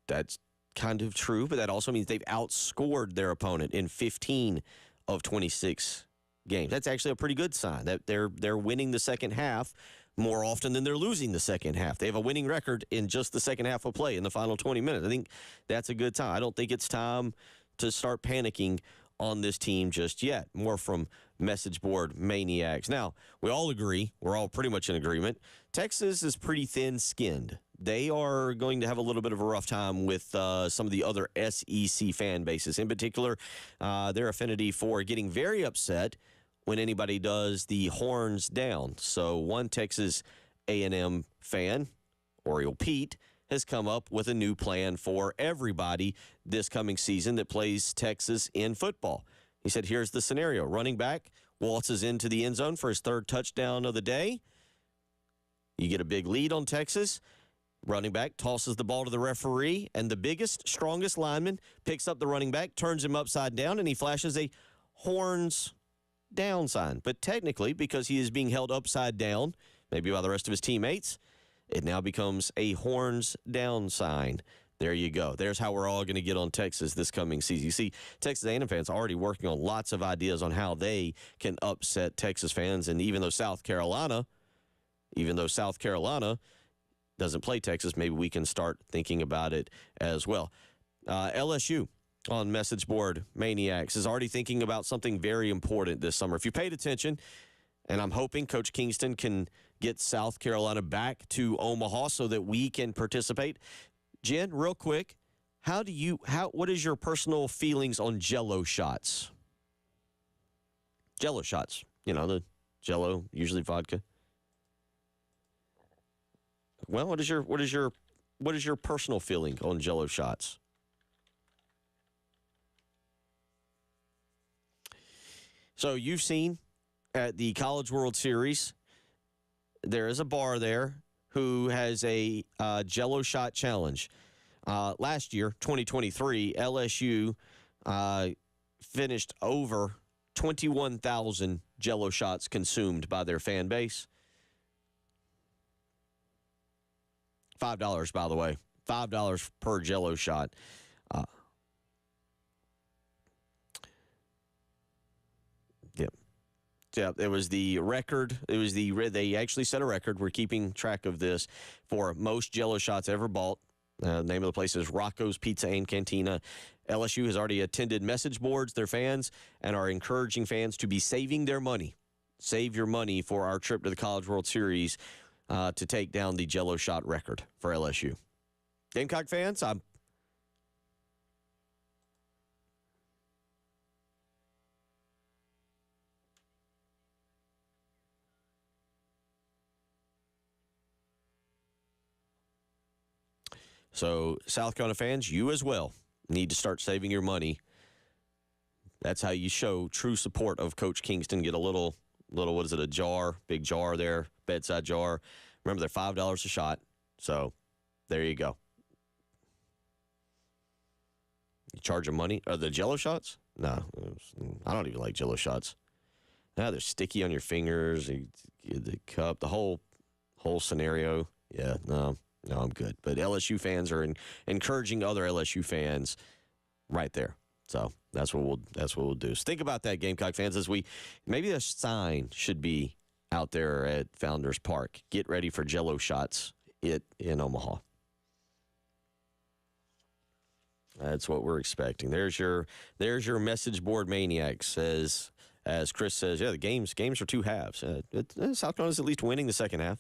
That's kind of true, but that also means they've outscored their opponent in 15 of 26 games. That's actually a pretty good sign that they're winning the second half more often than they're losing the second half. They have a winning record in just the second half of play in the final 20 minutes. I think that's a good time. I don't think it's time to start panicking on this team just yet. More from Message Board Maniacs. Now, we all agree, we're all pretty much in agreement, Texas is pretty thin-skinned. They are going to have a little bit of a rough time with some of the other SEC fan bases. In particular, their affinity for getting very upset when anybody does the horns down. So one Texas A&M fan, Oriole Pete, has come up with a new plan for everybody this coming season that plays Texas in football. He said, here's the scenario. Running back waltzes into the end zone for his third touchdown of the day. You get a big lead on Texas. Running back tosses the ball to the referee, and the biggest, strongest lineman picks up the running back, turns him upside down, and he flashes a horns down sign. But technically, because he is being held upside down, maybe by the rest of his teammates, it now becomes a horns down sign. There you go. There's how we're all going to get on Texas this coming season. You see, Texas A&M fans are already working on lots of ideas on how they can upset Texas fans. And even though South Carolina doesn't play Texas, maybe we can start thinking about it as well. LSU on Message Board Maniacs is already thinking about something very important this summer. If you paid attention, and I'm hoping Coach Kingston can get South Carolina back to Omaha so that we can participate. Jen, real quick, what is your personal feelings on Jell-O shots? Jell-O shots, the Jell-O, usually vodka. Well, what is your personal feeling on Jell-O shots? So you've seen at the College World Series, there is a bar there who has a Jell-O shot challenge. Last year, 2023, LSU finished over 21,000 Jell-O shots consumed by their fan base. $5, by the way. $5 per Jell-O shot. Yep. Yeah, it was the record. They actually set a record. We're keeping track of this for most Jell-O shots ever bought. The name of the place is Rocco's Pizza and Cantina. LSU has already attended message boards, their fans, and are encouraging fans to be saving their money. Save your money for our trip to the College World Series to take down the Jell-O shot record for LSU. Gamecock fans, So, South Carolina fans, you as well need to start saving your money. That's how you show true support of Coach Kingston. Get a little, what is it, a jar, big jar there, bedside jar. Remember, they're $5 a shot. So, there you go. You charge them money? Are the Jell-O shots? No, I don't even like Jell-O shots. No, they're sticky on your fingers, the cup, the whole scenario. Yeah, no, I'm good. But LSU fans are encouraging other LSU fans right there. So that's what we'll do. So think about that, Gamecock fans, as maybe a sign should be out there at Founders Park. Get ready for Jell-O shots in Omaha. That's what we're expecting. There's your message board maniacs, as Chris says. Yeah, the games are two halves. South Carolina's at least winning the second half.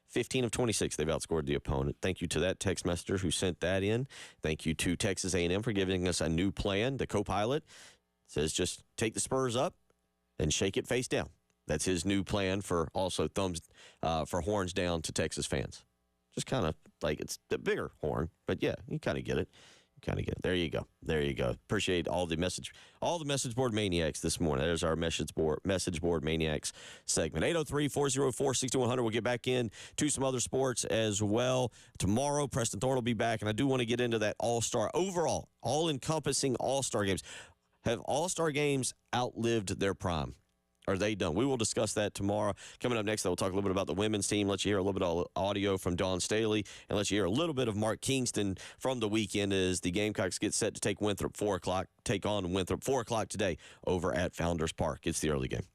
15 of 26, they've outscored the opponent. Thank you to that text messenger who sent that in. Thank you to Texas A&M for giving us a new plan. The co-pilot says just take the Spurs up and shake it face down. That's his new plan for also for horns down to Texas fans. Just kind of like it's the bigger horn, but yeah, you kind of get it. There you go. Appreciate all the message board maniacs this morning. There's our message board maniacs segment. 803-404-6100. We'll get back in to some other sports as well. Tomorrow, Preston Thorne will be back, and I do want to get into that all-star, overall, all-encompassing all-star games. Have all-star games outlived their prime? Are they done? We will discuss that tomorrow. Coming up next, we'll talk a little bit about the women's team, let you hear a little bit of audio from Dawn Staley, and let you hear a little bit of Mark Kingston from the weekend as the Gamecocks get set to take Winthrop 4 o'clock, take on Winthrop 4 o'clock today over at Founders Park. It's the early game.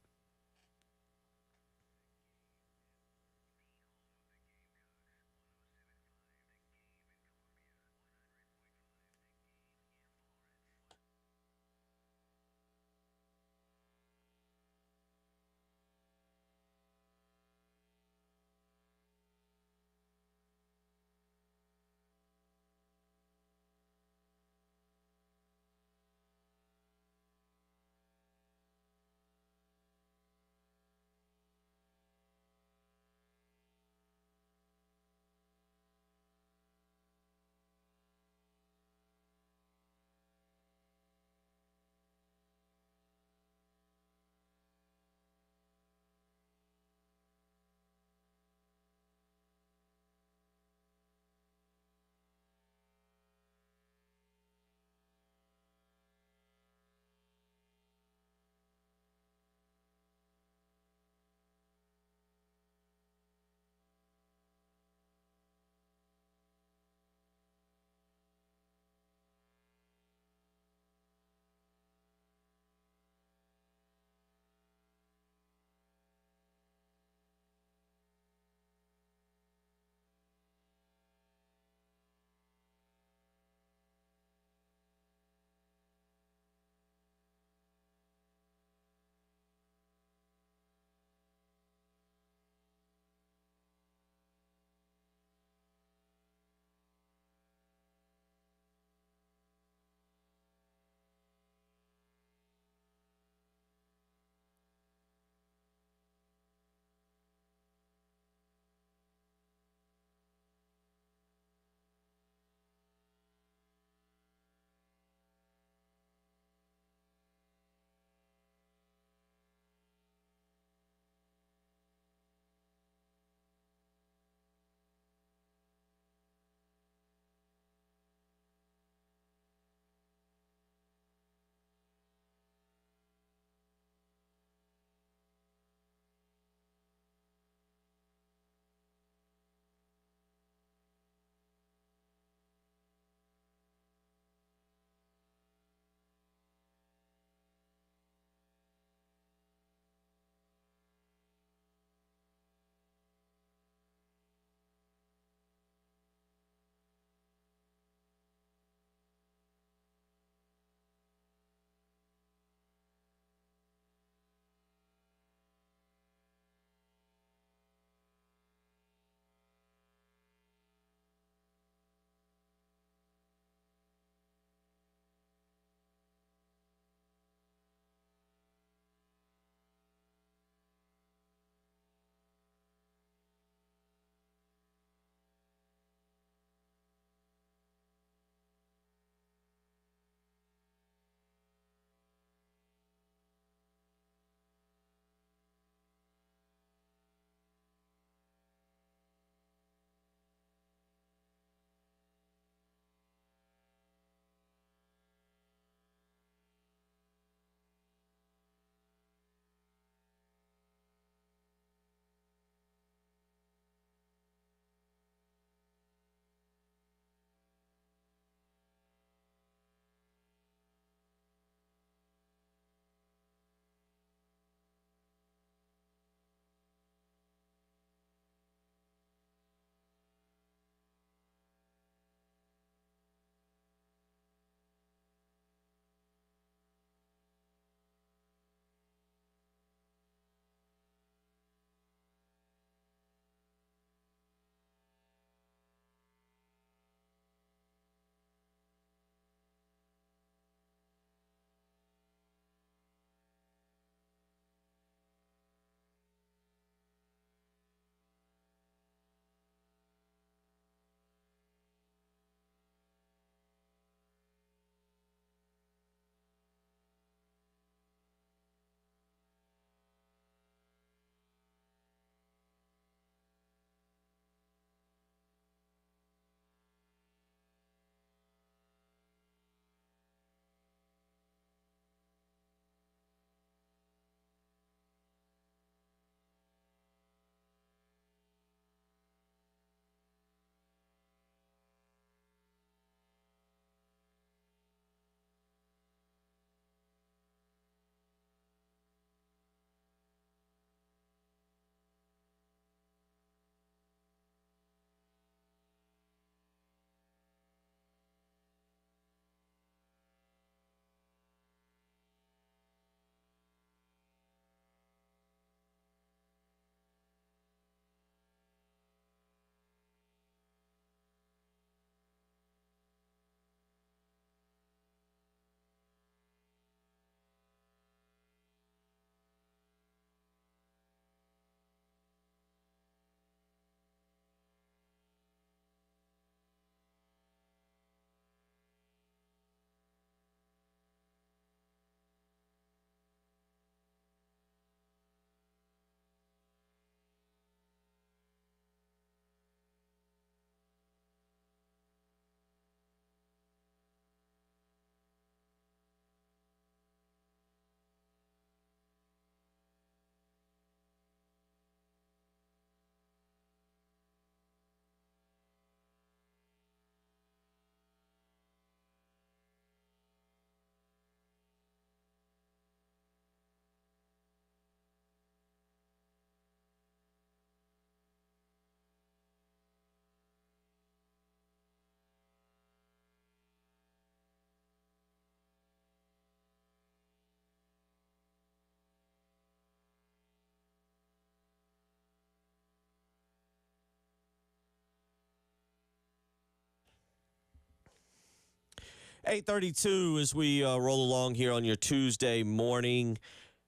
8:32 as we roll along here on your Tuesday morning,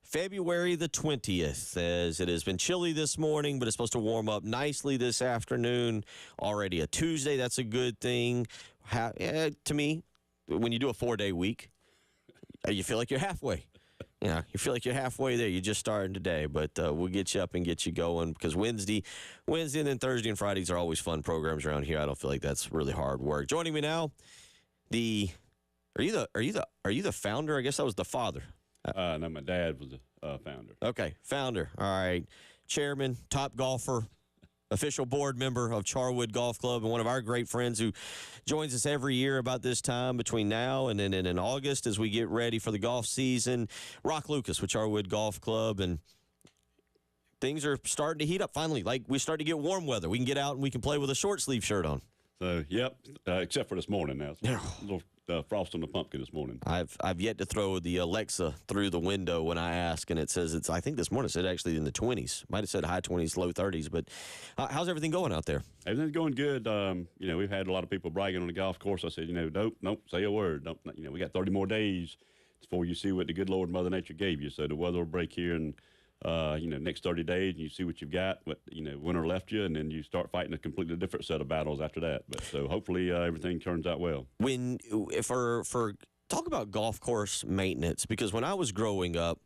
February the 20th, as it has been chilly this morning, but it's supposed to warm up nicely this afternoon. Already a Tuesday, that's a good thing. To me, when you do a 4-day week, you feel like you're halfway. You feel like you're halfway there. You're just starting today, but we'll get you up and get you going because Wednesday and then Thursday and Fridays are always fun programs around here. I don't feel like that's really hard work. Joining me now, are you the founder? I guess I was the father. No, my dad was the founder. Okay, founder. All right, chairman, top golfer, official board member of Charwood Golf Club, and one of our great friends who joins us every year about this time between now and then in August as we get ready for the golf season. Rock Lucas with Charwood Golf Club, and things are starting to heat up finally. Like we start to get warm weather. We can get out and we can play with a short sleeve shirt on. So, yep, except for this morning now. It's a little frost on the pumpkin this morning. I've yet to throw the Alexa through the window when I ask, and it says I think this morning it said actually in the 20s. Might have said high 20s, low 30s. But how's everything going out there? Everything's going good. We've had a lot of people bragging on the golf course. I said, don't say a word. Don't, we got 30 more days before you see what the good Lord Mother Nature gave you. So the weather will break here and next 30 days, and you see what you've got, what winter left you, and then you start fighting a completely different set of battles after that. But so hopefully everything turns out well. For talk about golf course maintenance, because when I was growing up,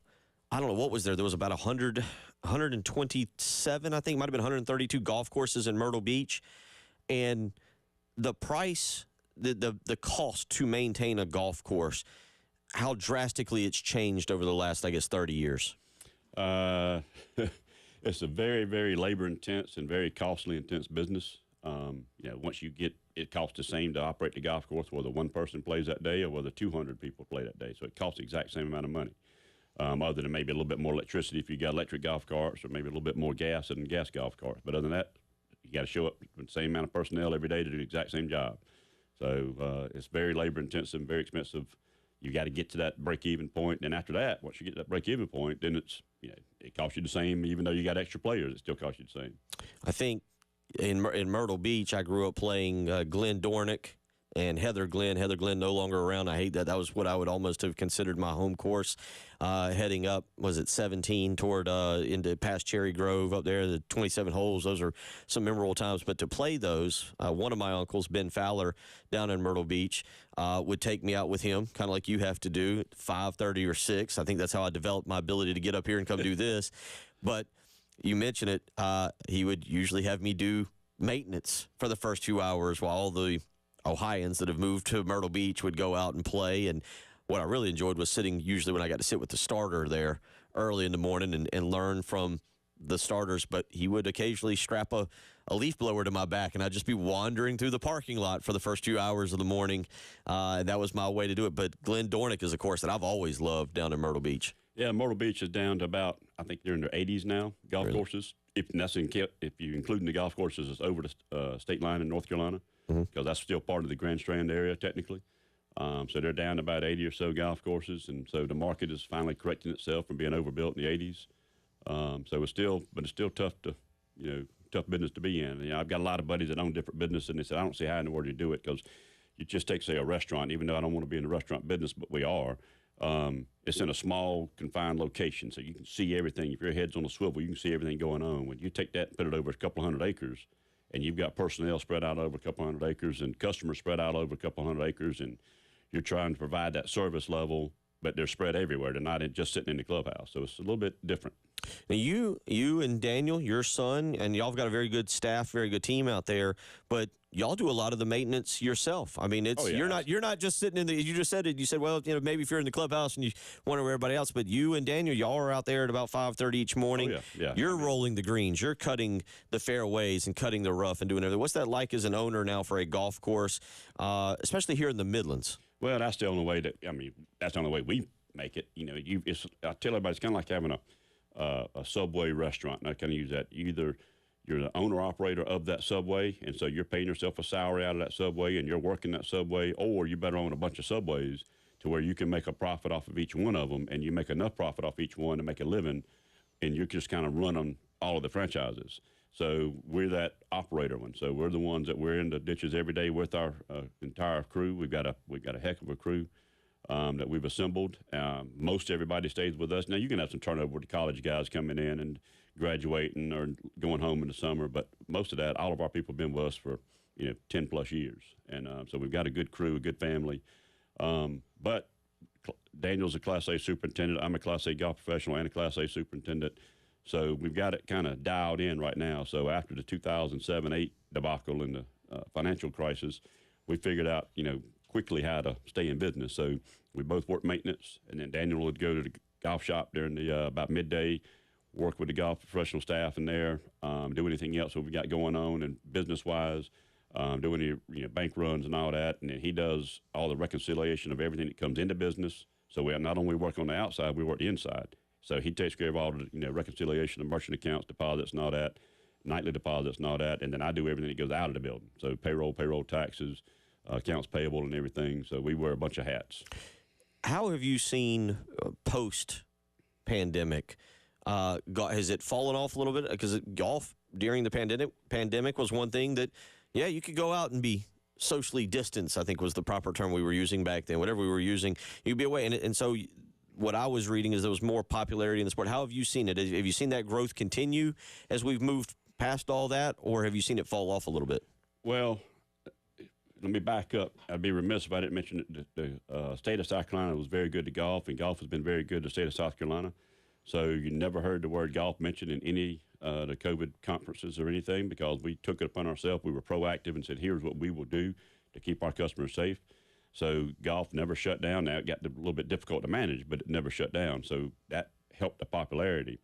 I don't know what was there. There was about 127, I think, might have been 132 golf courses in Myrtle Beach, and the price, the cost to maintain a golf course, how drastically it's changed over the last, I guess, 30 years. It's a very, very labor-intense and very costly, intense business. Once you get, it costs the same to operate the golf course, whether one person plays that day or whether 200 people play that day. So it costs the exact same amount of money, other than maybe a little bit more electricity if you got electric golf carts, or maybe a little bit more gas than gas golf carts. But other than that, you got to show up with the same amount of personnel every day to do the exact same job. So it's very labor-intensive and very expensive. You got to get to that break-even point, and after that, once you get to that break-even point, then it's it costs you the same. Even though you got extra players, it still costs you the same. I think in Myrtle Beach, I grew up playing Glenn Dornick and Heather Glenn. Heather Glenn no longer around. I hate that. That was what I would almost have considered my home course. Heading up, was it 17 toward into past Cherry Grove up there, the 27 holes. Those are some memorable times. But to play those, one of my uncles, Ben Fowler, down in Myrtle Beach, would take me out with him, kind of like you have to do, 5:30 or 6. I think that's how I developed my ability to get up here and come do this. But you mentioned it, he would usually have me do maintenance for the first few hours while all the Ohioans that have moved to Myrtle Beach would go out and play. And what I really enjoyed was sitting, usually when I got to sit with the starter there early in the morning and learn from the starters. But he would occasionally strap a leaf blower to my back, and I'd just be wandering through the parking lot for the first few hours of the morning. That was my way to do it. But Glenn Dornick is a course that I've always loved down in Myrtle Beach. Yeah, Myrtle Beach is down to about, I think they're in their 80s now, golf courses. If you include the golf courses that's over the state line in North Carolina, because that's still part of the Grand Strand area technically. So they're down to about 80 or so golf courses, and so the market is finally correcting itself from being overbuilt in the 80s. So it's still tough to, tough business to be in. I've got a lot of buddies that own different businesses, and they said, I don't see how in the world you do it, because you just take, say, a restaurant, even though I don't want to be in the restaurant business, but we are. It's in a small, confined location, so you can see everything. If your head's on a swivel, you can see everything going on. When you take that and put it over a couple hundred acres, and you've got personnel spread out over a couple hundred acres and customers spread out over a couple hundred acres, and you're trying to provide that service level, but they're spread everywhere. They're not just sitting in the clubhouse. So it's a little bit different. Now, you and Daniel, your son, and y'all have got a very good staff, very good team out there, but y'all do a lot of the maintenance yourself. I mean, you're not just sitting in the, you just said it, you said, well, maybe if you're in the clubhouse and you wonder where everybody else, but you and Daniel, y'all are out there at about 5:30 each morning. Oh, yeah. You're rolling the greens, you're cutting the fairways and cutting the rough and doing everything. What's that like as an owner now for a golf course, especially here in the Midlands? Well, that's the only way that's the only way we make it. I tell everybody, it's kind of like having a Subway restaurant, and I kind of use that. Either you're the owner-operator of that Subway, and so you're paying yourself a salary out of that Subway, and you're working that Subway, or you better own a bunch of Subways to where you can make a profit off of each one of them, and you make enough profit off each one to make a living, and you just kind of run on all of the franchises. So we're that operator one. So we're the ones that we're in the ditches every day with our entire crew. We've got a heck of a crew that we've assembled. Most everybody stays with us. Now you can have some turnover with the college guys coming in and graduating or going home in the summer, but most of that, all of our people have been with us for 10 plus years, and so we've got a good crew, a good family. But Daniel's a Class A superintendent. I'm a Class A golf professional and a Class A superintendent. So we've got it kind of dialed in right now. So after the 2007-8 debacle and the financial crisis, we figured out, quickly how to stay in business. So we both worked maintenance, and then Daniel would go to the golf shop during the about midday, work with the golf professional staff in there, do anything else that we got going on and business-wise, do any bank runs and all that. And then he does all the reconciliation of everything that comes into business. So we not only work on the outside, we work the inside. So he takes care of all the reconciliation of merchant accounts, deposits and all that, nightly deposits and all that, and then I do everything that goes out of the building. So payroll taxes, accounts payable and everything. So we wear a bunch of hats. How have you seen post-pandemic? Has it fallen off a little bit? Because golf during the pandemic was one thing that, you could go out and be socially distanced, I think was the proper term we were using back then. Whatever we were using, you'd be away. And so what I was reading is there was more popularity in the sport. How have you seen it? Have you seen that growth continue as we've moved past all that, or have you seen it fall off a little bit? Well, let me back up. I'd be remiss if I didn't mention that the state of South Carolina was very good to golf, and golf has been very good to the state of South Carolina. So you never heard the word golf mentioned in any the COVID conferences or anything, because we took it upon ourselves. We were proactive and said, here's what we will do to keep our customers safe. So golf never shut down. Now it got a little bit difficult to manage, but it never shut down. So that helped the popularity,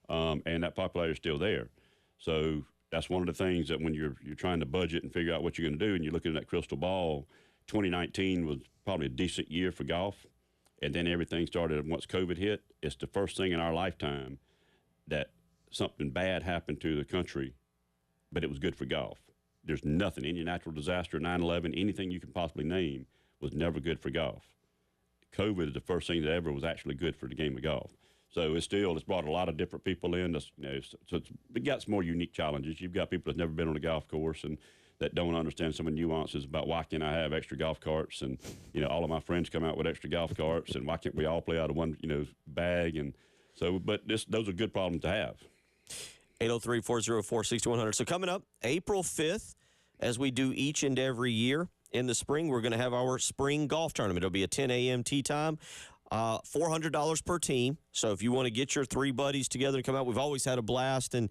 and that popularity is still there. So that's one of the things that when you're trying to budget and figure out what you're going to do, and you're looking at that crystal ball, 2019 was probably a decent year for golf, and then everything started once COVID hit. It's the first thing in our lifetime that something bad happened to the country, but it was good for golf. There's nothing, any natural disaster, 9/11, anything you can possibly name was never good for golf. COVID is the first thing that ever was actually good for the game of golf. So it's brought a lot of different people in. So it got some more unique challenges. You've got people that's never been on a golf course and that don't understand some of the nuances about why can't I have extra golf carts, and all of my friends come out with extra golf carts, and why can't we all play out of one bag? And so, but those are good problems to have. 803-404-6100. So coming up April 5th, as we do each and every year in the spring, we're going to have our spring golf tournament. It'll be a 10 a.m. tee time. $400 per team. So if you want to get your three buddies together and come out, we've always had a blast, and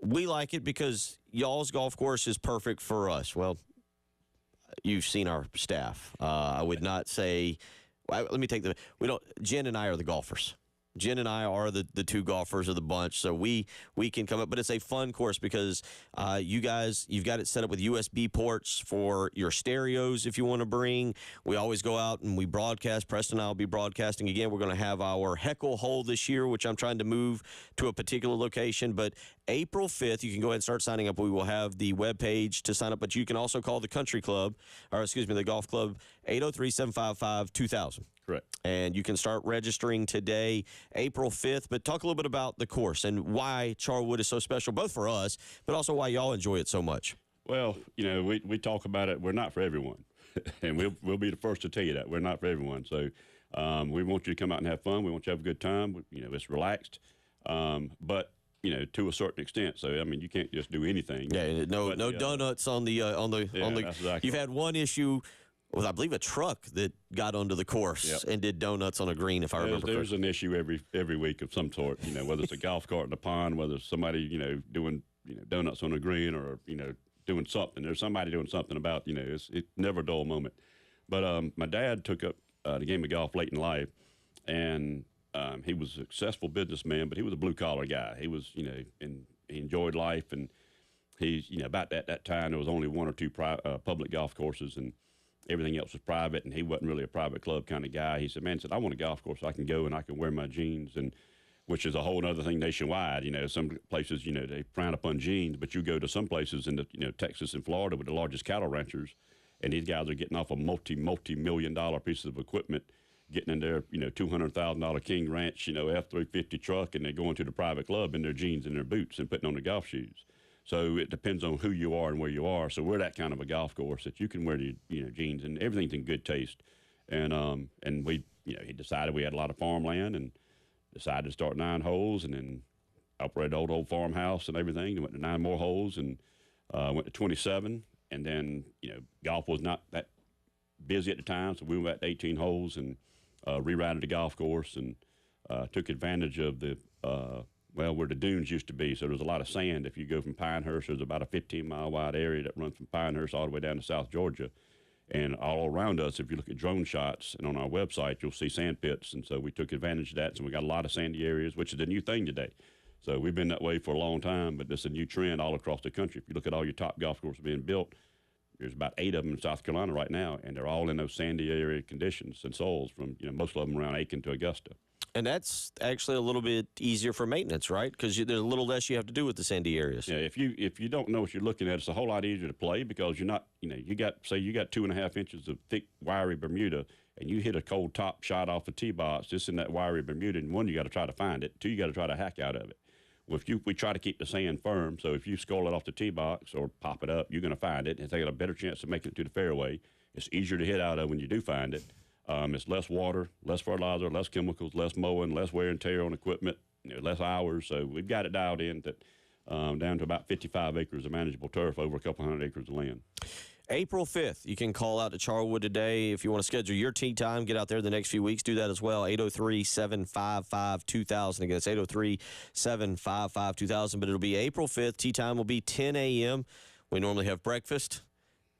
we like it because y'all's golf course is perfect for us. Well, you've seen our staff. I would not say. Let me take Jen and I are the golfers. Jen and I are the two golfers of the bunch, so we can come up. But it's a fun course because you've got it set up with USB ports for your stereos if you want to bring. We always go out and we broadcast. Preston and I will be broadcasting again. We're going to have our heckle hole this year, which I'm trying to move to a particular location. But April 5th, you can go ahead and start signing up. We will have the webpage to sign up, but you can also call the the golf club, 803-755-2000. Correct. And you can start registering today, April 5th. But talk a little bit about the course and why Charwood is so special, both for us, but also why y'all enjoy it so much. Well, we talk about it. We're not for everyone. And we'll be the first to tell you that. We're not for everyone. So we want you to come out and have fun. We want you to have a good time. It's relaxed. But to a certain extent. So, you can't just do anything. Yeah, no donuts on the that's exactly. You've had one issue with, I believe, a truck that got onto the course and did donuts on a green, if I remember There's an issue every week of some sort, whether it's a golf cart in a pond, whether it's somebody, doing, donuts on a green, or, doing something. There's somebody doing something about, it's never a dull moment. But my dad took up the game of golf late in life, and he was a successful businessman, but he was a blue-collar guy. He was, and he enjoyed life, and he's, about that time, there was only one or two public golf courses, and everything else was private, and he wasn't really a private club kind of guy. He said, I want a golf course so I can go and I can wear my jeans, and which is a whole other thing nationwide. Some places, they frown upon jeans, but you go to some places in the, Texas and Florida with the largest cattle ranchers, and these guys are getting off a multi-million-dollar pieces of equipment, getting in their, $200,000 King Ranch, F-350 truck, and they're going to the private club in their jeans and their boots and putting on their golf shoes. So it depends on who you are and where you are. So we're that kind of a golf course that you can wear the jeans and everything's in good taste. And we he decided we had a lot of farmland and decided to start 9 holes and then operated the old farmhouse and everything. And went to 9 more holes and went to 27. And then golf was not that busy at the time, so we went to 18 holes and rerouted the golf course and took advantage of the where the dunes used to be. So there's a lot of sand. If you go from Pinehurst, there's about a 15-mile wide area that runs from Pinehurst all the way down to South Georgia. And all around us, if you look at drone shots and on our website, you'll see sand pits. And so we took advantage of that. So we got a lot of sandy areas, which is a new thing today. So we've been that way for a long time, but it's a new trend all across the country. If you look at all your top golf courses being built, there's about 8 of them in South Carolina right now, and they're all in those sandy area conditions and soils from, most of them around Aiken to Augusta. And that's actually a little bit easier for maintenance, right? Because there's a little less you have to do with the sandy areas. Yeah, if you don't know what you're looking at, it's a whole lot easier to play because you're not, you got 2.5 inches of thick, wiry Bermuda, and you hit a cold top shot off the tee box just in that wiry Bermuda, and 1, you got to try to find it. 2, you got to try to hack out of it. Well, we try to keep the sand firm, so if you scull it off the tee box or pop it up, you're going to find it, and they got a better chance of making it to the fairway. It's easier to hit out of when you do find it. It's less water, less fertilizer, less chemicals, less mowing, less wear and tear on equipment, less hours. So we've got it dialed in that down to about 55 acres of manageable turf over a couple hundred acres of land. April 5th, you can call out to Charwood today. If you want to schedule your tee time, get out there the next few weeks, do that as well. 803-755-2000. Again, it's 803-755-2000. But it'll be April 5th. Tee time will be 10 a.m. We normally have breakfast.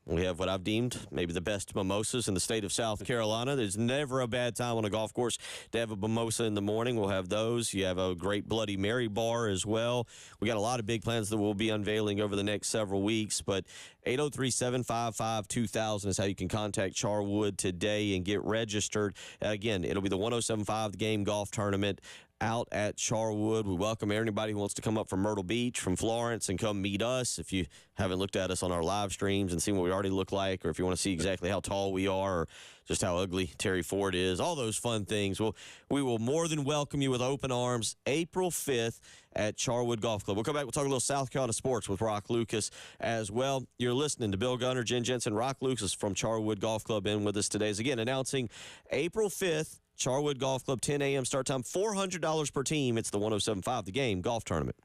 We have what I've deemed maybe the best mimosas in the state of South Carolina. There's never a bad time on a golf course to have a mimosa in the morning. We'll have those. You have a great Bloody Mary bar as well. We got a lot of big plans that we'll be unveiling over the next several weeks. But 803-755-2000 is how you can contact Charwood today and get registered. Again, it'll be the 107.5 The Game Golf Tournament out at Charwood. We welcome anybody who wants to come up from Myrtle Beach, from Florence, and come meet us. If you haven't looked at us on our live streams and seen what we already look like, or if you want to see exactly how tall we are or just how ugly Terry Ford is, all those fun things, we will more than welcome you with open arms April 5th at Charwood Golf Club. We'll come back. We'll talk a little South Carolina sports with Rock Lucas as well. You're listening to Bill Gunner, Jen Jensen, Rock Lucas from Charwood Golf Club in with us today. Again, announcing April 5th, Charwood Golf Club, 10 a.m. start time, $400 per team. It's the 107.5 The Game Golf Tournament.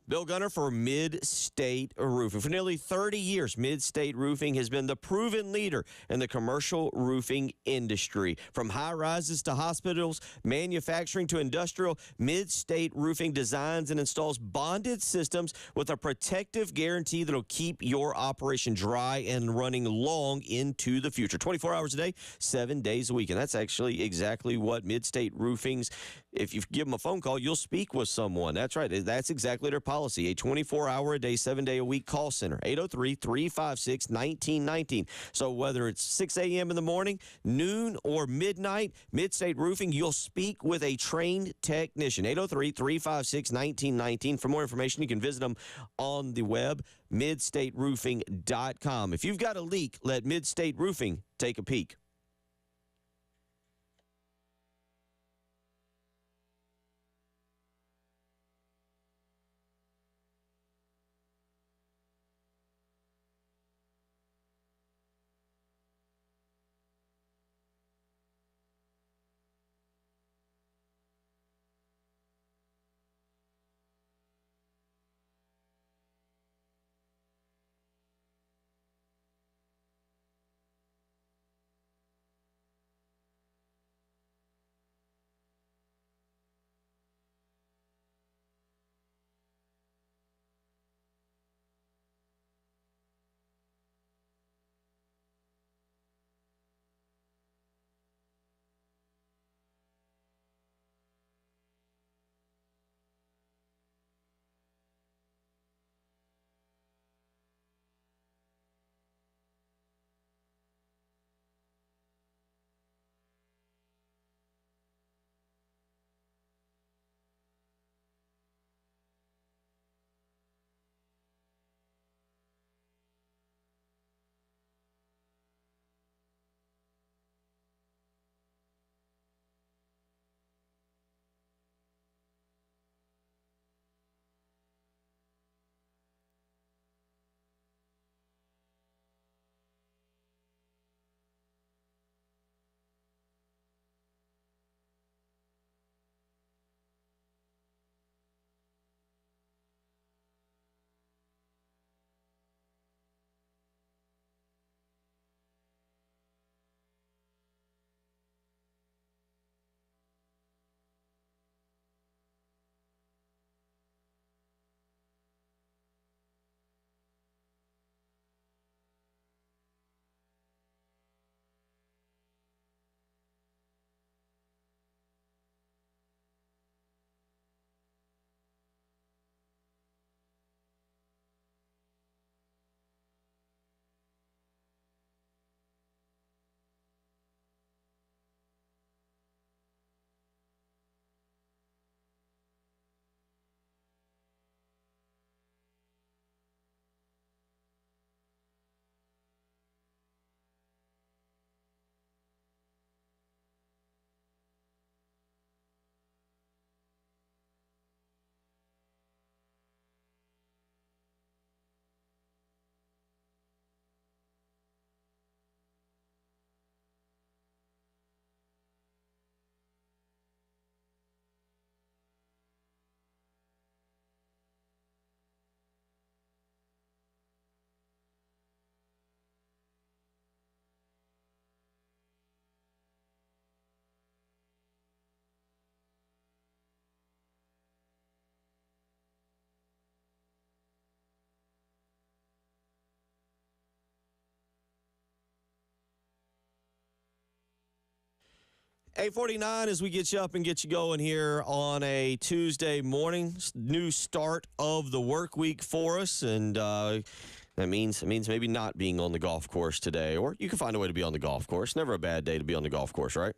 Bill Gunner for Mid-State Roofing. For nearly 30 years, Mid-State Roofing has been the proven leader in the commercial roofing industry. From high-rises to hospitals, manufacturing to industrial, Mid-State Roofing designs and installs bonded systems with a protective guarantee that'll keep your operation dry and running long into the future. 24 hours a day, 7 days a week. And that's actually exactly what Mid-State Roofing's, if you give them a phone call, you'll speak with someone. That's right. That's exactly their policy. A 24-hour-a-day, 7-day-a-week call center. 803-356-1919. So whether it's 6 a.m. in the morning, noon, or midnight, Mid-State Roofing, you'll speak with a trained technician. 803-356-1919. For more information, you can visit them on the web, midstateroofing.com. If you've got a leak, let Mid-State Roofing take a peek. 8:49 as we get you up and get you going here on a Tuesday morning. New start of the work week for us, and that means maybe not being on the golf course today, or you can find a way to be on the golf course. Never a bad day to be on the golf course, right?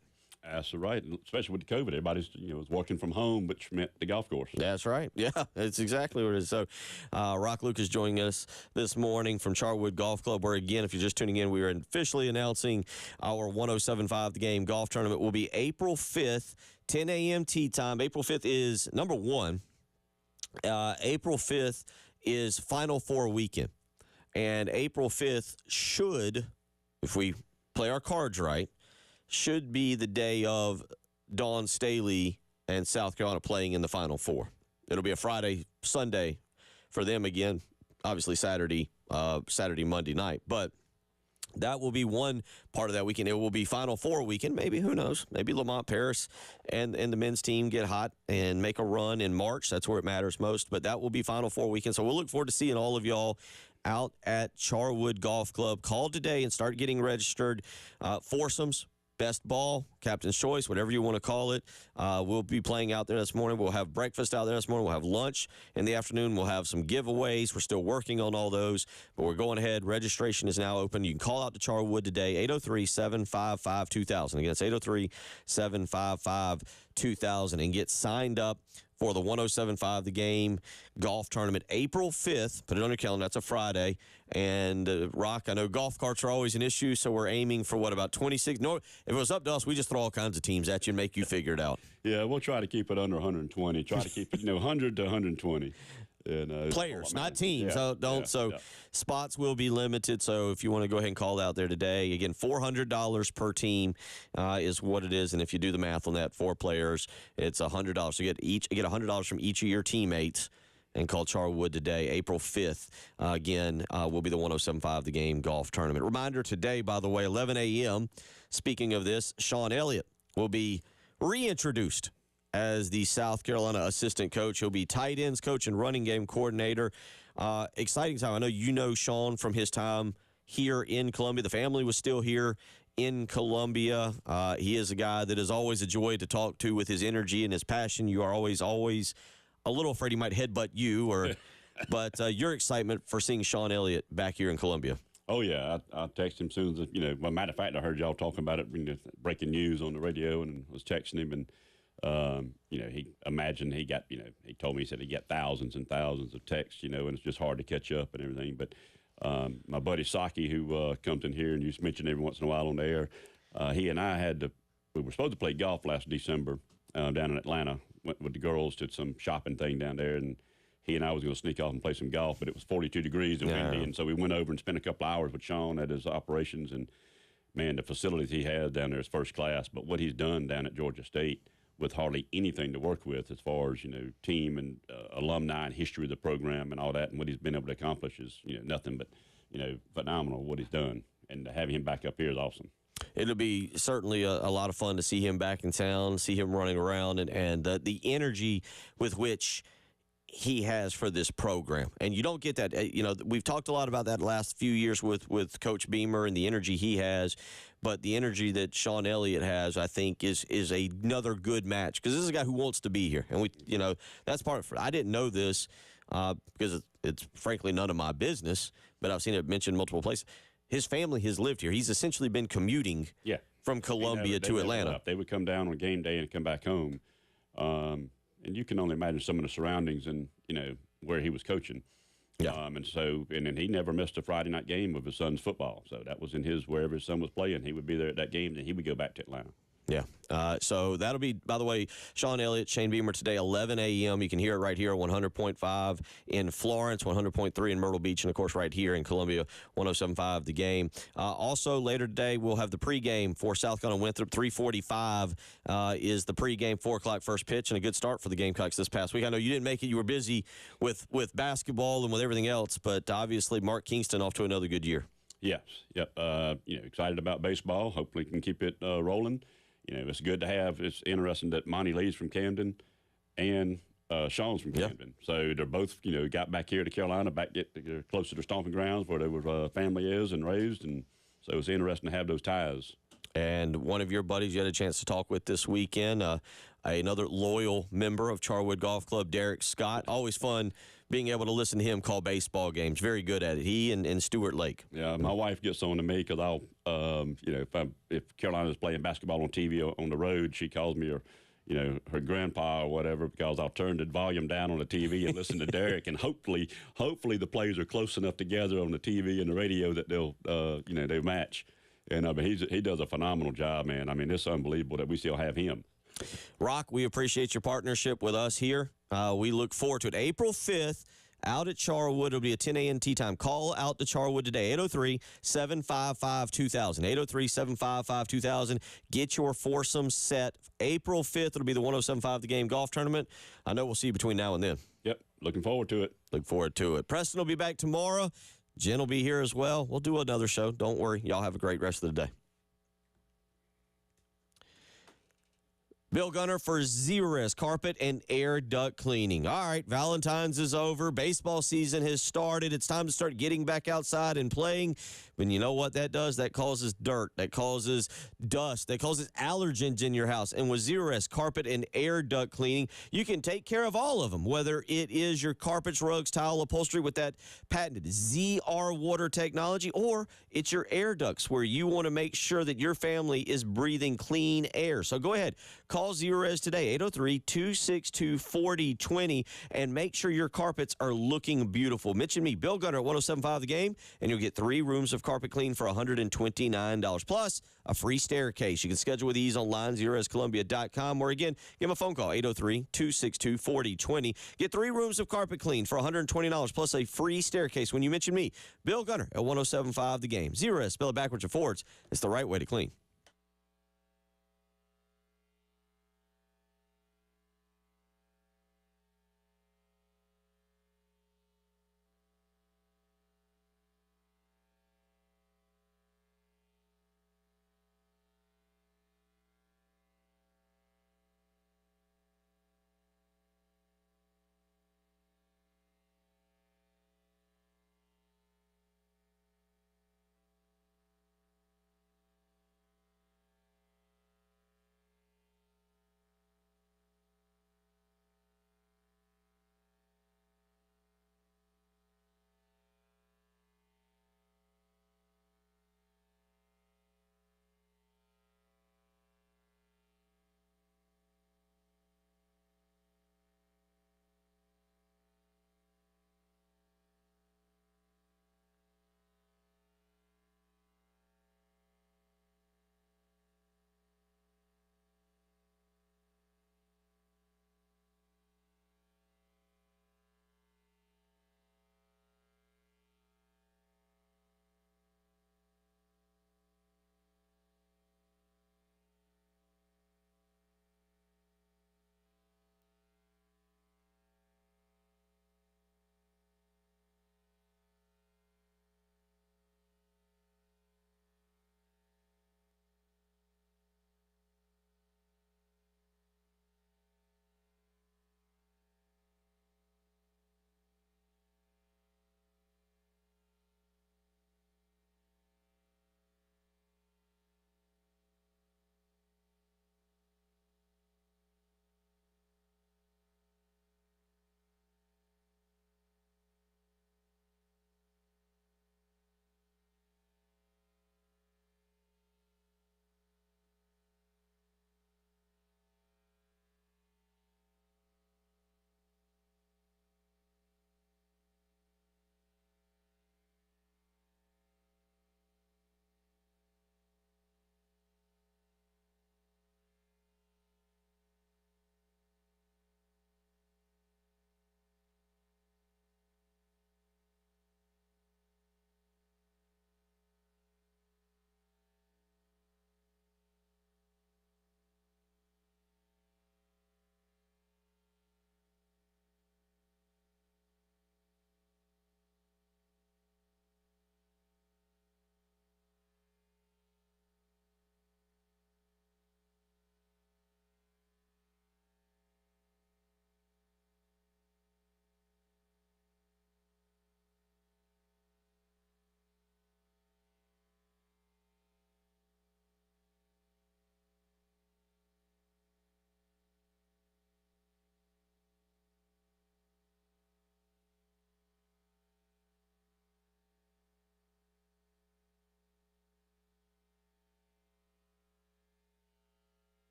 That's right, especially with the COVID. Everybody's was working from home, which meant the golf course. That's right. Yeah, that's exactly what it is. So, Rock Lucas joining us this morning from Charwood Golf Club, where, again, if you're just tuning in, we are officially announcing our 107.5 The Game golf tournament will be April 5th, 10 a.m. tee time. April 5th is number one. April 5th is Final Four weekend. And April 5th should, if we play our cards right, should be the day of Dawn Staley and South Carolina playing in the Final Four. It'll be a Friday, Sunday for them again. Obviously Saturday, Monday night. But that will be one part of that weekend. It will be Final Four weekend. Maybe, who knows? Maybe Lamont Paris and the men's team get hot and make a run in March. That's where it matters most. But that will be Final Four weekend. So we'll look forward to seeing all of y'all out at Charwood Golf Club. Call today and start getting registered. Foursomes, best ball, captain's choice, whatever you want to call it. We'll be playing out there this morning. We'll have breakfast out there this morning. We'll have lunch in the afternoon. We'll have some giveaways. We're still working on all those, but we're going ahead. Registration is now open. You can call out to Charwood today, 803-755-2000. Again, it's 803-755-2000, and get signed up for the 107.5 The Game golf tournament, April 5th. Put it on your calendar. That's a Friday. And, Rock, I know golf carts are always an issue, so we're aiming for, about 26? No, if it was up to us, we just throw all kinds of teams at you and make you figure it out. Yeah, we'll try to keep it under 120. Try to keep it, 100 to 120. And, players, not teams. Spots will be limited. So if you want to go ahead and call out there today, again, $400 per team is what it is. And if you do the math on that, 4 players, it's $100. So you get $100 from each of your teammates. And call Charwood today, April 5th. Again, will be the 107.5 The Game golf tournament. Reminder today, by the way, 11 a.m. Speaking of this, Sean Elliott will be reintroduced as the South Carolina assistant coach. He'll be tight ends coach and running game coordinator. Exciting time. I know you know Sean from his time here in Columbia. The family was still here in Columbia. He is a guy that is always a joy to talk to with his energy and his passion. You are always a little afraid he might headbutt you, but your excitement for seeing Sean Elliott back here in Columbia. Oh, yeah. I texted him soon as, well, matter of fact, I heard y'all talking about it, breaking news on the radio, and was texting him. And, he imagined he got, he told me, he said he got thousands and thousands of texts, and it's just hard to catch up and everything. But my buddy Saki, who comes in here and you mention every once in a while on the air, he and I we were supposed to play golf last December down in Atlanta. Went with the girls to some shopping thing down there, and he and I was going to sneak off and play some golf, but it was 42 degrees and windy, and so we went over and spent a couple hours with Sean at his operations, and, man, the facilities he has down there is first class, but what he's done down at Georgia State with hardly anything to work with as far as, team and alumni and history of the program and all that, and what he's been able to accomplish is, nothing but, phenomenal what he's done, and to have him back up here is awesome. It'll be certainly a lot of fun to see him back in town, see him running around, and the energy with which he has for this program. And you don't get that. We've talked a lot about that last few years with Coach Beamer and the energy he has. But the energy that Sean Elliott has, I think, is another good match, because this is a guy who wants to be here. And that's part of it. I didn't know this because it's frankly none of my business, but I've seen it mentioned multiple places. His family has lived here. He's essentially been commuting from Columbia to Atlanta. They would come down on game day and come back home. And you can only imagine some of the surroundings and, where he was coaching. Yeah. And then he never missed a Friday night game of his son's football. So that was in wherever his son was playing. He would be there at that game, and he would go back to Atlanta. Yeah. So that'll be, by the way, Sean Elliott, Shane Beamer today, 11 a.m. You can hear it right here, 100.5 in Florence, 100.3 in Myrtle Beach, and, of course, right here in Columbia, 107.5 The Game. Also, later today, we'll have the pregame for South Carolina Winthrop. 3:45 is the pregame, 4 o'clock first pitch, and a good start for the Gamecocks this past week. I know you didn't make it. You were busy with basketball and with everything else, but obviously Mark Kingston off to another good year. Yes. Yep. Excited about baseball. Hopefully can keep it rolling. It's good to have. It's interesting that Monty Lee's from Camden and Sean's from Camden. So they're both, got back here to Carolina, get close to their stomping grounds where their family is and raised. And so it's interesting to have those ties. And one of your buddies you had a chance to talk with this weekend, another loyal member of Charwood Golf Club, Derek Scott. Always fun being able to listen to him call baseball games. Very good at it. He and Stuart Lake. Yeah, my wife gets on to me because I'll, if Carolina's playing basketball on TV on the road, she calls me her grandpa or whatever, because I'll turn the volume down on the TV and listen to Derek, and hopefully the players are close enough together on the TV and the radio that they'll they match. And he does a phenomenal job, man. I mean, it's unbelievable that we still have him. Rock, we appreciate your partnership with us here. We look forward to it. April 5th, out at Charwood. It'll be a 10 a.m. tee time. Call out to Charwood today, 803-755-2000. 803-755-2000. Get your foursome set. April 5th, it'll be the 107.5 The Game golf tournament. I know we'll see you between now and then. Yep, looking forward to it. Look forward to it. Preston will be back tomorrow. Jen will be here as well. We'll do another show. Don't worry. Y'all have a great rest of the day. Bill Gunner for Zerust Carpet and Air Duct Cleaning. All right, Valentine's is over. Baseball season has started. It's time to start getting back outside and playing. But you know what that does? That causes dirt. That causes dust. That causes allergens in your house. And with Zerust Carpet and Air Duct Cleaning, you can take care of all of them, whether it is your carpets, rugs, tile, upholstery with that patented ZR water technology, or it's your air ducts where you want to make sure that your family is breathing clean air. So go ahead. Call Zerust today, 803-262-4020, and make sure your carpets are looking beautiful. Mention me, Bill Gunner at 107.5 The Game, and you'll get 3 rooms of carpet clean for $129, plus a free staircase. You can schedule with ease online, ZerustColumbia.com, or again, give them a phone call, 803-262-4020. Get 3 rooms of carpet clean for $120, plus a free staircase when you mention me, Bill Gunner at 107.5 The Game. Zerust, spell it backwards or forwards. It's the right way to clean.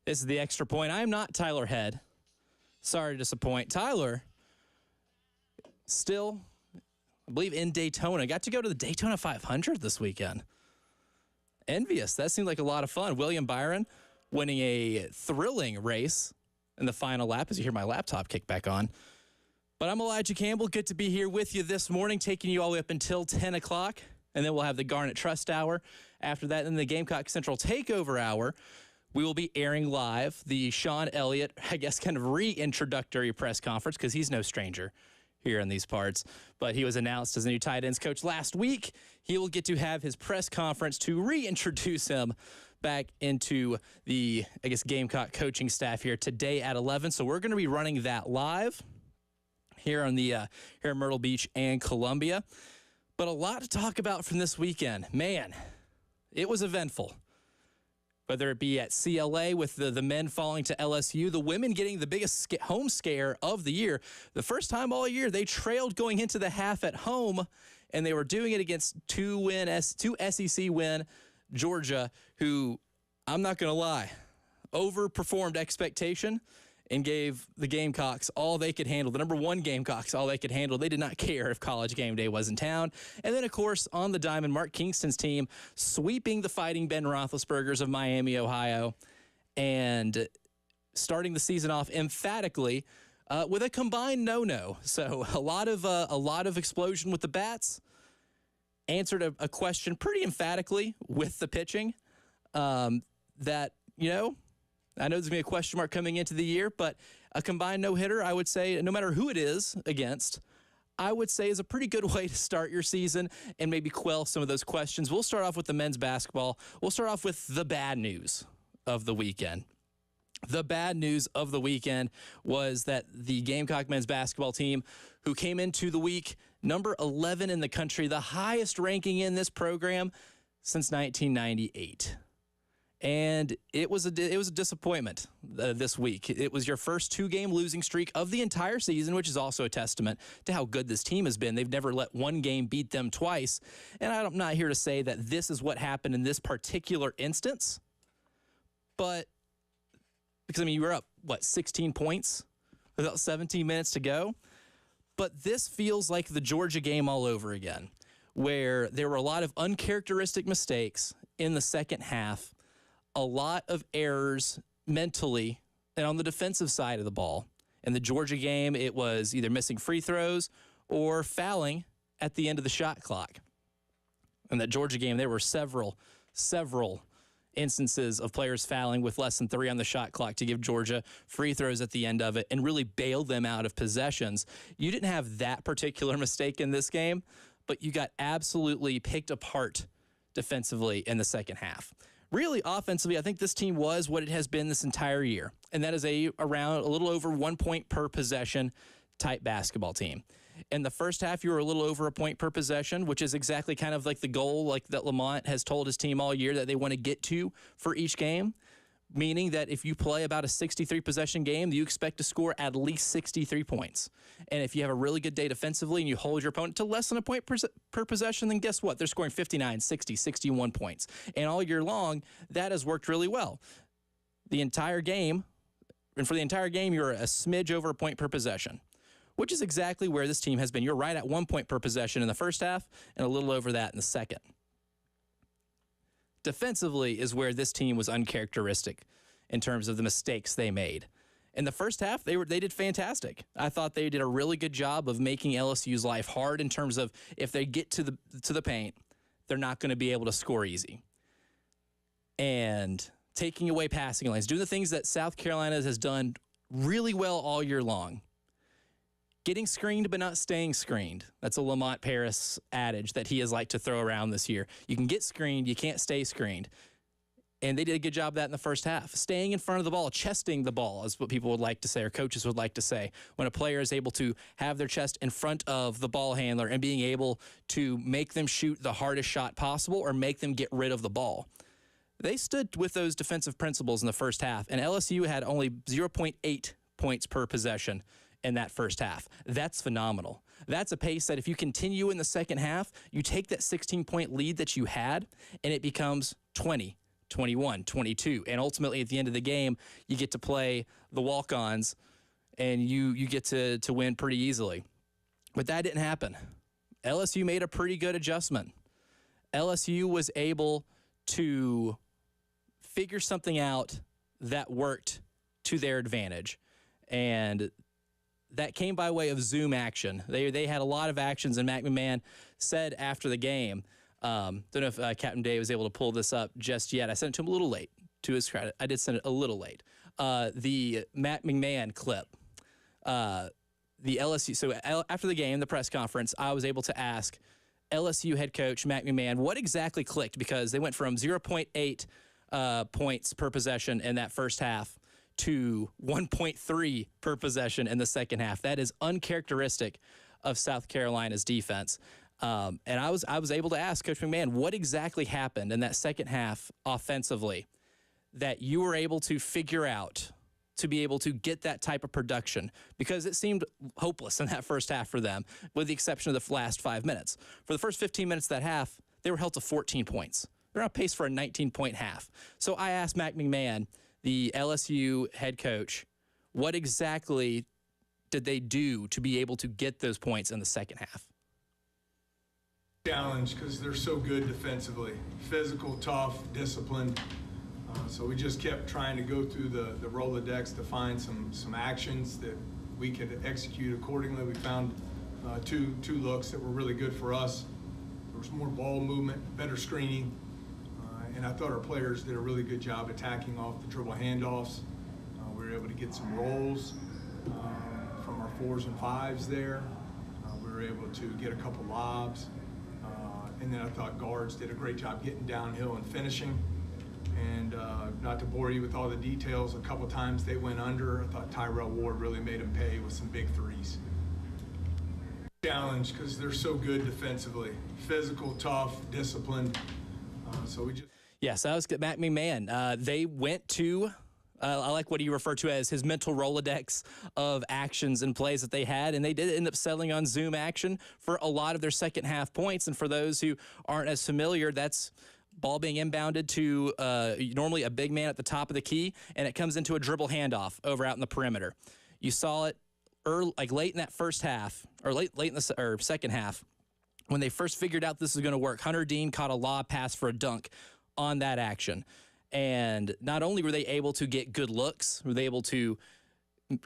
This is the Extra Point. I am not Tyler Head. Sorry to disappoint. Tyler, still, I believe, in Daytona. Got to go to the Daytona 500 this weekend. Envious. That seemed like a lot of fun. William Byron winning a thrilling race in the final lap, as you hear my laptop kick back on. But I'm Elijah Campbell. Good to be here with you this morning, taking you all the way up until 10 o'clock. And then we'll have the Garnet Trust Hour. After that, in the Gamecock Central Takeover Hour, we will be airing live the Sean Elliott, I guess, kind of reintroductory press conference, because he's no stranger here in these parts. But he was announced as the new tight ends coach last week. He will get to have his press conference to reintroduce him back into the, I guess, Gamecock coaching staff here today at 11. So we're going to be running that live here on the here in Myrtle Beach and Columbia. But a lot to talk about from this weekend. Man, it was eventful. Whether it be at CLA with the men falling to LSU, the women getting the biggest home scare of the year. The first time all year, they trailed going into the half at home, and they were doing it against two SEC win Georgia, who, I'm not going to lie, overperformed expectation and gave the Gamecocks all they could handle. The number one Gamecocks, all they could handle. They did not care if College Game Day was in town. And then, of course, on the diamond, Mark Kingston's team sweeping the Fighting Ben Roethlisbergers of Miami, Ohio, and starting the season off emphatically with a combined no-no. So a lot of explosion with the bats. Answered a question pretty emphatically with the pitching that, I know there's going to be a question mark coming into the year, but a combined no-hitter, I would say, no matter who it is against, I would say is a pretty good way to start your season and maybe quell some of those questions. We'll start off with the men's basketball. We'll start off with the bad news of the weekend. The bad news of the weekend was that the Gamecock men's basketball team, who came into the week number 11 in the country, the highest ranking in this program since 1998. And it was a disappointment this week. It was your first two-game losing streak of the entire season, which is also a testament to how good this team has been. They've never let one game beat them twice. And I'm not here to say that this is what happened in this particular instance, but because, you were up, 16 points with about 17 minutes to go? But this feels like the Georgia game all over again, where there were a lot of uncharacteristic mistakes in the second half, a lot of errors mentally and on the defensive side of the ball. In the Georgia game, it was either missing free throws or fouling at the end of the shot clock. In that Georgia game, there were several instances of players fouling with less than 3 on the shot clock to give Georgia free throws at the end of it and really bail them out of possessions. You didn't have that particular mistake in this game, but you got absolutely picked apart defensively in the second half. Really, offensively, I think this team was what it has been this entire year, and that is around a little over 1 point per possession type basketball team. In the first half, you were a little over a point per possession, which is exactly kind of like the goal that Lamont has told his team all year that they want to get to for each game, meaning that if you play about a 63-possession game, you expect to score at least 63 points. And if you have a really good day defensively and you hold your opponent to less than a point per possession, then guess what? They're scoring 59, 60, 61 points. And all year long, that has worked really well. The entire game, and for the entire game, you're a smidge over a point per possession, which is exactly where this team has been. You're right at 1 point per possession in the first half and a little over that in the second. Defensively is where this team was uncharacteristic in terms of the mistakes they made. In the first half, they did fantastic. I thought they did a really good job of making LSU's life hard in terms of if they get to the paint, they're not going to be able to score easy. And taking away passing lanes, doing the things that South Carolina has done really well all year long. Getting screened but not staying screened. That's a Lamont Paris adage that he has liked to throw around this year. You can get screened, you can't stay screened. And they did a good job of that in the first half. Staying in front of the ball, chesting the ball is what people would like to say, or coaches would like to say. When a player is able to have their chest in front of the ball handler and being able to make them shoot the hardest shot possible or make them get rid of the ball. They stood with those defensive principles in the first half, and LSU had only 0.8 points per possession in that first half. That's phenomenal. That's a pace that if you continue in the second half, you take that 16-point lead that you had, and it becomes 20, 21, 22. And ultimately, at the end of the game, you get to play the walk-ons, and you get to win pretty easily. But that didn't happen. LSU made a pretty good adjustment. LSU was able to figure something out that worked to their advantage. And that came by way of zoom action. They had a lot of actions, and McMahon said after the game, don't know if Captain Dave was able to pull this up just yet. I sent it to him a little late, to his credit. I did send it a little late. The Matt McMahon clip, the LSU. So after the game, the press conference, I was able to ask LSU head coach Matt McMahon what exactly clicked, because they went from 0.8 points per possession in that first half to 1.3 per possession in the second half. That is uncharacteristic of South Carolina's defense. And I was able to ask Coach McMahon what exactly happened in that second half offensively that you were able to figure out to be able to get that type of production, because it seemed hopeless in that first half for them, with the exception of the last 5 minutes. For the first 15 minutes of that half, they were held to 14 points. They're on pace for a 19-point half. So I asked Matt McMahon, the LSU head coach, what exactly did they do to be able to get those points in the second half? Challenge, because they're so good defensively. Physical, tough, disciplined. So we just kept trying to go through the Rolodex to find some actions that we could execute accordingly. We found two looks that were really good for us. There was more ball movement, better screening, and I thought our players did a really good job attacking off the dribble handoffs. We were able to get some rolls from our 4s and 5s there. We were able to get a couple lobs. And then I thought guards did a great job getting downhill and finishing. And not to bore you with all the details, a couple times they went under. I thought Tyrell Ward really made them pay with some big threes. Challenge, because they're so good defensively. Physical, tough, disciplined. So we just... Yes, that was good. Matt McMahon. They went to... I like what he referred to as his mental Rolodex of actions and plays that they had, and they did end up settling on zoom action for a lot of their second half points. And for those who aren't as familiar, that's ball being inbounded to normally a big man at the top of the key, and it comes into a dribble handoff over out in the perimeter. You saw it early, like late in that first half, or late in the second half, when they first figured out this was going to work. Hunter Dean caught a lob pass for a dunk on that action. And not only were they able to get good looks, were they able to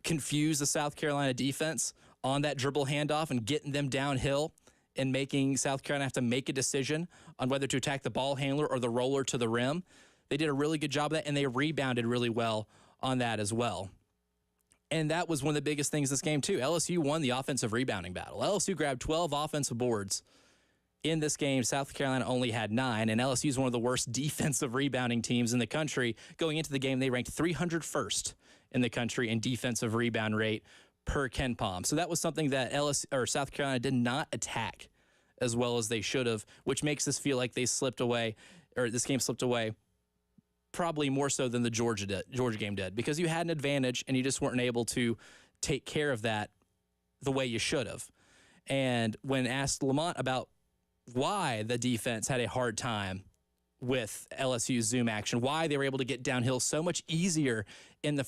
confuse the South Carolina defense on that dribble handoff and getting them downhill and making South Carolina have to make a decision on whether to attack the ball handler or the roller to the rim. They did a really good job of that, and they rebounded really well on that as well. And that was one of the biggest things this game, too. LSU won the offensive rebounding battle. LSU grabbed 12 offensive boards. In this game, South Carolina only had 9, and LSU is one of the worst defensive rebounding teams in the country. Going into the game, they ranked 301st in the country in defensive rebound rate per KenPom. So that was something that South Carolina did not attack as well as they should have, which makes this feel like they slipped away, or this game slipped away, probably more so than the Georgia game did, because you had an advantage and you just weren't able to take care of that the way you should have. And when asked Lamont about why the defense had a hard time with LSU's zoom action, why they were able to get downhill so much easier in the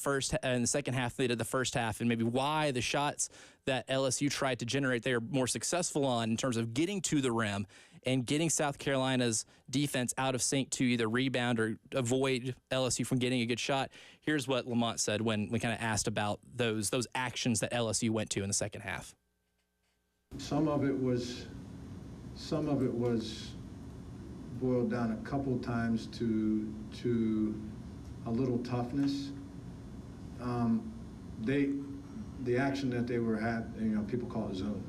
second half than they did the first half, and maybe why the shots that LSU tried to generate they were more successful on in terms of getting to the rim and getting South Carolina's defense out of sync to either rebound or avoid LSU from getting a good shot. Here's what Lamont said when we kind of asked about those actions that LSU went to in the second half. Some of it was boiled down a couple times to a little toughness. The action that they had, people call it zoom.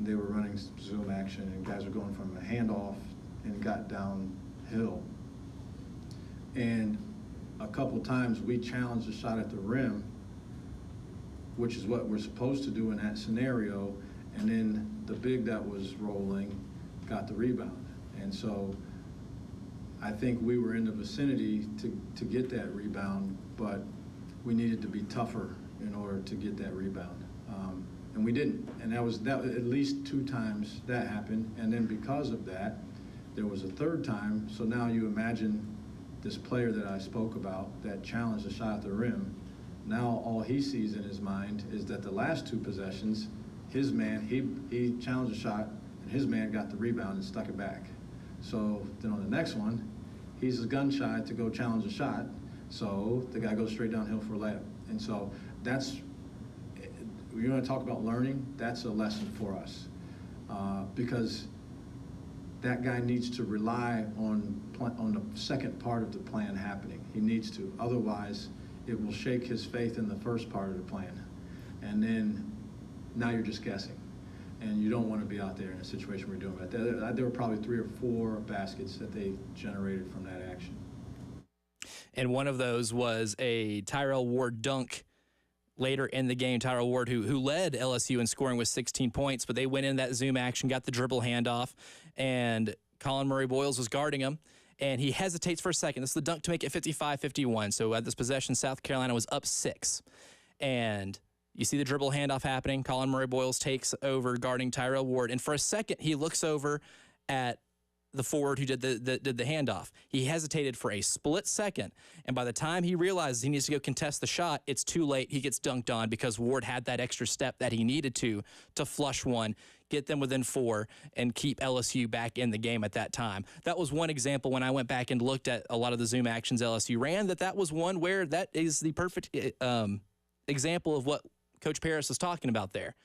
They were running zoom action, and guys were going from a handoff and got downhill. And a couple times we challenged a shot at the rim, which is what we're supposed to do in that scenario, and then the big that was rolling got the rebound. And so I think we were in the vicinity to get that rebound, but we needed to be tougher in order to get that rebound. And we didn't. And that was at least 2 times that happened. And then because of that, there was a third time. So now you imagine this player that I spoke about that challenged the shot at the rim, now all he sees in his mind is that the last 2 possessions, his man, he challenged a shot, and his man got the rebound and stuck it back. So then on the next one, he's gun shy to go challenge a shot, so the guy goes straight downhill for a layup. And so that's, you're going to talk about learning, that's a lesson for us. Because that guy needs to rely on the second part of the plan happening. He needs to. Otherwise, it will shake his faith in the first part of the plan. And then now you're just guessing. And you don't want to be out there in a situation where you're doing that. There were probably 3 or 4 baskets that they generated from that action. And one of those was a Tyrell Ward dunk later in the game. Tyrell Ward, who led LSU in scoring with 16 points, but they went in that zoom action, got the dribble handoff, and Colin Murray-Boyles was guarding him, and he hesitates for a second. This is the dunk to make it 55-51. So at this possession, South Carolina was up 6. And you see the dribble handoff happening. Colin Murray-Boyles takes over guarding Tyrell Ward, and for a second, he looks over at the forward who did the handoff. He hesitated for a split second, and by the time he realizes he needs to go contest the shot, it's too late. He gets dunked on because Ward had that extra step that he needed to flush one, get them within 4, and keep LSU back in the game at that time. That was one example when I went back and looked at a lot of the zoom actions LSU ran, that was one where that is the perfect example of what Coach Paris was talking about there.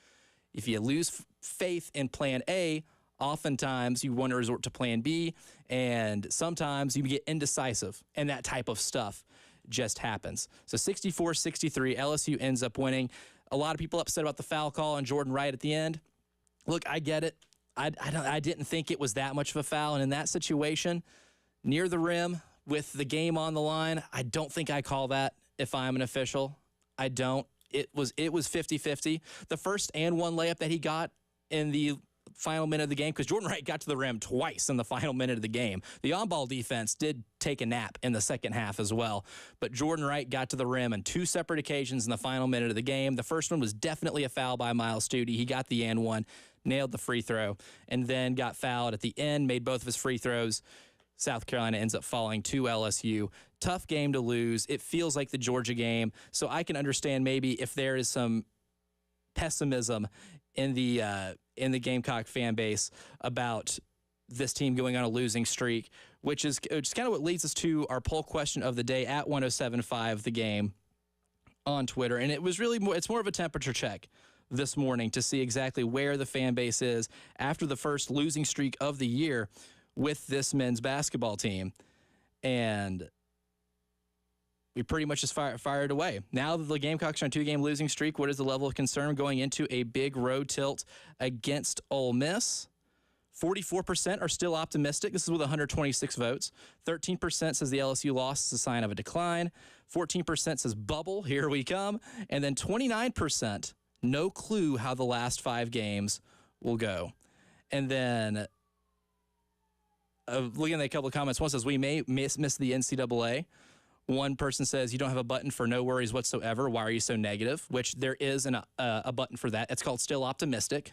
If you lose faith in plan A, oftentimes you want to resort to plan B, and sometimes you get indecisive, and that type of stuff just happens. So 64-63, LSU ends up winning. A lot of people upset about the foul call on Jordan Wright at the end. Look, I get it. I didn't think it was that much of a foul, and in that situation, near the rim with the game on the line, I don't think I call that if I'm an official. I don't. It was 50-50. The first and one layup that he got in the final minute of the game, because Jordan Wright got to the rim twice in the final minute of the game. The on-ball defense did take a nap in the second half as well, but Jordan Wright got to the rim on 2 separate occasions in the final minute of the game. The first one was definitely a foul by Miles Studi. He got the and one, nailed the free throw, and then got fouled at the end, made both of his free throws. South Carolina ends up falling to LSU. Tough game to lose. It feels like the Georgia game, so I can understand maybe if there is some pessimism in the Gamecock fan base about this team going on a losing streak, which is kind of what leads us to our poll question of the day at 1075 The Game on Twitter. And it's more of a temperature check this morning to see exactly where the fan base is after the first losing streak of the year with this men's basketball team. And we pretty much just fired away. Now that the Gamecocks are on a 2-game losing streak, what is the level of concern going into a big road tilt against Ole Miss? 44% are still optimistic. This is with 126 votes. 13% says the LSU loss is a sign of a decline. 14% says bubble, here we come. And then 29%, no clue how the last 5 games will go. And then looking at a couple of comments, one says we may miss the NCAA. One person says, you don't have a button for no worries whatsoever. Why are you so negative? Which there is a button for that. It's called still optimistic.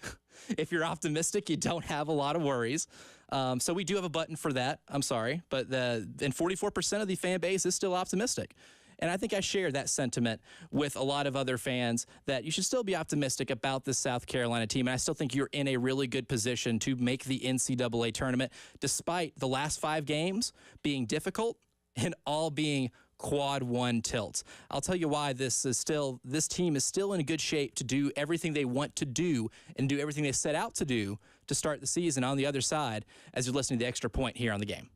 If you're optimistic, you don't have a lot of worries. So we do have a button for that. I'm sorry. But 44% of the fan base is still optimistic. And I think I share that sentiment with a lot of other fans that you should still be optimistic about this South Carolina team. And I still think you're in a really good position to make the NCAA tournament, despite the last 5 games being difficult and all being quad 1 tilts. I'll tell you why this team is still in good shape to do everything they want to do and do everything they set out to do to start the season on the other side as you're listening to the Extra Point here on The Game.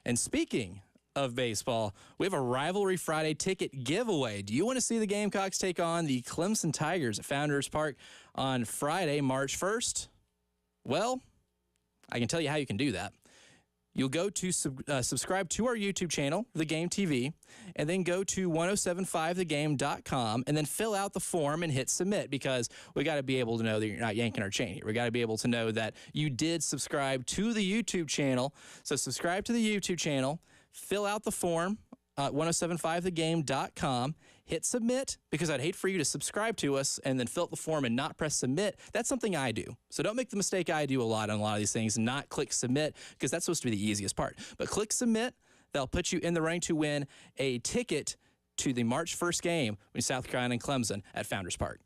And speaking of baseball, we have a Rivalry Friday ticket giveaway. Do you want to see the Gamecocks take on the Clemson Tigers at Founders Park on Friday, March 1st? Well, I can tell you how you can do that. You'll go to subscribe to our YouTube channel, The Game TV, and then go to 1075thegame.com and then fill out the form and hit submit, because we got to be able to know that you're not yanking our chain here. We got to be able to know that you did subscribe to the YouTube channel. So subscribe to the YouTube channel, fill out the form at 1075thegame.com, hit submit, because I'd hate for you to subscribe to us and then fill out the form and not press submit. That's something I do. So don't make the mistake I do a lot on a lot of these things, not click submit, because that's supposed to be the easiest part. But click submit. That'll put you in the running to win a ticket to the March 1st game between South Carolina and Clemson at Founders Park.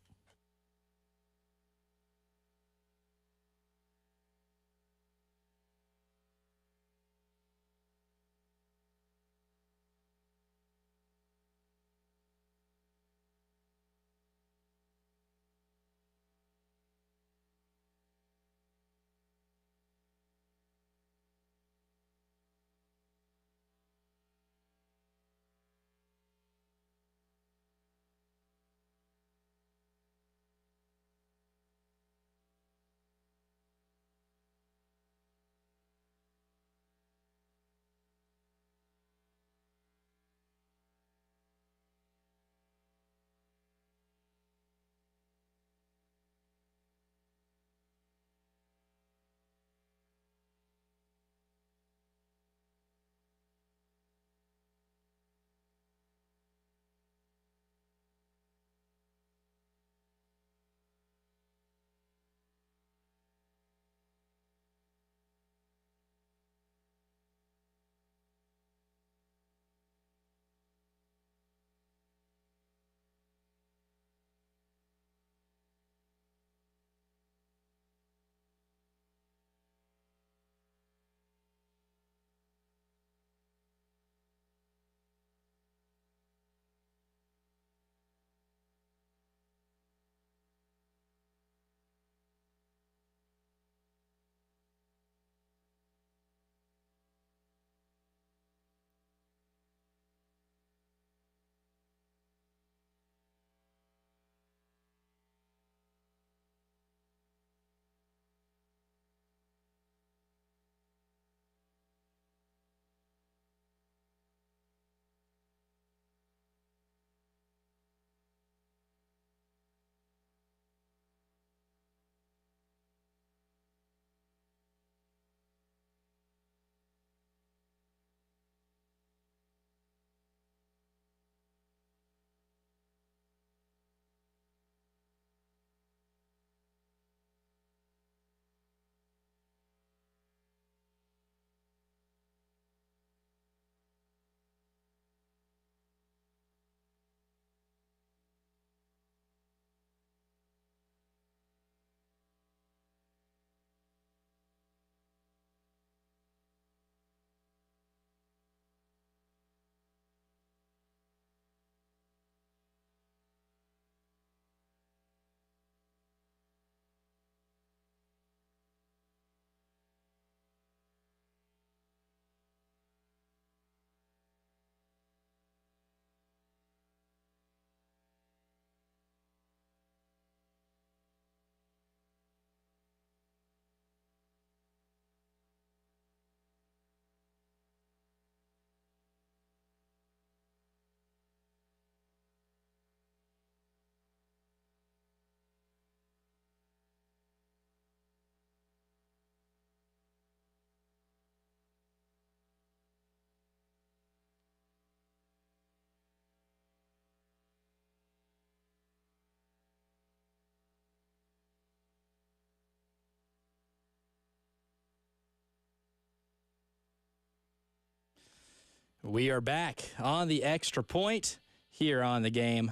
We are back on the Extra Point here on The Game.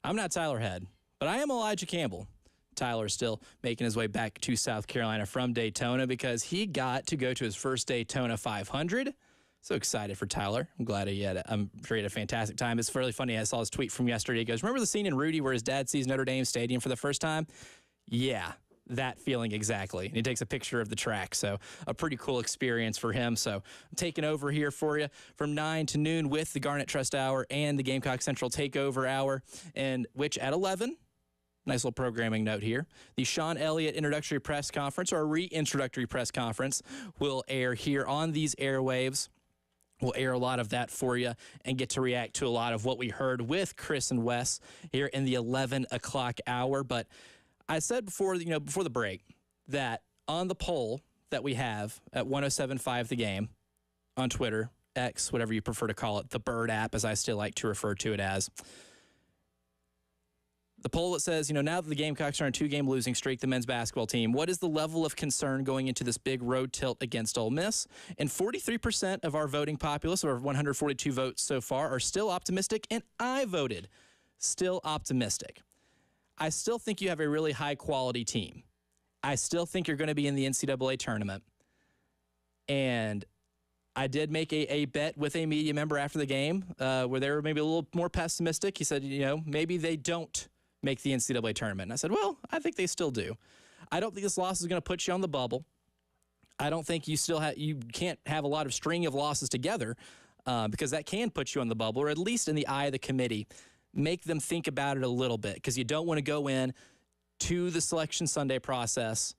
I'm not Tyler Head, but I am Elijah Campbell. Tyler's still making his way back to South Carolina from Daytona because he got to go to his first Daytona 500. So excited for Tyler. I'm sure he had a fantastic time. It's really funny. I saw his tweet from yesterday. He goes, remember the scene in Rudy where his dad sees Notre Dame Stadium for the first time? Yeah, that feeling exactly. And he takes a picture of the track. So a pretty cool experience for him. So I'm taking over here for you from 9 to noon with the Garnet Trust Hour and the Gamecock Central Takeover Hour, and which at 11, nice little programming note here, the Sean Elliott Introductory Press Conference, or Reintroductory Press Conference, will air here on these airwaves. We'll air a lot of that for you and get to react to a lot of what we heard with Chris and Wes here in the 11 o'clock hour. But I said before the break that on the poll that we have at 107.5 The Game on Twitter, X, whatever you prefer to call it, the Bird app, as I still like to refer to it as, the poll that says, now that the Gamecocks are on a 2-game losing streak, the men's basketball team, what is the level of concern going into this big road tilt against Ole Miss? And 43% of our voting populace, or 142 votes so far, are still optimistic, and I voted still optimistic. I still think you have a really high-quality team. I still think you're going to be in the NCAA tournament. And I did make a bet with a media member after the game where they were maybe a little more pessimistic. He said, maybe they don't make the NCAA tournament. And I said, well, I think they still do. I don't think this loss is going to put you on the bubble. I don't think you can't have a lot of string of losses together because that can put you on the bubble, or at least in the eye of the committee. Make them think about it a little bit, because you don't want to go in to the Selection Sunday process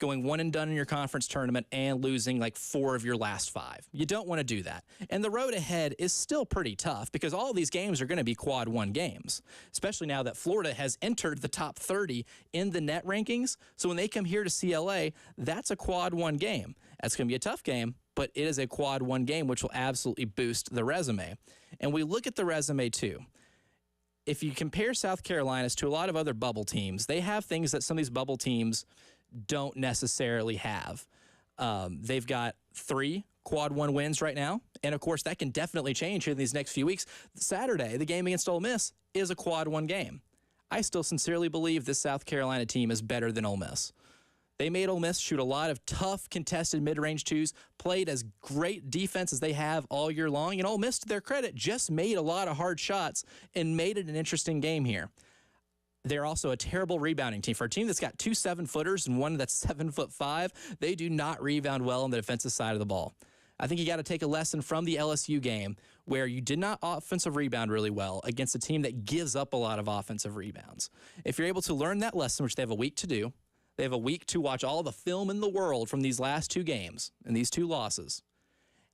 going one and done in your conference tournament and losing like 4 of your last 5. You don't want to do that. And the road ahead is still pretty tough, because all of these games are going to be quad 1 games, especially now that Florida has entered the top 30 in the net rankings. So when they come here to CLA, that's a quad 1 game. That's going to be a tough game, but it is a quad 1 game, which will absolutely boost the resume. And we look at the resume too. If you compare South Carolina's to a lot of other bubble teams, they have things that some of these bubble teams don't necessarily have. They've got 3 quad 1 wins right now, and of course that can definitely change here in these next few weeks. Saturday, the game against Ole Miss is a quad 1 game. I still sincerely believe this South Carolina team is better than Ole Miss. They made Ole Miss shoot a lot of tough, contested mid-range twos, played as great defense as they have all year long, and Ole Miss, to their credit, just made a lot of hard shots and made it an interesting game here. They're also a terrible rebounding team. For a team that's got 2 7-footers and one that's 7'5", they do not rebound well on the defensive side of the ball. I think you got to take a lesson from the LSU game, where you did not offensive rebound really well against a team that gives up a lot of offensive rebounds. If you're able to learn that lesson, which they have a week to do, they have a week to watch all the film in the world from these last 2 games and these 2 losses,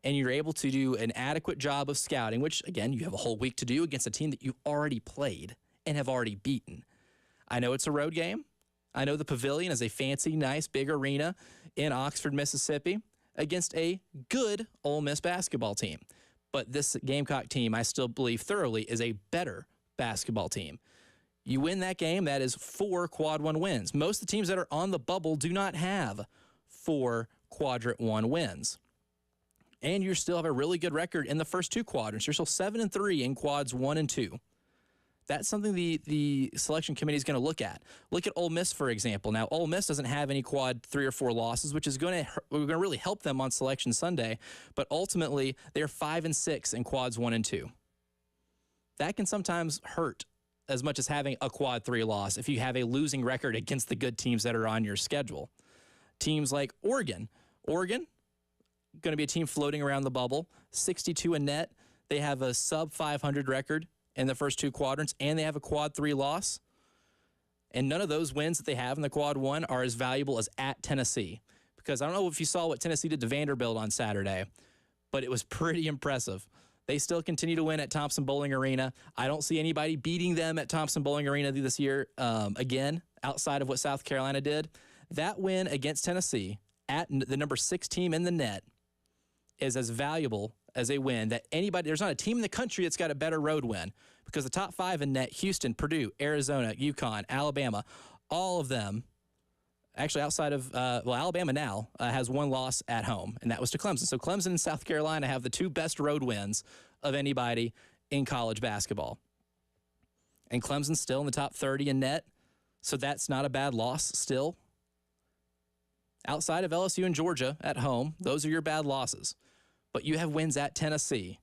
and you're able to do an adequate job of scouting, which, again, you have a whole week to do against a team that you've already played and have already beaten. I know it's a road game. I know the Pavilion is a fancy, nice, big arena in Oxford, Mississippi, against a good Ole Miss basketball team. But this Gamecock team, I still believe thoroughly, is a better basketball team. You win that game, that is 4 quad 1 wins. Most of the teams that are on the bubble do not have 4 quadrant 1 wins. And you still have a really good record in the first 2 quadrants. You're still 7-3 in quads 1 and 2. That's something the selection committee is going to look at. Look at Ole Miss, for example. Now, Ole Miss doesn't have any quad 3 or 4 losses, which is going to really help them on Selection Sunday. But ultimately, they're 5-6 in quads 1 and 2. That can sometimes hurt as much as having a quad 3 loss if you have a losing record against the good teams that are on your schedule. Teams like Oregon. Oregon, going to be a team floating around the bubble, 62 in net. They have a sub 500 record in the first 2 quadrants, and they have a quad 3 loss. And none of those wins that they have in the quad 1 are as valuable as at Tennessee. Because I don't know if you saw what Tennessee did to Vanderbilt on Saturday, but it was pretty impressive. They still continue to win at Thompson-Boling Arena. I don't see anybody beating them at Thompson-Boling Arena this year, again, outside of what South Carolina did. That win against Tennessee at the number 6 team in the net is as valuable as a win that anybody, there's not a team in the country that's got a better road win, because the top 5 in net, Houston, Purdue, Arizona, UConn, Alabama, all of them, actually outside of, Alabama now has 1 loss at home, and that was to Clemson. So Clemson and South Carolina have the 2 best road wins of anybody in college basketball. And Clemson's still in the top 30 in net, so that's not a bad loss still. Outside of LSU and Georgia at home, those are your bad losses. But you have wins at Tennessee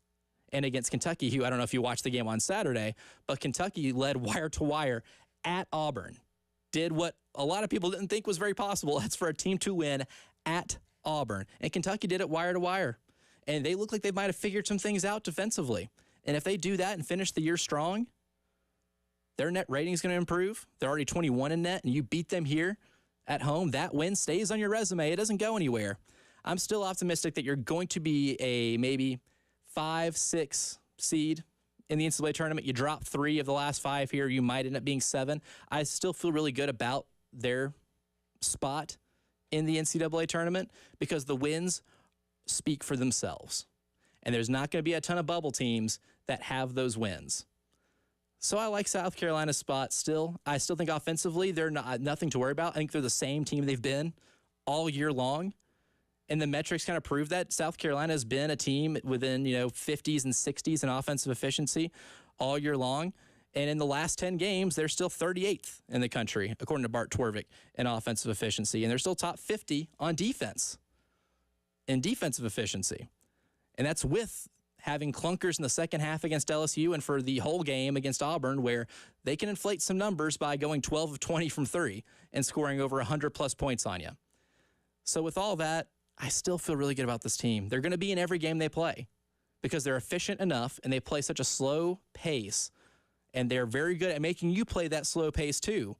and against Kentucky, who I don't know if you watched the game on Saturday, but Kentucky led wire to wire at Auburn. did what a lot of people didn't think was very possible. That's for a team to win at Auburn. And Kentucky did it wire to wire. And they look like they might have figured some things out defensively. And if they do that and finish the year strong, their net rating is going to improve. They're already 21 in net, and you beat them here at home. That win stays on your resume. It doesn't go anywhere. I'm still optimistic that you're going to be a maybe 5-6 seed in the NCAA tournament. You drop 3 of the last 5 here. You might end up being 7. I still feel really good about their spot in the NCAA tournament because the wins speak for themselves. And there's not going to be a ton of bubble teams that have those wins. So I like South Carolina's spot still. I still think offensively they're nothing to worry about. I think they're the same team they've been all year long. And the metrics kind of prove that South Carolina has been a team within, 50s and 60s in offensive efficiency all year long. And in the last 10 games, they're still 38th in the country, according to Bart Torvik, in offensive efficiency. And they're still top 50 on defense in defensive efficiency. And that's with having clunkers in the second half against LSU and for the whole game against Auburn, where they can inflate some numbers by going 12 of 20 from 3 and scoring over 100-plus points on you. So with all that, I still feel really good about this team. They're going to be in every game they play because they're efficient enough and they play such a slow pace, and they're very good at making you play that slow pace too.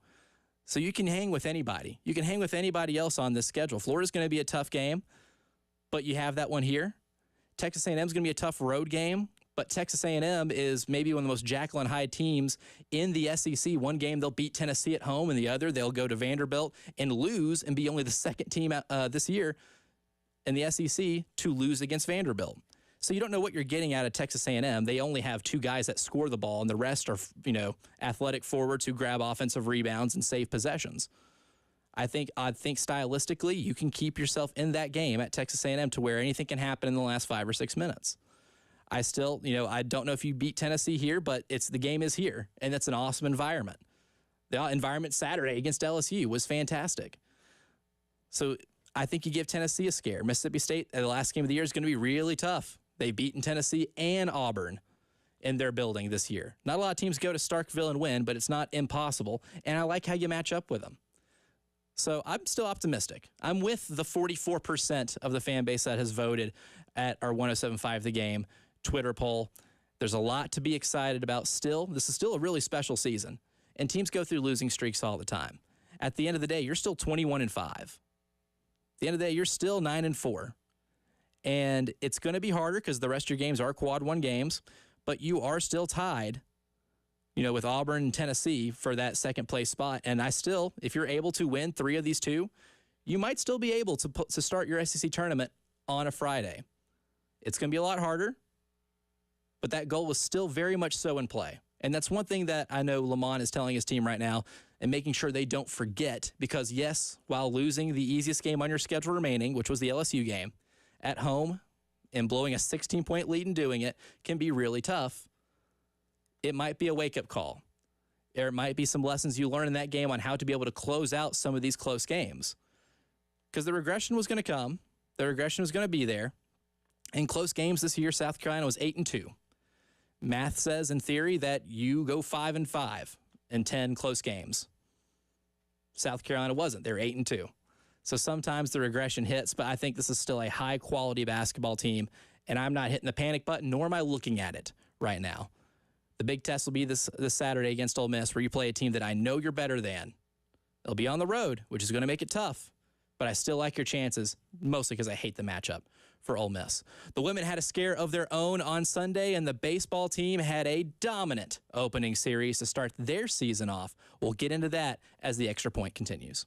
So you can hang with anybody. You can hang with anybody else on this schedule. Florida's going to be a tough game, but you have that one here. Texas A&M is going to be a tough road game, but Texas A&M is maybe one of the most Jekyll and Hyde teams in the SEC. One game they'll beat Tennessee at home, and the other they'll go to Vanderbilt and lose and be only the second team this year in the SEC to lose against Vanderbilt. So you don't know what you're getting out of Texas A&M. They only have 2 guys that score the ball, and the rest are, athletic forwards who grab offensive rebounds and save possessions. I think stylistically you can keep yourself in that game at Texas A&M to where anything can happen in the last 5 or 6 minutes. I still, I don't know if you beat Tennessee here, but the game is here, and it's an awesome environment. The environment Saturday against LSU was fantastic. So I think you give Tennessee a scare. Mississippi State, the last game of the year, is going to be really tough. They've beaten Tennessee and Auburn in their building this year. Not a lot of teams go to Starkville and win, but it's not impossible, and I like how you match up with them. So I'm still optimistic. I'm with the 44% of the fan base that has voted at our 107.5 The Game Twitter poll. There's a lot to be excited about still. This is still a really special season, and teams go through losing streaks all the time. At the end of the day, you're still 21-5. At the end of the day, you're still 9-4. And it's going to be harder because the rest of your games are quad 1 games, but you are still tied, with Auburn and Tennessee for that second place spot. And if you're able to win 3 of these 2, you might still be able to start your SEC tournament on a Friday. It's going to be a lot harder, but that goal was still very much so in play. And that's one thing that I know Lamont is telling his team right now and making sure they don't forget, because yes, while losing the easiest game on your schedule remaining, which was the LSU game, at home and blowing a 16-point lead and doing it can be really tough. It might be a wake-up call. There might be some lessons you learn in that game on how to be able to close out some of these close games. Because the regression was going to come. The regression was going to be there. In close games this year, South Carolina was 8-2. Math says, in theory, that you go 5-5 in 10 close games. South Carolina wasn't. They're 8-2. So sometimes the regression hits, but I think this is still a high-quality basketball team, and I'm not hitting the panic button, nor am I looking at it right now. The big test will be this Saturday against Ole Miss, where you play a team that I know you're better than. They'll be on the road, which is going to make it tough, but I still like your chances, mostly because I hate the matchup for Ole Miss. The women had a scare of their own on Sunday, and the baseball team had a dominant opening series to start their season off. We'll get into that as the Extra Point continues.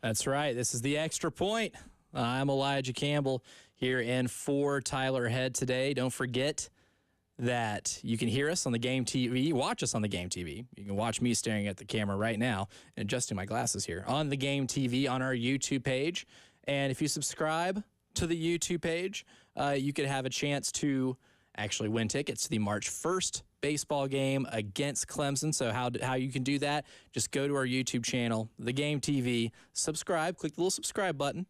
That's right. This is the Extra Point. I'm Elijah Campbell here in for Tyler Head today. Don't forget that you can hear us on the Game TV, watch us on the Game TV. You can watch me staring at the camera right now and adjusting my glasses here on the Game TV on our YouTube page. And if you subscribe to the YouTube page, you could have a chance to actually win tickets to the March 1st baseball game against Clemson. So how you can do that, just go to our YouTube channel, the Game TV, subscribe, click the little subscribe button.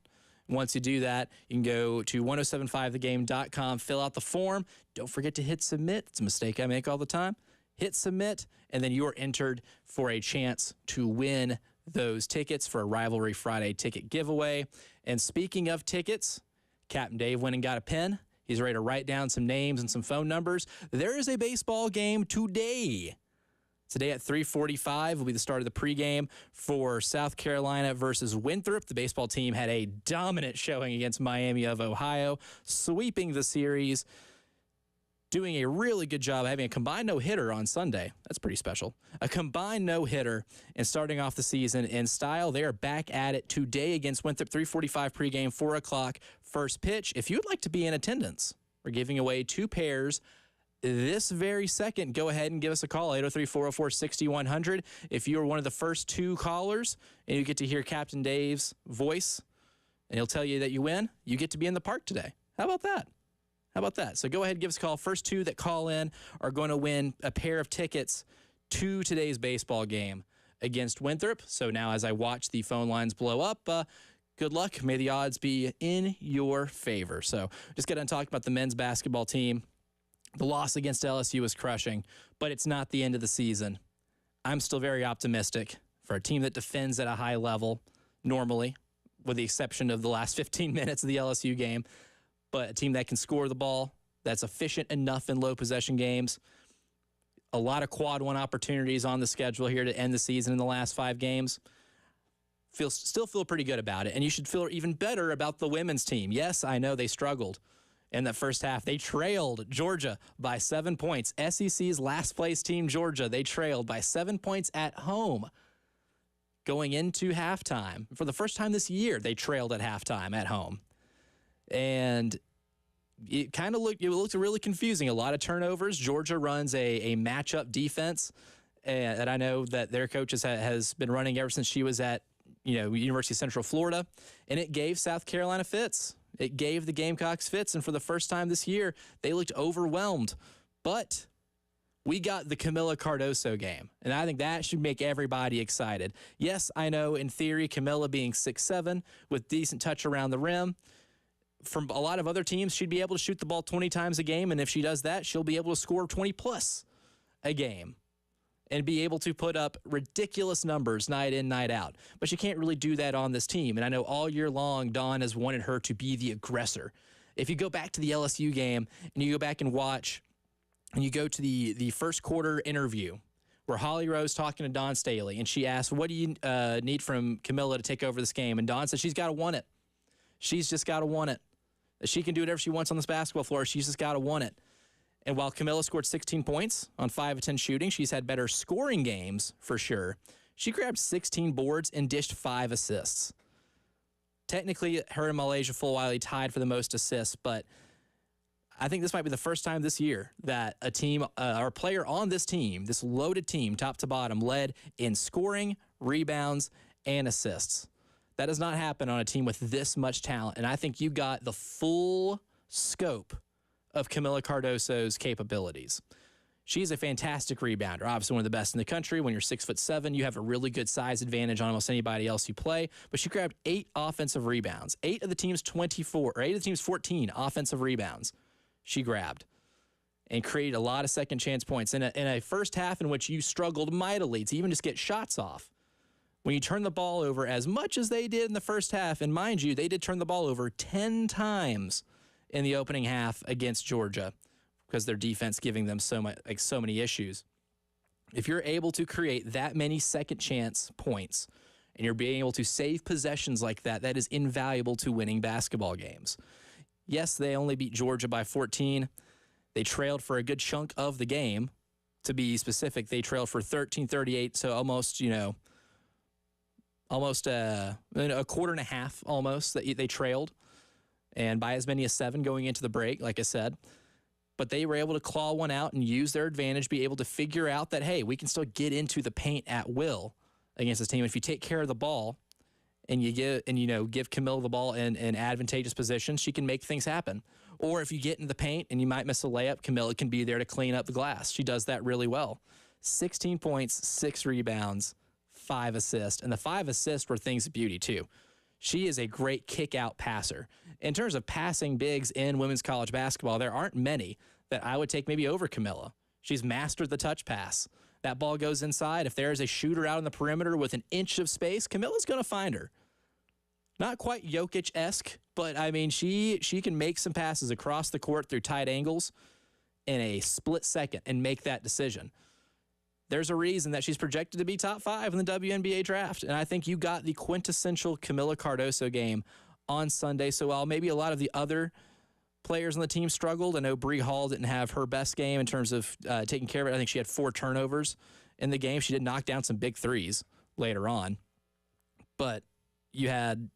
Once you do that, you can go to 1075thegame.com, fill out the form. Don't forget to hit submit. It's a mistake I make all the time. Hit submit, and then you're entered for a chance to win those tickets for a Rivalry Friday ticket giveaway. And speaking of tickets, Captain Dave went and got a pen. He's ready to write down some names and some phone numbers. There is a baseball game today. Today at 3:45 will be the start of the pregame for South Carolina versus Winthrop. The baseball team had a dominant showing against Miami of Ohio, sweeping the series, doing a really good job having a combined no-hitter on Sunday. That's pretty special. A combined no-hitter and starting off the season in style. They are back at it today against Winthrop, 3:45 pregame, 4 o'clock first pitch. If you would like to be in attendance, we're giving away 2 pairs this very second. Go ahead and give us a call, 803-404-6100. If you are one of the first 2 callers and you get to hear Captain Dave's voice and he'll tell you that you win, you get to be in the park today. How about that? How about that? So go ahead and give us a call. First 2 that call in are going to win a pair of tickets to today's baseball game against Winthrop. So now as I watch the phone lines blow up, good luck. May the odds be in your favor. So just got done talking about the men's basketball team. The loss against LSU was crushing, but it's not the end of the season. I'm still very optimistic for a team that defends at a high level normally, with the exception of the last 15 minutes of the LSU game, but a team that can score the ball, that's efficient enough in low possession games. A lot of quad one opportunities on the schedule here to end the season in the last 5 games. Still feel pretty good about it, and you should feel even better about the women's team. Yes, I know they struggled in the first half. They trailed Georgia by 7 points. SEC's last place team, Georgia, they trailed by 7 points at home going into halftime. For the first time this year, they trailed at halftime at home. And it kind of looked really confusing. A lot of turnovers. Georgia runs a matchup defense, and I know that their coach has been running ever since she was at University of Central Florida, and it gave South Carolina fits. It gave the Gamecocks fits, and for the first time this year, they looked overwhelmed. But we got the Camila Cardoso game, and I think that should make everybody excited. Yes, I know in theory, Camila being 6'7", with decent touch around the rim, from a lot of other teams, she'd be able to shoot the ball 20 times a game, and if she does that, she'll be able to score 20-plus a game and be able to put up ridiculous numbers night in, night out. But she can't really do that on this team. And I know all year long, Dawn has wanted her to be the aggressor. If you go back to the LSU game and you go back and watch, and you go to the first quarter interview where Holly Rose talking to Dawn Staley, and she asked, what do you need from Camila to take over this game? And Dawn said she's got to want it. She's just got to want it. She can do whatever she wants on this basketball floor. She's just got to want it. And while Camila scored 16 points on 5 of 10 shooting, she's had better scoring games for sure. She grabbed 16 boards and dished 5 assists. Technically, her and Malaysia Fulwiley tied for the most assists, but I think this might be the first time this year that a team or a player on this team, this loaded team, top to bottom, led in scoring, rebounds, and assists. That does not happen on a team with this much talent, and I think you got the full scope of Camila Cardoso's capabilities. She's a fantastic rebounder, obviously one of the best in the country. When you're 6'7", you have a really good size advantage on almost anybody else you play. But she grabbed 8 offensive rebounds, 8 of the team's 14 offensive rebounds she grabbed, and created a lot of second chance points in a first half in which you struggled mightily to even just get shots off. When you turn the ball over as much as they did in the first half, and mind you, they did turn the ball over 10 times in the opening half against Georgia because their defense giving them so many issues. If you're able to create that many second chance points and you're being able to save possessions like that, that is invaluable to winning basketball games. Yes, they only beat Georgia by 14. They trailed for a good chunk of the game. To be specific, they trailed for 13-38, so almost, almost a quarter and a half almost that they trailed, and by as many as 7 going into the break, like I said. But they were able to claw one out and use their advantage, be able to figure out that, hey, we can still get into the paint at will against this team. If you take care of the ball and you give Camilla the ball in advantageous positions, she can make things happen. Or if you get into the paint and you might miss a layup, Camilla can be there to clean up the glass. She does that really well. 16 points, 6 rebounds, 5 assists. And the 5 assists were things of beauty, too. She is a great kick-out passer. In terms of passing bigs in women's college basketball, there aren't many that I would take maybe over Camilla. She's mastered the touch pass. That ball goes inside. If there's a shooter out on the perimeter with an inch of space, Camilla's going to find her. Not quite Jokic-esque, but, I mean, she can make some passes across the court through tight angles in a split second and make that decision. There's a reason that she's projected to be top 5 in the WNBA draft, and I think you got the quintessential Camilla Cardoso game on Sunday. So while maybe a lot of the other players on the team struggled, I know Bree Hall didn't have her best game in terms of taking care of it. I think she had 4 turnovers in the game. She did knock down some big threes later on. But you had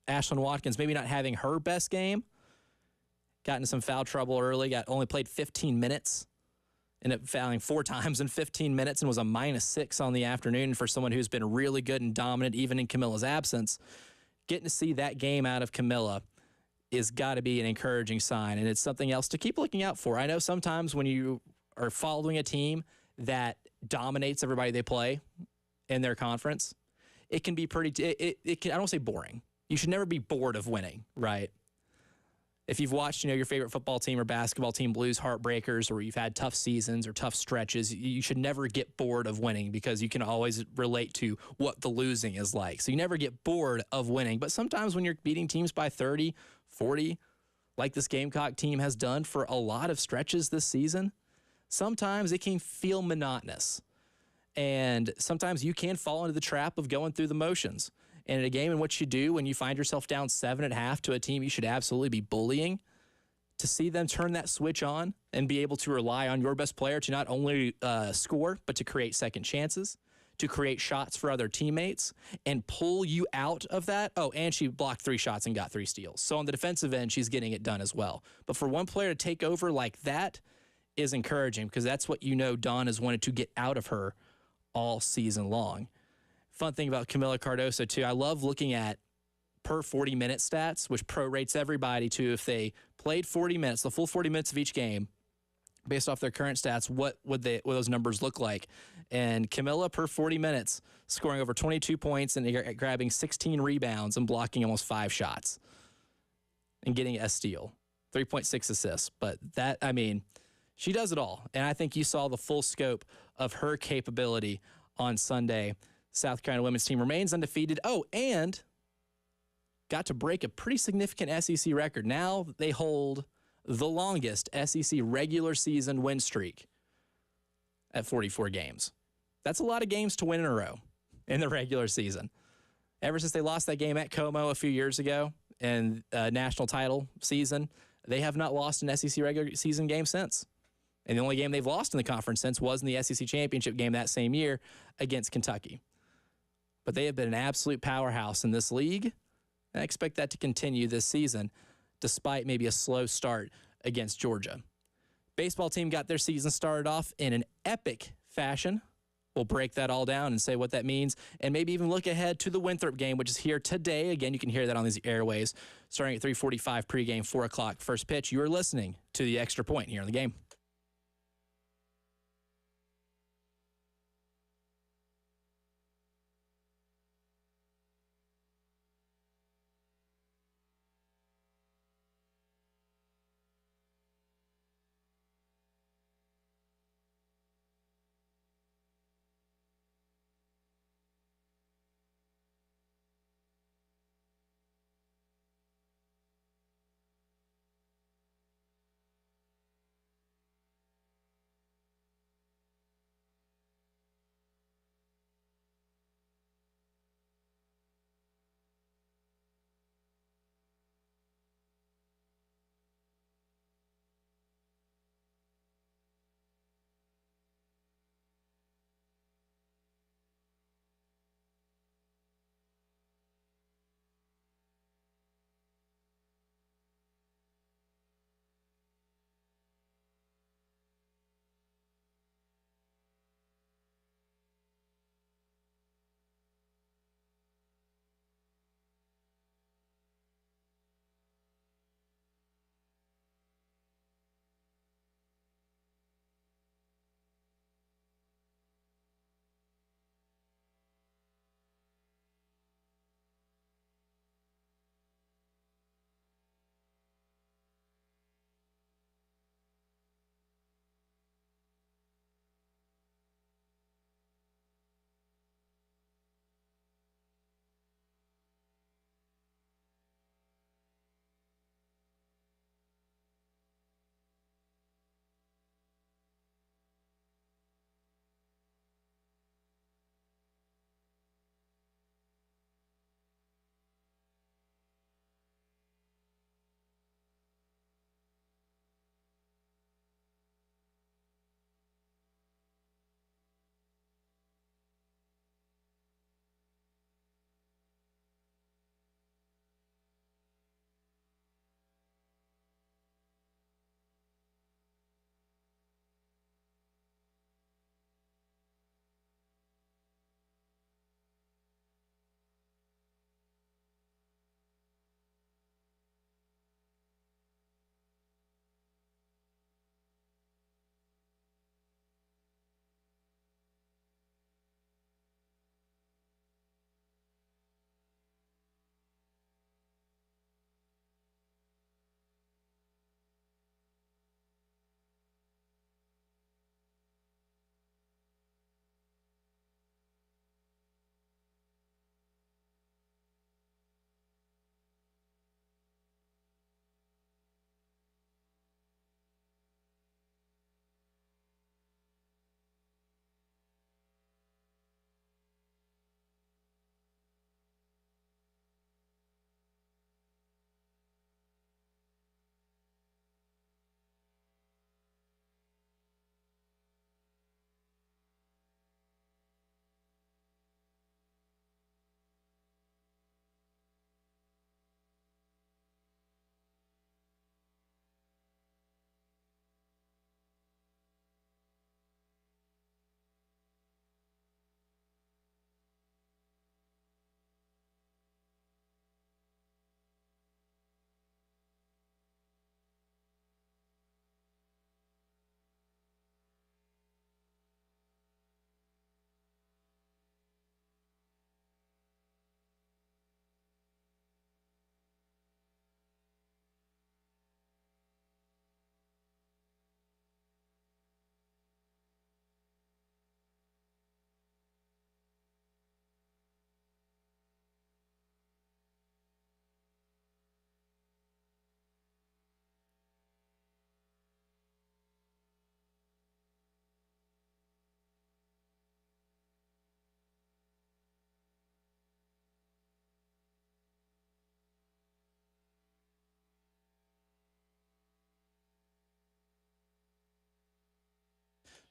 Ashlyn Watkins maybe not having her best game, got into some foul trouble early, only played 15 minutes, ended up fouling 4 times in 15 minutes and was a -6 on the afternoon for someone who's been really good and dominant even in Camilla's absence. Getting to see that game out of Camilla is got to be an encouraging sign, and it's something else to keep looking out for. I know sometimes when you are following a team that dominates everybody they play in their conference, it can be it can, I don't say boring. You should never be bored of winning, right? If you've watched, your favorite football team or basketball team lose heartbreakers, or you've had tough seasons or tough stretches, you should never get bored of winning because you can always relate to what the losing is like. So you never get bored of winning. But sometimes when you're beating teams by 30, 40, like this Gamecock team has done for a lot of stretches this season, sometimes it can feel monotonous. And sometimes you can fall into the trap of going through the motions. And in a game in which you do, when you find yourself down 7 at half to a team you should absolutely be bullying, to see them turn that switch on and be able to rely on your best player to not only score, but to create second chances, to create shots for other teammates, and pull you out of that. Oh, and she blocked 3 shots and got 3 steals. So on the defensive end, she's getting it done as well. But for one player to take over like that is encouraging, because that's what Dawn has wanted to get out of her all season long. Fun thing about Camilla Cardoso, too, I love looking at per 40-minute stats, which prorates everybody to if they played 40 minutes, the full 40 minutes of each game, based off their current stats, what would those numbers look like? And Camilla, per 40 minutes, scoring over 22 points and grabbing 16 rebounds and blocking almost 5 shots and getting a steal, 3.6 assists. But that, I mean, she does it all. And I think you saw the full scope of her capability on Sunday. South Carolina women's team remains undefeated. Oh, and got to break a pretty significant SEC record. Now they hold the longest SEC regular season win streak at 44 games. That's a lot of games to win in a row in the regular season. Ever since they lost that game at Como a few years ago in national title season, they have not lost an SEC regular season game since. And the only game they've lost in the conference since was in the SEC championship game that same year against Kentucky. But they have been an absolute powerhouse in this league, and I expect that to continue this season, despite maybe a slow start against Georgia. Baseball team got their season started off in an epic fashion. We'll break that all down and say what that means, and maybe even look ahead to the Winthrop game, which is here today. Again, you can hear that on these airways, starting at 3:45 pregame, 4 o'clock first pitch. You are listening to The Extra Point here on the game.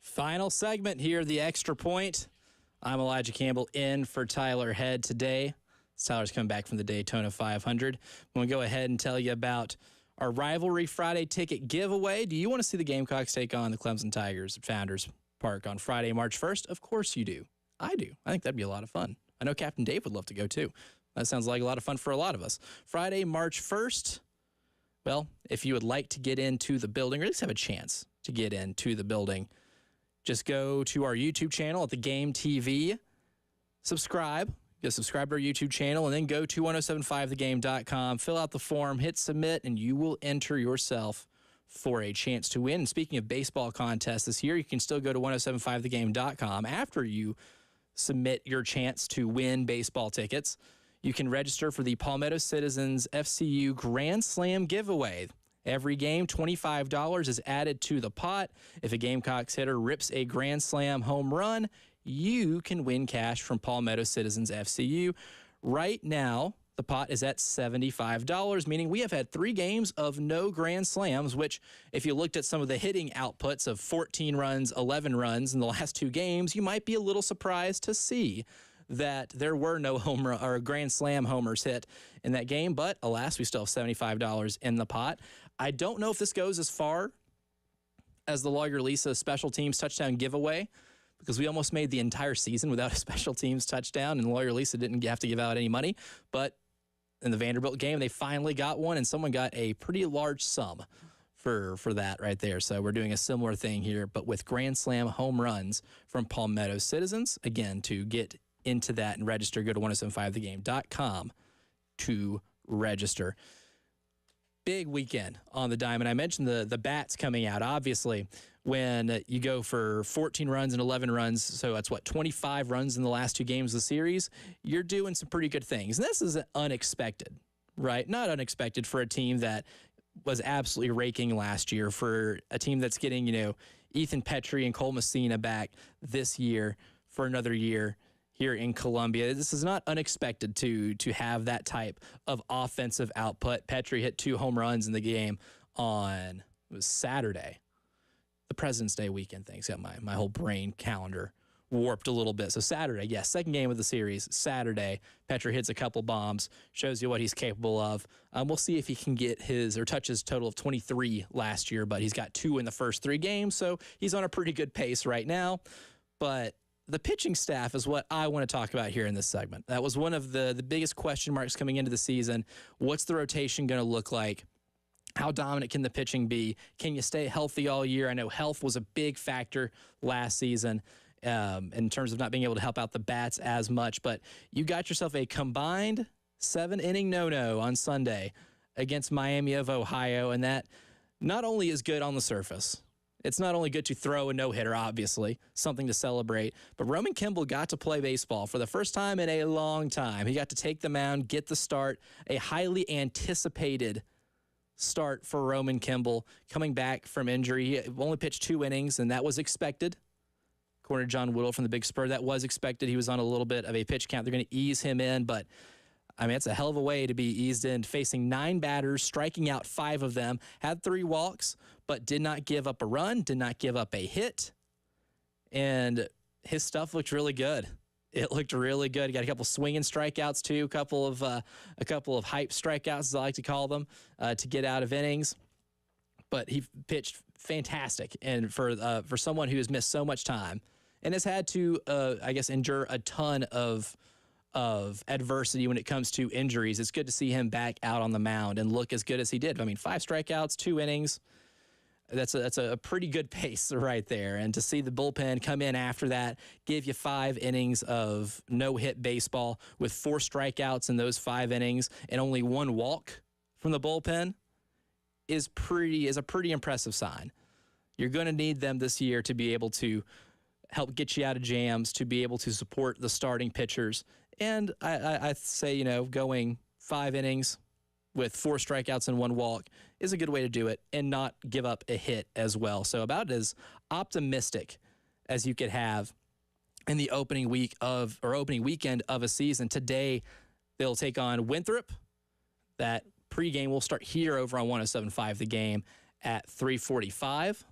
Final segment here, the Extra Point. I'm Elijah Campbell in for Tyler Head today. Tyler's coming back from the Daytona 500. I'm going to go ahead and tell you about our Rivalry Friday ticket giveaway. Do you want to see the Gamecocks take on the Clemson Tigers at Founders Park on Friday, March 1st? Of course you do. I do. I think that'd be a lot of fun. I know Captain Dave would love to go too. That sounds like a lot of fun for a lot of us. Friday, March 1st. Well, if you would like to get into the building, or at least have a chance to get into the building, just go to our YouTube channel at The Game TV, subscribe, get subscribe to our YouTube channel, and then go to 1075thegame.com, fill out the form, hit submit, and you will enter yourself for a chance to win. And speaking of baseball contests this year, you can still go to 1075thegame.com after you submit your chance to win baseball tickets. You can register for the Palmetto Citizens FCU Grand Slam giveaway. Every game, $25 is added to the pot. If a Gamecocks hitter rips a Grand Slam home run, you can win cash from Palmetto Citizens FCU. Right now, the pot is at $75, meaning we have had 3 games of no Grand Slams, which if you looked at some of the hitting outputs of 14 runs, 11 runs in the last 2 games, you might be a little surprised to see that there were no home run or Grand Slam homers hit in that game. But alas, we still have $75 in the pot. I don't know if this goes as far as the Lawyer Lisa special teams touchdown giveaway, because we almost made the entire season without a special teams touchdown, and Lawyer Lisa didn't have to give out any money. But in the Vanderbilt game, they finally got one, and someone got a pretty large sum for that right there. So we're doing a similar thing here, but with Grand Slam home runs from Palmetto Citizens. Again, to get into that and register, go to 1075thegame.com to register. Big weekend on the diamond. I mentioned the bats coming out. Obviously, when you go for 14 runs and 11 runs, so that's 25 runs in the last 2 games of the series, you're doing some pretty good things. And this is unexpected, right? Not unexpected for a team that was absolutely raking last year, for a team that's getting, Ethan Petrie and Cole Messina back this year for another year here in Columbia. This is not unexpected to have that type of offensive output. Petrie hit 2 home runs in the game on, it was Saturday, the President's Day weekend. Things got my whole brain calendar warped a little bit. So Saturday, yes, second game of the series, Saturday, Petrie hits a couple bombs, shows you what he's capable of. We'll see if he can get touch his total of 23 last year, but he's got 2 in the first 3 games, so he's on a pretty good pace right now. But the pitching staff is what I want to talk about here in this segment. That was one of the biggest question marks coming into the season. What's the rotation going to look like? How dominant can the pitching be? Can you stay healthy all year? I know health was a big factor last season in terms of not being able to help out the bats as much, but you got yourself a combined 7-inning no-no on Sunday against Miami of Ohio, and that not only is good on the surface, it's not only good to throw a no-hitter, obviously, something to celebrate, but Roman Kimball got to play baseball for the first time in a long time. He got to take the mound, get the start, a highly anticipated start for Roman Kimball coming back from injury. He only pitched 2 innings, and that was expected. According to John Whittle from the Big Spur, that was expected. He was on a little bit of a pitch count. They're going to ease him in, but I mean, it's a hell of a way to be eased in, facing 9 batters, striking out 5 of them, had 3 walks, but did not give up a run, did not give up a hit, and his stuff looked really good. It looked really good. He got a couple swinging strikeouts too, a couple of hype strikeouts, as I like to call them, to get out of innings. But he pitched fantastic, and for someone who has missed so much time and has had to, endure a ton of adversity when it comes to injuries, it's good to see him back out on the mound and look as good as he did. I mean, 5 strikeouts, 2 innings. That's a pretty good pace right there. And to see the bullpen come in after that, give you 5 innings of no-hit baseball with 4 strikeouts in those 5 innings and only 1 walk from the bullpen is a pretty impressive sign. You're going to need them this year to be able to help get you out of jams, to be able to support the starting pitchers. And I say, going 5 innings with 4 strikeouts and 1 walk is a good way to do it and not give up a hit as well. So about as optimistic as you could have in the opening weekend of a season. Today, they'll take on Winthrop. That pregame will start here over on 107.5 The Game at 3:45.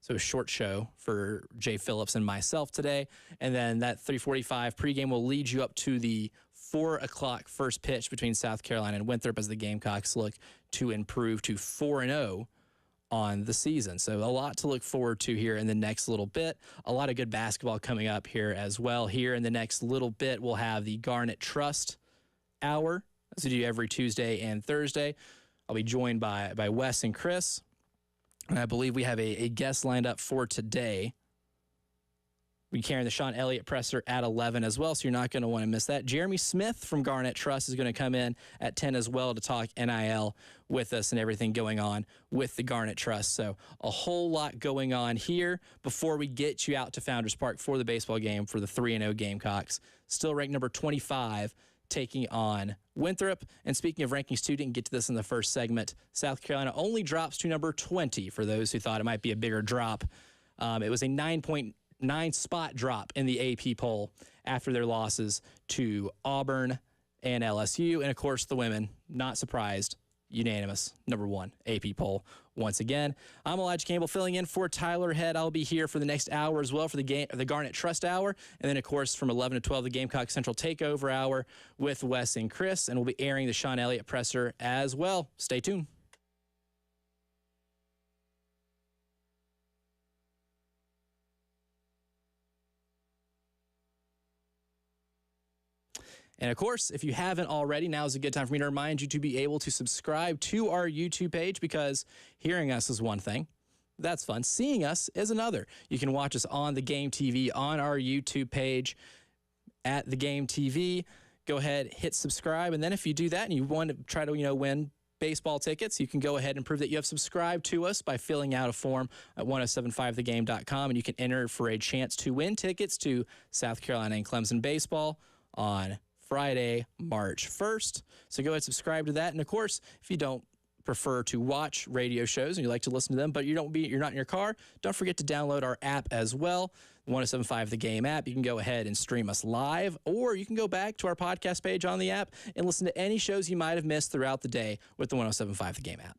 So a short show for Jay Phillips and myself today. And then that 3:45 pregame will lead you up to the 4 o'clock first pitch between South Carolina and Winthrop as the Gamecocks look to improve to 4-0 on the season. So a lot to look forward to here in the next little bit. A lot of good basketball coming up here as well. Here in the next little bit, we'll have the Garnet Trust Hour, as we do every Tuesday and Thursday. I'll be joined by Wes and Chris. And I believe we have a guest lined up for today. We're carrying the Sean Elliott presser at 11 as well, so you're not going to want to miss that. Jeremy Smith from Garnet Trust is going to come in at 10 as well to talk NIL with us and everything going on with the Garnet Trust. So a whole lot going on here before we get you out to Founders Park for the baseball game for the 3-0 Gamecocks. Still ranked number 25, taking on Winthrop. And speaking of rankings, too, didn't get to this in the first segment. South Carolina only drops to number 20 for those who thought it might be a bigger drop. It was a 9.9 spot drop in the AP poll after their losses to Auburn and LSU. And, of course, the women, not surprised, unanimous number 1 AP poll once again. I'm Elijah Campbell filling in for Tyler Head. I'll be here for the next hour as well for the Garnet Trust Hour. And then, of course, from 11 to 12, the Gamecock Central Takeover Hour with Wes and Chris. And we'll be airing the Sean Elliott presser as well. Stay tuned. And of course, if you haven't already, now is a good time for me to remind you to be able to subscribe to our YouTube page, because hearing us is one thing. That's fun. Seeing us is another. You can watch us on the Game TV on our YouTube page at the Game TV. Go ahead, hit subscribe. And then if you do that and you want to try to, win baseball tickets, you can go ahead and prove that you have subscribed to us by filling out a form at 1075thegame.com, and you can enter for a chance to win tickets to South Carolina and Clemson baseball on Friday, March 1st. So go ahead and subscribe to that. And of course, if you don't prefer to watch radio shows and you like to listen to them, but you're not in your car, don't forget to download our app as well, 1075 The Game app. You can go ahead and stream us live, or you can go back to our podcast page on the app and listen to any shows you might have missed throughout the day with the 1075 The Game app.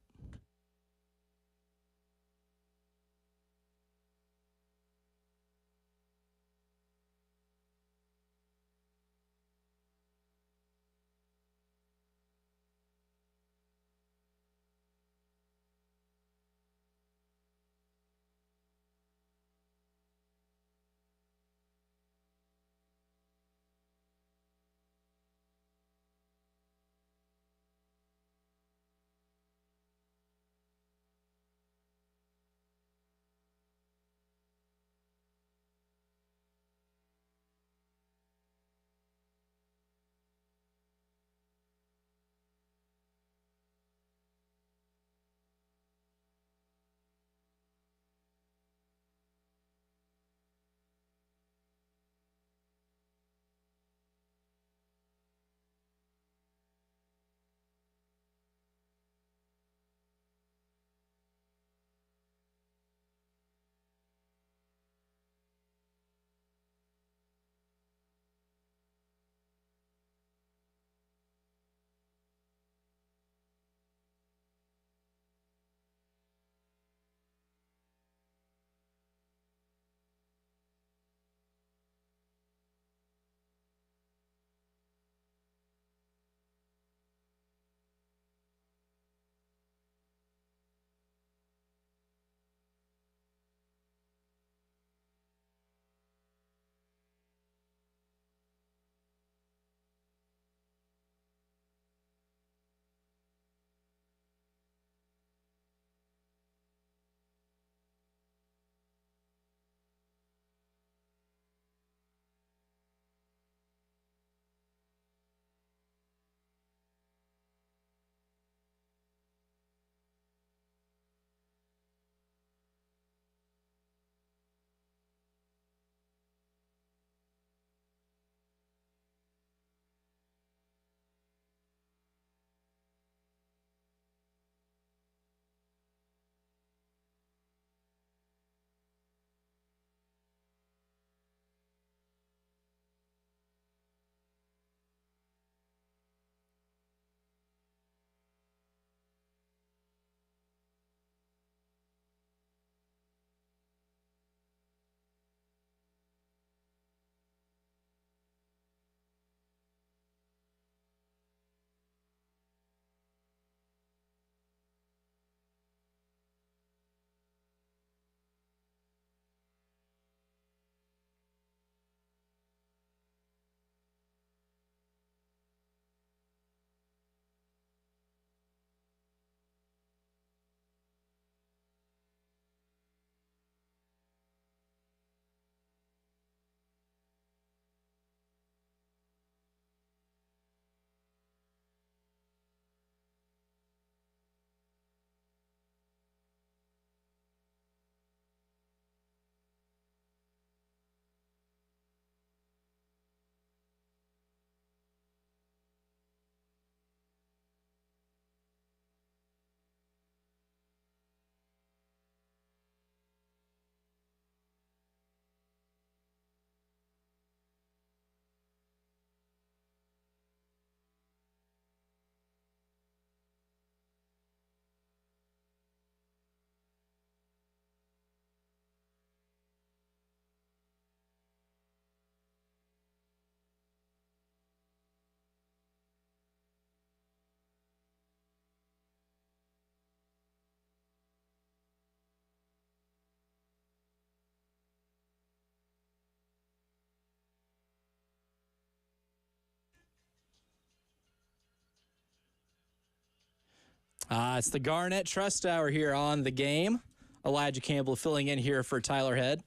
It's the Garnet Trust Hour here on The Game. Elijah Campbell filling in here for Tyler Head.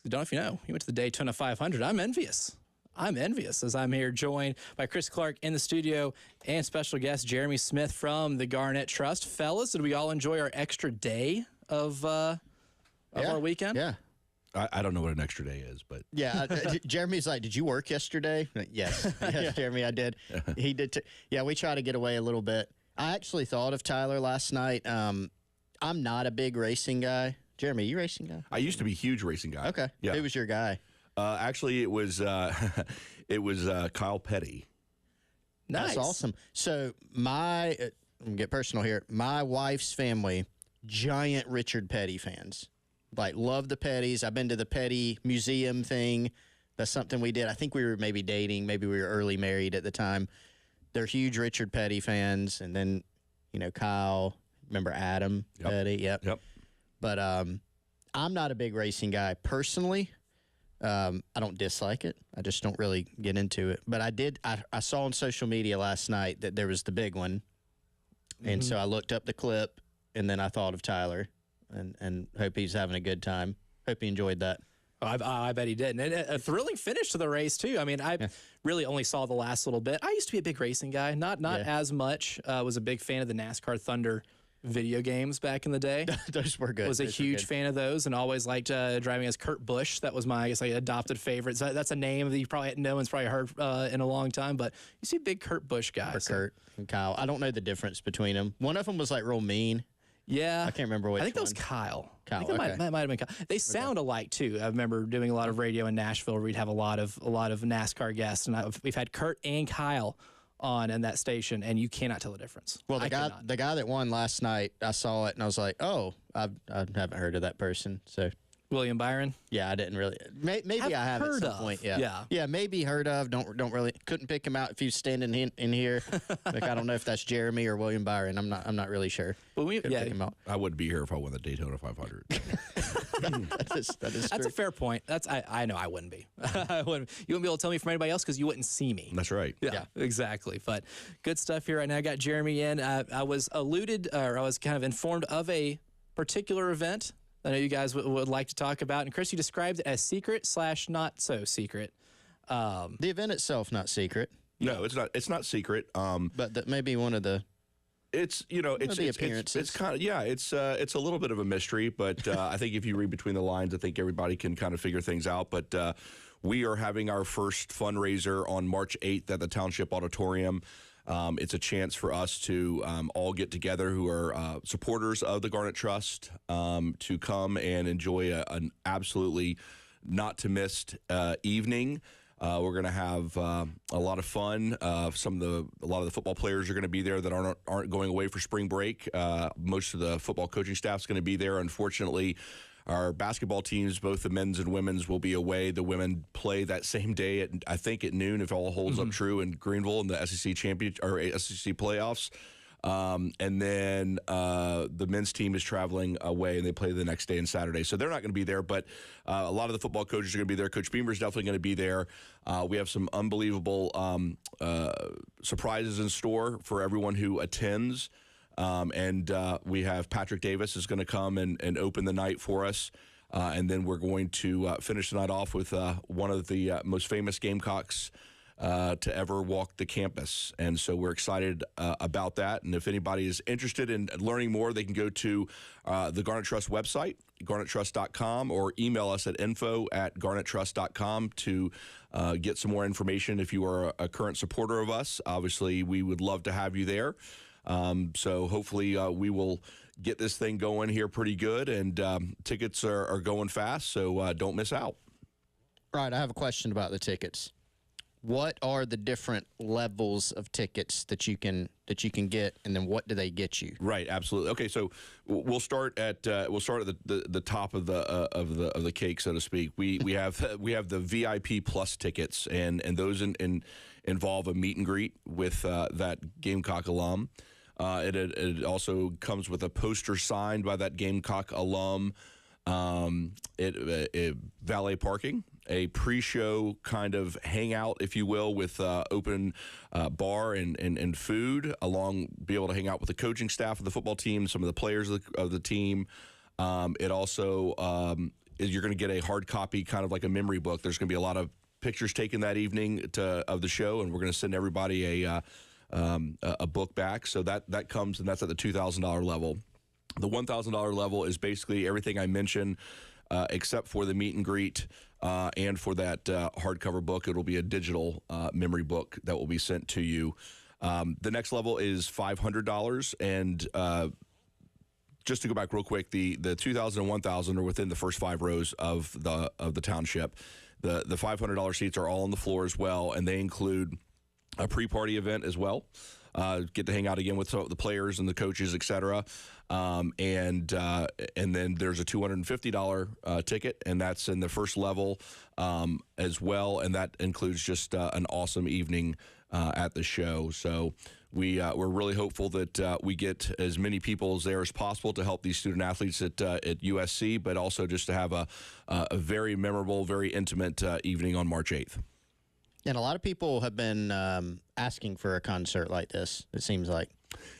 I don't know if you know, he went to the Daytona 500. I'm envious as I'm here joined by Chris Clark in the studio and special guest Jeremy Smith from the Garnet Trust. Fellas, did we all enjoy our extra day of our weekend? Yeah. I don't know what an extra day is, but Yeah, Jeremy's like, did you work yesterday? Yes, Jeremy, I did. He did too. Yeah, we try to get away a little bit. I actually thought of Tyler last night. I'm not a big racing guy. Jeremy, you racing guy? I used to be a huge racing guy. Okay. Yeah. Who was your guy? Actually, it was Kyle Petty. Nice. That's awesome. So I'm gonna get personal here. My wife's family, giant Richard Petty fans. Like, love the Pettys. I've been to the Petty Museum thing. That's something we did. I think we were maybe dating. Maybe we were early married at the time. They're huge Richard Petty fans. And then, Kyle, remember Adam Petty? Yep. But I'm not a big racing guy personally. I don't dislike it. I just don't really get into it. But I saw on social media last night that there was the big one. And so I looked up the clip, and then I thought of Tyler. And hope he's having a good time. Hope he enjoyed that. I bet he did. And a thrilling finish to the race, too. I mean, I really only saw the last little bit. I used to be a big racing guy, not as much. Was a big fan of the NASCAR Thunder video games back in the day. Those were good. Was a huge fan of those and always liked driving as Kurt Busch. That was my, adopted favorite. So that's a name that no one's probably heard in a long time, but you see big Kurt Busch guys. Kurt and Kyle. I don't know the difference between them. One of them was like real mean. Yeah. I can't remember which one. I think that was Kyle. Kyle, I think that might have been Kyle. They sound alike, too. I remember doing a lot of radio in Nashville where we'd have a lot of NASCAR guests, and we've had Kurt and Kyle on in that station, and you cannot tell the difference. Well, the guy that won last night, I saw it, and I was like, oh, I haven't heard of that person, so... William Byron? Yeah, I didn't really. Maybe I have at some point. Yeah, maybe heard of. Don't really. Couldn't pick him out if he was standing in here. Like, I don't know if that's Jeremy or William Byron. I'm not really sure. But pick him out. I wouldn't be here if I won the Daytona 500. that is That's true. a fair point. I know I wouldn't be. You wouldn't be able to tell me from anybody else because you wouldn't see me. That's right. Yeah, exactly. But good stuff here right now. I got Jeremy in. I was kind of informed of a particular event I know you guys would like to talk about. And Chris, you described it as secret / not so secret. The event itself, not secret. No, it's not. It's not secret. But that may be one of the. It's the appearances. It's kind of it's a little bit of a mystery, but I think if you read between the lines, I think everybody can kind of figure things out. But we are having our first fundraiser on March 8th at the Township Auditorium. It's a chance for us to all get together who are supporters of the Garnet Trust to come and enjoy an absolutely not to miss evening. We're going to have a lot of fun. A lot of the football players are going to be there that aren't going away for spring break. Most of the football coaching staff is going to be there. Unfortunately, our basketball teams, both the men's and women's, will be away. The women play that same day at noon, if all holds up true, in Greenville in the SEC SEC playoffs. And then the men's team is traveling away, and they play the next day on Saturday. So they're not going to be there, but a lot of the football coaches are going to be there. Coach Beamer is definitely going to be there. We have some unbelievable surprises in store for everyone who attends. And we have Patrick Davis is going to come and open the night for us. And then we're going to finish the night off with one of the most famous Gamecocks to ever walk the campus. And so we're excited about that. And if anybody is interested in learning more, they can go to the Garnet Trust website, garnettrust.com, or email us at info@garnettrust.com to get some more information. If you are a current supporter of us, obviously we would love to have you there. So hopefully we will get this thing going here pretty good, and tickets are going fast, so don't miss out. Right, I have a question about the tickets. What are the different levels of tickets that you can get, and then what do they get you? Right, absolutely. Okay, so we'll start at the top of the cake, so to speak. We have the VIP Plus tickets, and those involve a meet and greet with that Gamecock alum. It also comes with a poster signed by that Gamecock alum. Valet parking a pre-show kind of hangout, if you will, with open bar and food, be able to hang out with the coaching staff of the football team, some of the players of the team. It also you're going to get a hard copy, kind of like a memory book. There's going to be a lot of pictures taken that evening of the show, and we're going to send everybody a book back. So that comes, and that's at the $2,000 level. The $1,000 level is basically everything I mentioned, except for the meet and greet and for that hardcover book. It'll be a digital memory book that will be sent to you. The next level is $500, and just to go back real quick, the 2,000 and 1,000 are within the first 5 rows of the township. The $500 seats are all on the floor as well, and they include a pre-party event as well. Get to hang out again with some of the players and the coaches, et cetera. And then there's a $250 ticket, and that's in the first level as well, and that includes just an awesome evening at the show. So we're really hopeful that we get as many people there as possible to help these student athletes at USC, but also just to have a very memorable, very intimate evening on March 8th. And a lot of people have been asking for a concert like this, it seems like.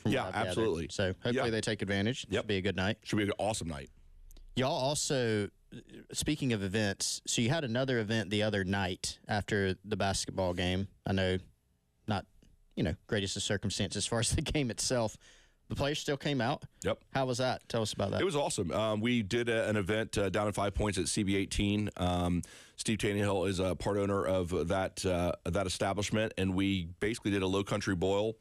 Yeah, absolutely. So hopefully they take advantage. Yep. Should be a good night. Should be an awesome night. Y'all also, speaking of events, so you had another event the other night after the basketball game. I know not, greatest of circumstances as far as the game itself. The players still came out. Yep. How was that? Tell us about that. It was awesome. We did an event down at 5 Points at CB18. Steve Tannehill is a part owner of that establishment, and we basically did a low country boil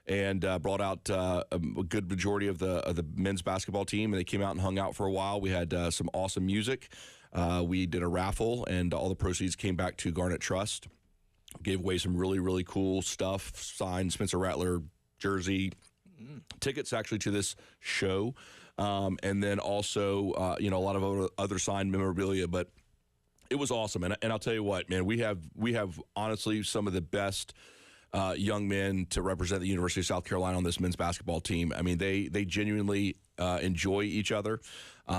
and brought out a good majority of the men's basketball team, and they came out and hung out for a while. We had some awesome music. We did a raffle, and all the proceeds came back to Garnet Trust. Gave away some really, really cool stuff, signed Spencer Rattler jersey, tickets actually to this show, and then also a lot of other signed memorabilia. But it was awesome, and I'll tell you what, man, we have honestly some of the best young men to represent the University of South Carolina on this men's basketball team. I mean, they genuinely enjoy each other.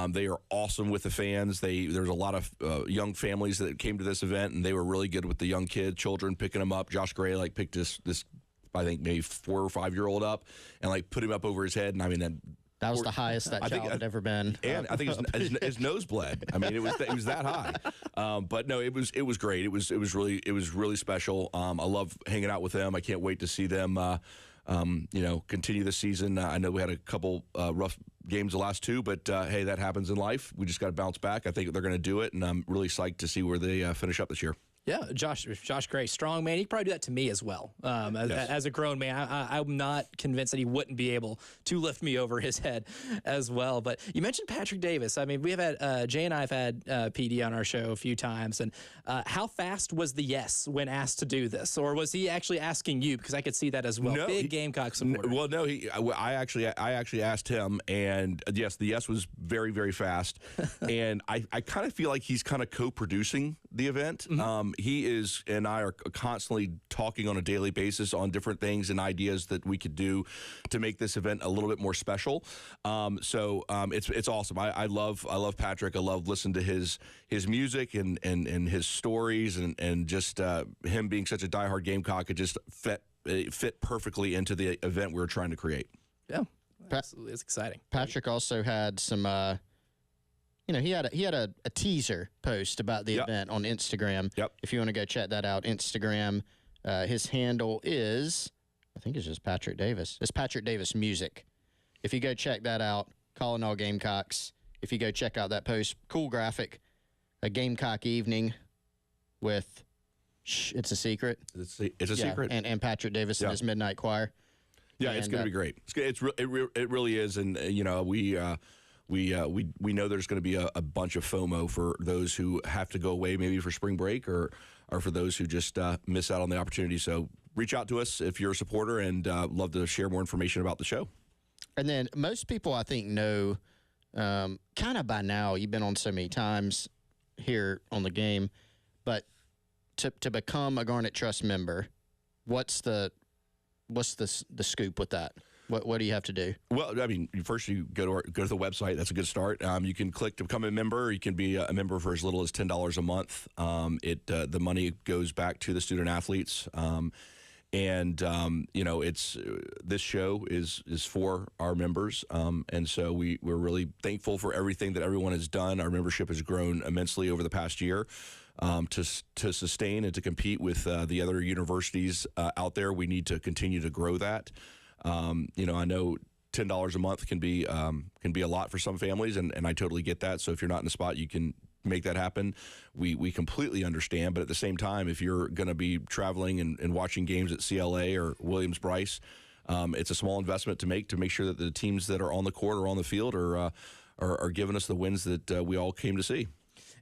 They are awesome with the fans. There's a lot of young families that came to this event, and they were really good with the young children, picking them up. Josh Gray picked this I think maybe 4 or 5 year old up and put him up over his head, and I mean that was the highest that child had ever been. And I think his nose bled. I mean, it was that high. But no, it was great. It was really special. I love hanging out with them. I can't wait to see them continue the season. I know we had a couple rough games the last 2, but hey, that happens in life. We just got to bounce back. I think they're going to do it, and I'm really psyched to see where they finish up this year. Yeah, Josh Gray, strong man. He could probably do that to me as well. As a grown man, I'm not convinced that he wouldn't be able to lift me over his head as well. But you mentioned Patrick Davis. I mean, we have had Jay and I have had PD on our show a few times. And how fast was the yes when asked to do this, or was he actually asking you? Because I could see that as well. No, big Gamecock supporter. Well, no, I actually asked him, and yes, the yes was very, very fast. And I kind of feel like he's kind of co-producing the event. Mm-hmm. He and I are constantly talking on a daily basis on different things and ideas that we could do to make this event a little bit more special. So it's awesome. I love Patrick. I love listening to his music and his stories and just him being such a diehard Gamecock. It just fit perfectly into the event we were trying to create. Yeah, absolutely. It's exciting. Patrick also had some. He had a teaser post about the event on Instagram. Yep. If you want to go check that out, Instagram. His handle is, I think it's just Patrick Davis. It's Patrick Davis Music. If you go check that out, calling all Gamecocks. If you go check out that post, cool graphic, a Gamecock evening with, it's a secret. It's a secret. And Patrick Davis and his Midnight Choir. Yeah, and it's going to be great. It really is, and we know there's going to be a bunch of FOMO for those who have to go away maybe for spring break or for those who just miss out on the opportunity. So reach out to us if you're a supporter, and love to share more information about the show. And then most people, I think, know kind of by now, you've been on so many times here on the game, but to become a Garnet Trust member, what's the scoop with that? What do you have to do? Well, I mean, first you go to the website. That's a good start. You can click to become a member. You can be a member for as little as $10 a month. The money goes back to the student athletes. It's this show is for our members, and so we're really thankful for everything that everyone has done. Our membership has grown immensely over the past year. To sustain and to compete with the other universities out there, we need to continue to grow that. I know $10 a month can be a lot for some families, and I totally get that. So if you're not in a spot you can make that happen, we completely understand. But at the same time, if you're going to be traveling and watching games at CLA or Williams-Brice, it's a small investment to make sure that the teams that are on the court or on the field are giving us the wins that we all came to see.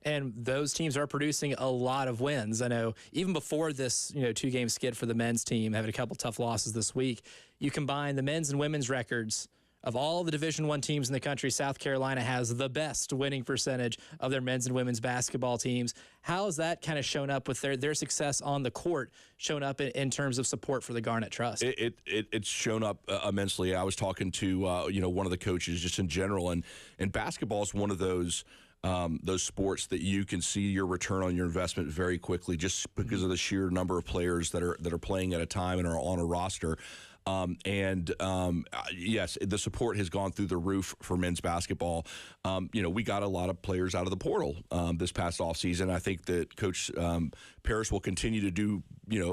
And those teams are producing a lot of wins. I know even before this, 2-game skid for the men's team, having a couple tough losses this week, you combine the men's and women's records of all the Division I teams in the country. South Carolina has the best winning percentage of their men's and women's basketball teams. How has that kind of shown up with their success on the court, shown up in terms of support for the Garnet Trust? It's shown up immensely. I was talking to one of the coaches just in general, and basketball is one of those sports that you can see your return on your investment very quickly, just because of the sheer number of players that are playing at a time and are on a roster. Yes, the support has gone through the roof for men's basketball. We got a lot of players out of the portal this past offseason. I think that Coach Parrish will continue to do,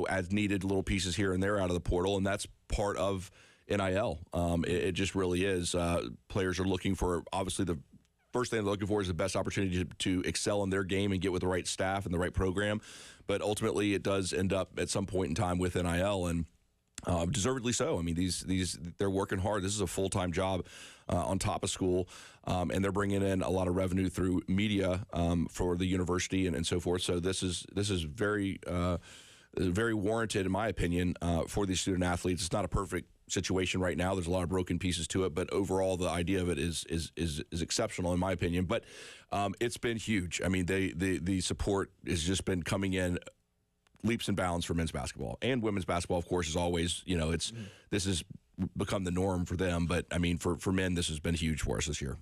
as needed little pieces here and there out of the portal, and that's part of NIL. It just really is. Players are looking for, obviously, the first thing they're looking for is the best opportunity to excel in their game and get with the right staff and the right program. But ultimately, it does end up at some point in time with NIL, and deservedly so. I mean, these they're working hard. This is a full-time job on top of school, and they're bringing in a lot of revenue through media for the university and so forth. So this is very very warranted, in my opinion, for these student athletes. It's not a perfect situation right now. There's a lot of broken pieces to it, but overall, the idea of it is exceptional, in my opinion. But it's been huge. I mean, the support has just been coming in leaps and bounds for men's basketball, and women's basketball, of course, is always, this has become the norm for them. But I mean, for men, this has been huge for us this year.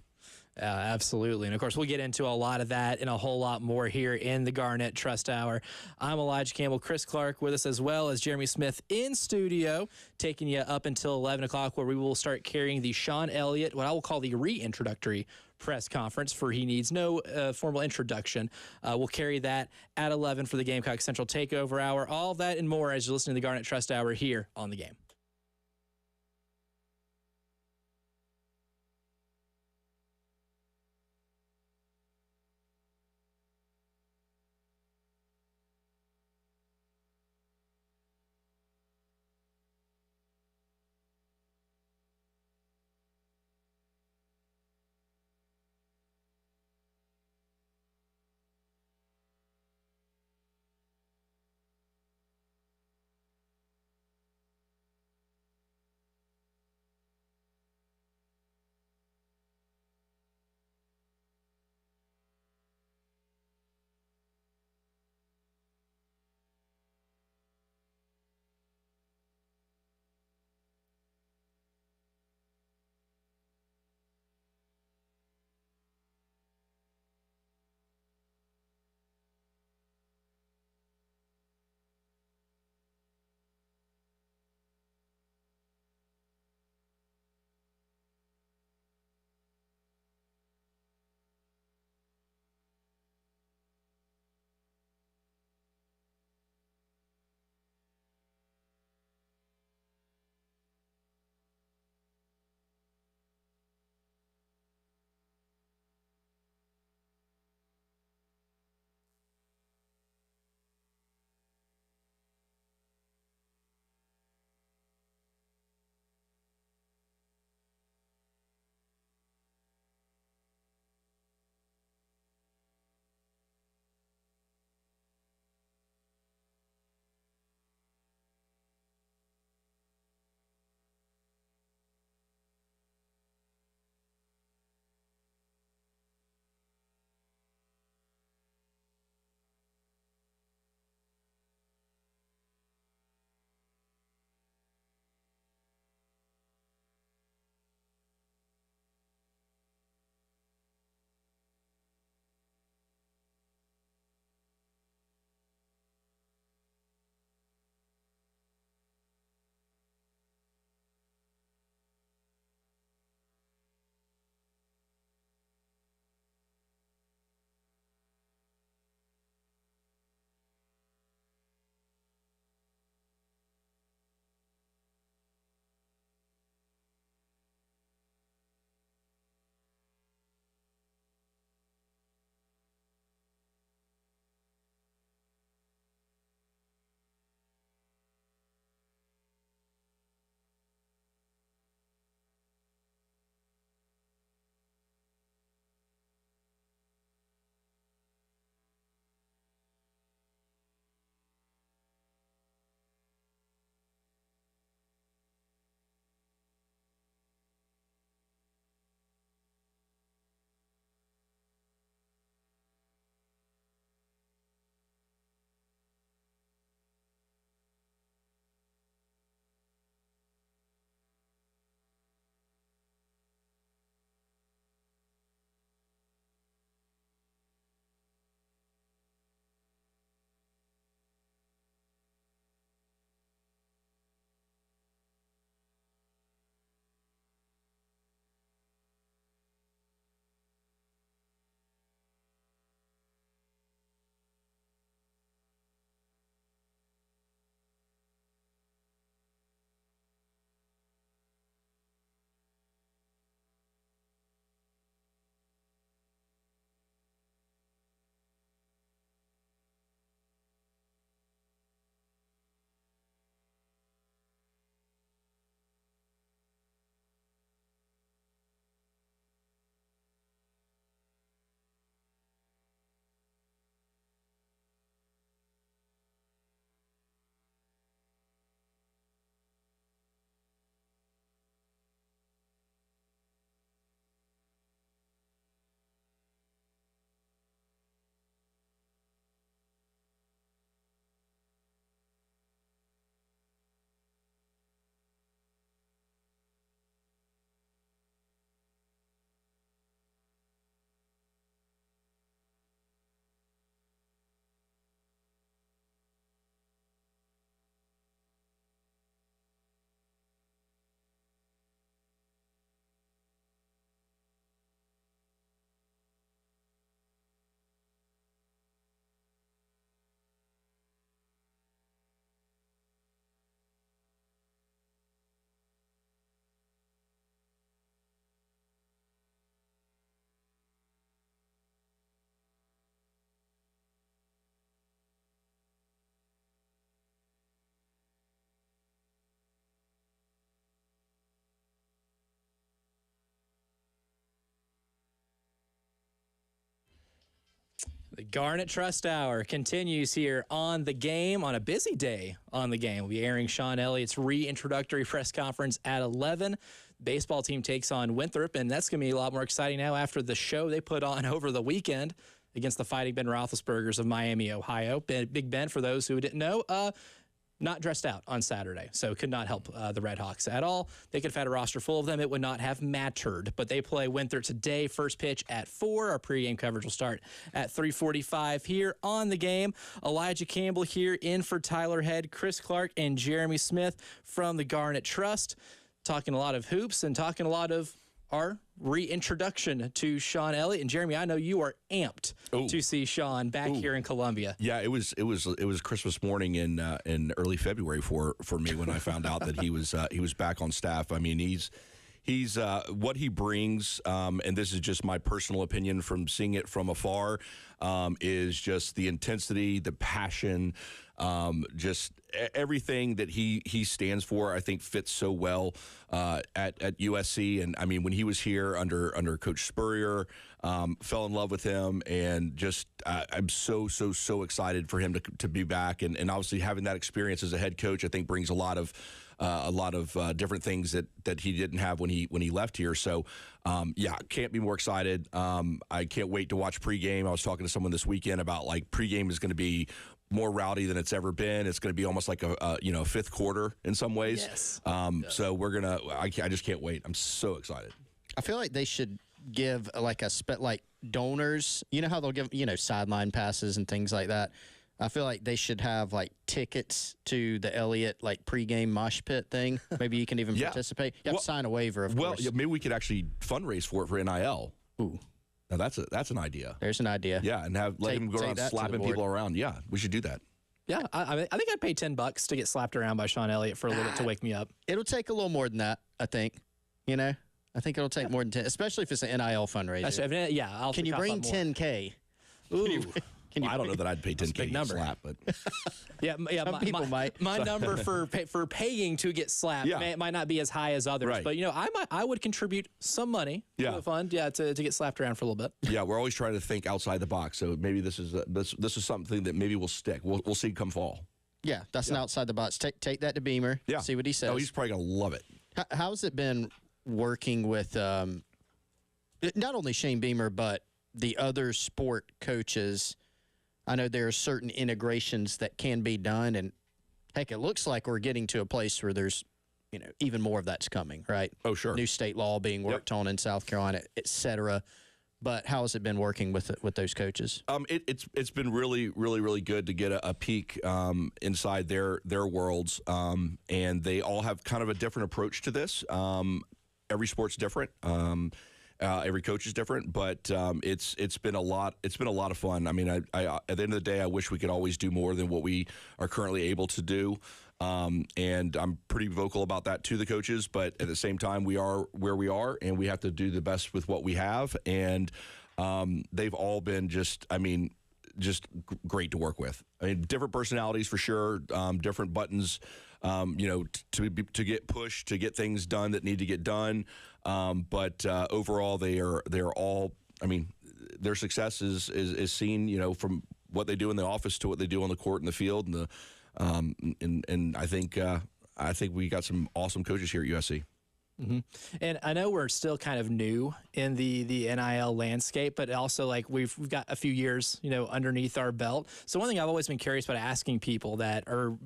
Absolutely. And of course, we'll get into a lot of that and a whole lot more here in the Garnet Trust Hour. I'm Elijah Campbell, Chris Clark with us, as well as Jeremy Smith in studio, taking you up until 11 o'clock, where we will start carrying the Sean Elliott, what I will call the reintroductory press conference, for he needs no formal introduction. We'll carry that at 11 for the Gamecock Central Takeover Hour. All that and more as you're listening to the Garnet Trust Hour here on The Game. The Garnet Trust Hour continues here on The Game, on a busy day on The Game. We'll be airing Sean Elliott's reintroductory press conference at 11. Baseball team takes on Winthrop, and that's going to be a lot more exciting now after the show they put on over the weekend against the Fighting Ben Roethlisbergers of Miami, Ohio. Big Ben, for those who didn't know, not dressed out on Saturday, so could not help the Red Hawks at all. They could have had a roster full of them. It would not have mattered, but they play Winthrop today. First pitch at 4. Our pregame coverage will start at 3:45 here on The Game. Elijah Campbell here in for Tyler Head, Chris Clark, and Jeremy Smith from the Garnet Trust, talking a lot of hoops and talking a lot of our reintroduction to Sean Elliott. And Jeremy, I know you are amped to see Sean back here in Columbia. Yeah, it was Christmas morning in early February for me when I found out that he was back on staff. I mean, he's what he brings, and this is just my personal opinion from seeing it from afar, is just the intensity, the passion, just everything that he stands for. I think fits so well at USC. And I mean, when he was here under Coach Spurrier, fell in love with him, and just I'm so excited for him to be back. And obviously having that experience as a head coach, I think brings a lot of different things that he didn't have when he left here. So, can't be more excited. I can't wait to watch pregame. I was talking to someone this weekend about like pregame is going to be more rowdy than it's ever been. It's going to be almost like a fifth quarter in some ways. Yes. So I just can't wait. I'm so excited. I feel like they should give like donors. You know how they'll give sideline passes and things like that. I feel like they should have like tickets to the Elliott like pregame mosh pit thing. Maybe you can even participate. You have to sign a waiver, of course. Well, maybe we could actually fundraise for NIL. Ooh. Now that's an idea. There's an idea. Yeah, and let him go around slapping people around. Yeah, we should do that. Yeah, I think I'd pay $10 to get slapped around by Sean Elliott for a little bit to wake me up. It'll take a little more than that, I think. I think it'll take more than 10, especially if it's an NIL fundraiser. Yeah, Can you bring $10K? Ooh. I don't know that I'd pay $10K to get slapped, but some people might. My number for paying to get slapped might not be as high as others, right. But I would contribute some money to the fund, to get slapped around for a little bit. Yeah, we're always trying to think outside the box, so maybe this is something that maybe will stick. We'll see come fall. Yeah, that's an outside the box. Take that to Beamer. Yeah, see what he says. Oh, he's probably gonna love it. How's it been working with not only Shane Beamer but the other sport coaches? I know there are certain integrations that can be done, and heck, it looks like we're getting to a place where there's, even more of that's coming, right? Oh, sure. New state law being worked on in South Carolina, et cetera. But how has it been working with those coaches? It's been really, really, really good to get a peek inside their worlds, and they all have kind of a different approach to this. Every sport's different. Every coach is different, but it's been a lot. It's been a lot of fun. I mean, I at the end of the day, I wish we could always do more than what we are currently able to do. And I'm pretty vocal about that to the coaches. But at the same time, we are where we are, and we have to do the best with what we have. And they've all been just great to work with. I mean, different personalities for sure, different buttons. To get pushed, to get things done that need to get done. But overall, they're all. I mean, their success is seen, from what they do in the office to what they do on the court and the field, and I think we got some awesome coaches here at USC. Mm-hmm. And I know we're still kind of new in the NIL landscape, but also like we've got a few years, underneath our belt. So one thing I've always been curious about asking people that are,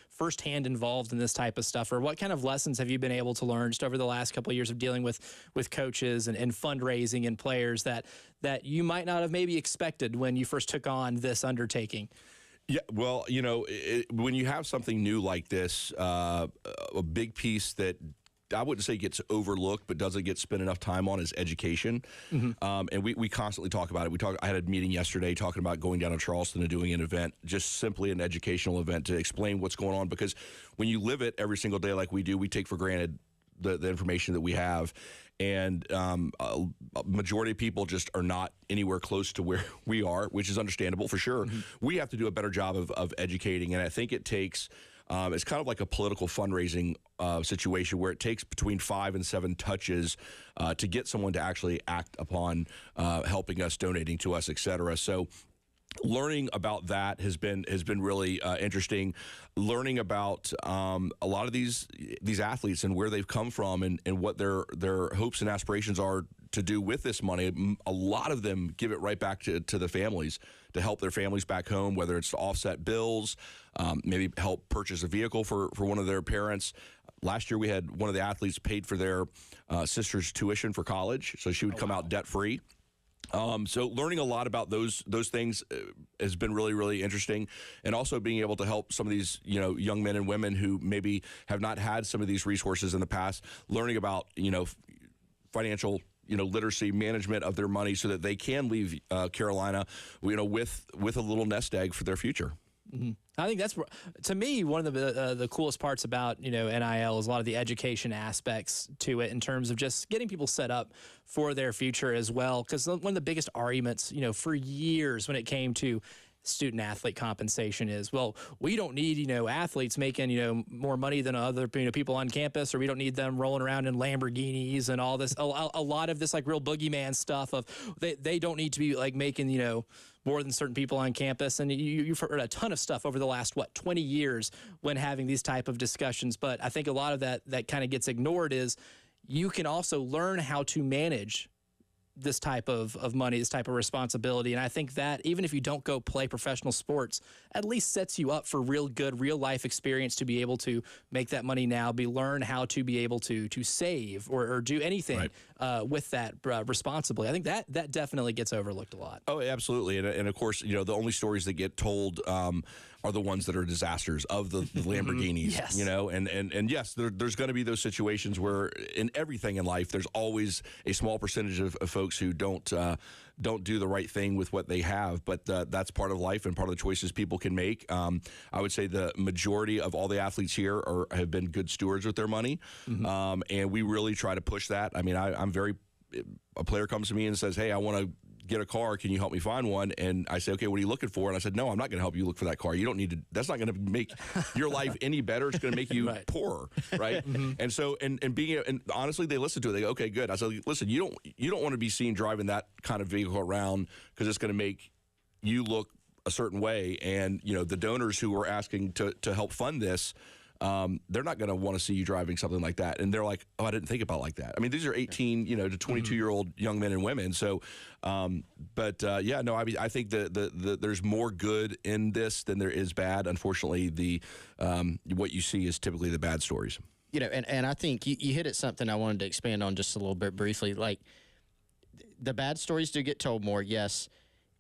firsthand involved in this type of stuff, or what kind of lessons have you been able to learn just over the last couple of years of dealing with coaches and fundraising and players that you might not have maybe expected when you first took on this undertaking? Yeah, well, when you have something new like this, a big piece that I wouldn't say gets overlooked, but doesn't get spent enough time on is education. Mm-hmm. And we constantly talk about it. I had a meeting yesterday talking about going down to Charleston and doing an event, just simply an educational event to explain what's going on. Because when you live it every single day like we do, we take for granted the information that we have. And a majority of people just are not anywhere close to where we are, which is understandable for sure. Mm-hmm. We have to do a better job of educating. And I think it takes it's kind of like a political fundraising situation where it takes between 5 and 7 touches to get someone to actually act upon helping us, donating to us, et cetera. So learning about that has been really interesting. Learning about a lot of these athletes and where they've come from and what their hopes and aspirations are to do with this money. A lot of them give it right back to the families to help their families back home, whether it's to offset bills, maybe help purchase a vehicle for one of their parents. Last year, we had one of the athletes paid for their sister's tuition for college, so she would come out debt-free. So learning a lot about those things has been really, really interesting, and also being able to help some of these young men and women who maybe have not had some of these resources in the past, learning about financial literacy, management of their money, so that they can leave Carolina with a little nest egg for their future. Mm-hmm. I think that's, to me, one of the coolest parts about NIL is a lot of the education aspects to it in terms of just getting people set up for their future as well. Because one of the biggest arguments, for years when it came to student athlete compensation is, well, we don't need athletes making more money than other people on campus, or we don't need them rolling around in Lamborghinis and all this. A lot of this like real boogeyman stuff of they don't need to be like making more than certain people on campus. And you've heard a ton of stuff over the last 20 years when having these type of discussions. But I think a lot of that kind of gets ignored is you can also learn how to manage this type of money, this type of responsibility. And I think that even if you don't go play professional sports, at least sets you up for real good, real life experience to be able to make that money now, learn how to be able to save or do anything with that responsibly. I think that definitely gets overlooked a lot. Oh, absolutely. And of course, the only stories that get told are the ones that are disasters of the Lamborghinis. Yes. And yes, there's going to be those situations where in everything in life, there's always a small percentage of folks who don't do the right thing with what they have. But that's part of life and part of the choices people can make. I would say the majority of all the athletes here have been good stewards with their money. Mm-hmm. And we really try to push that. I mean, a player comes to me and says, hey, I want to get a car. Can you help me find one? And I say, okay, what are you looking for? And I said, no, I'm not going to help you look for that car. You don't need to. That's not going to make your life any better. It's going to make you poorer, right? Mm-hmm. And so, and honestly, they listen to it. They go, okay, good. I said, listen, you don't want to be seen driving that kind of vehicle around because it's going to make you look a certain way. And the donors who are asking to help fund this, they're not going to want to see you driving something like that. And they're like, oh, I didn't think about it like that. I mean, these are 18, to 22-year-old young men and women. So, I think the there's more good in this than there is bad. Unfortunately, what you see is typically the bad stories. And I think you hit at something I wanted to expand on just a little bit briefly. Like, the bad stories do get told more, yes.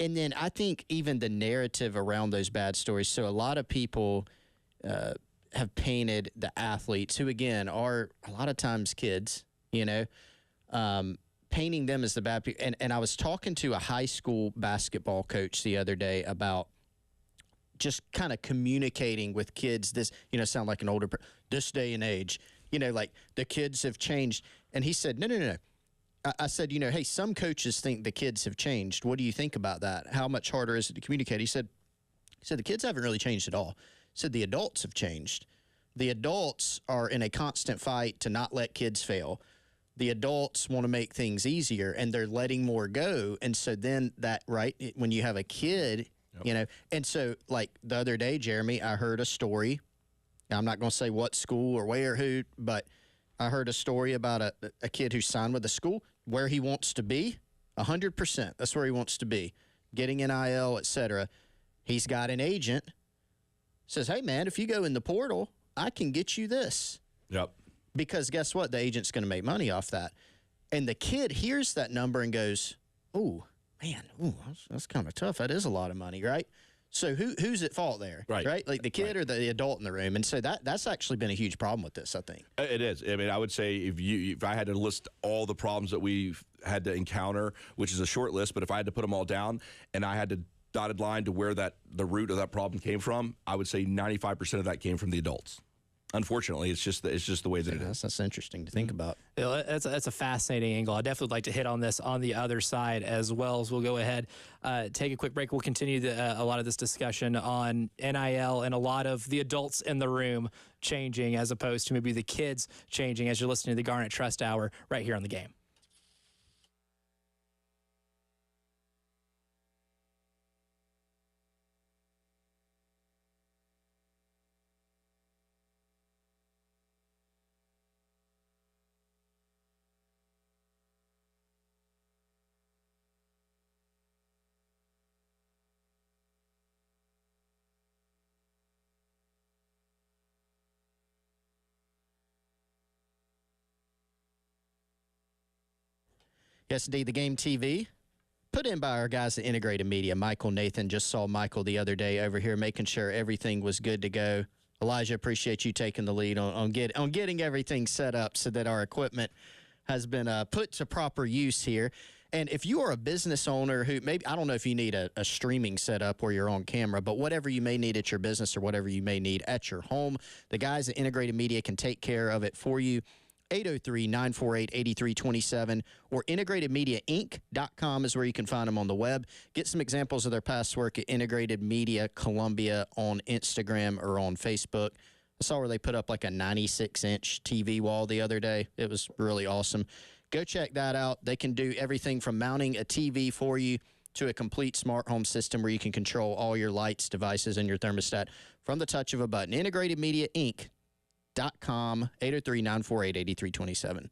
And then I think even the narrative around those bad stories. So a lot of people have painted the athletes, who again are a lot of times kids, painting them as the bad people. And I was talking to a high school basketball coach the other day about just kind of communicating with kids. This, sound like an older, this day and age, like the kids have changed. And he said, no. I said, hey, some coaches think the kids have changed. What do you think about that? How much harder is it to communicate? He said the kids haven't really changed at all. Said the adults have changed. The adults are in a constant fight to not let kids fail. The adults want to make things easier, and they're letting more go. And so then when you have a kid, and so like the other day, Jeremy, I heard a story. I'm not going to say what school or where, who, but I heard a story about a kid who signed with a school where he wants to be, 100%. That's where he wants to be, getting NIL, et cetera. He's got an agent. Says, hey, man, if you go in the portal, I can get you this. Yep. Because guess what? The agent's going to make money off that. And the kid hears that number and goes, oh, man, that's kind of tough. That is a lot of money, right? So who's at fault there? Right? Like the kid or the adult in the room. And so that's actually been a huge problem with this, I think. It is. I mean, I would say if I had to list all the problems that we've had to encounter, which is a short list, but if I had to put them all down and I had to dotted line to where the root of that problem came from, I would say 95% of that came from the adults. Unfortunately, it's just the way that it is. That's interesting to think about. That's a fascinating angle. I definitely would like to hit on this on the other side as well. As we'll go ahead, take a quick break. We'll continue a lot of this discussion on NIL and a lot of the adults in the room changing as opposed to maybe the kids changing as you're listening to the Garnet Trust Hour right here on The Game. Yes, indeed, the game TV put in by our guys at Integrated Media. Michael Nathan just saw Michael the other day over here making sure everything was good to go. Elijah, appreciate you taking the lead on getting everything set up so that our equipment has been put to proper use here. And if you are a business owner who maybe, I don't know if you need a streaming setup where you're on camera, but whatever you may need at your business or whatever you may need at your home, the guys at Integrated Media can take care of it for you. 803-948-8327 or integratedmediainc.com is where you can find them on the web. Get some examples of their past work at Integrated Media Columbia on Instagram or on Facebook. I saw where they put up like a 96-inch TV wall the other day. It was really awesome. Go check that out. They can do everything from mounting a TV for you to a complete smart home system where you can control all your lights, devices, and your thermostat from the touch of a button. IntegratedMediaInc.com, 803-948-8327.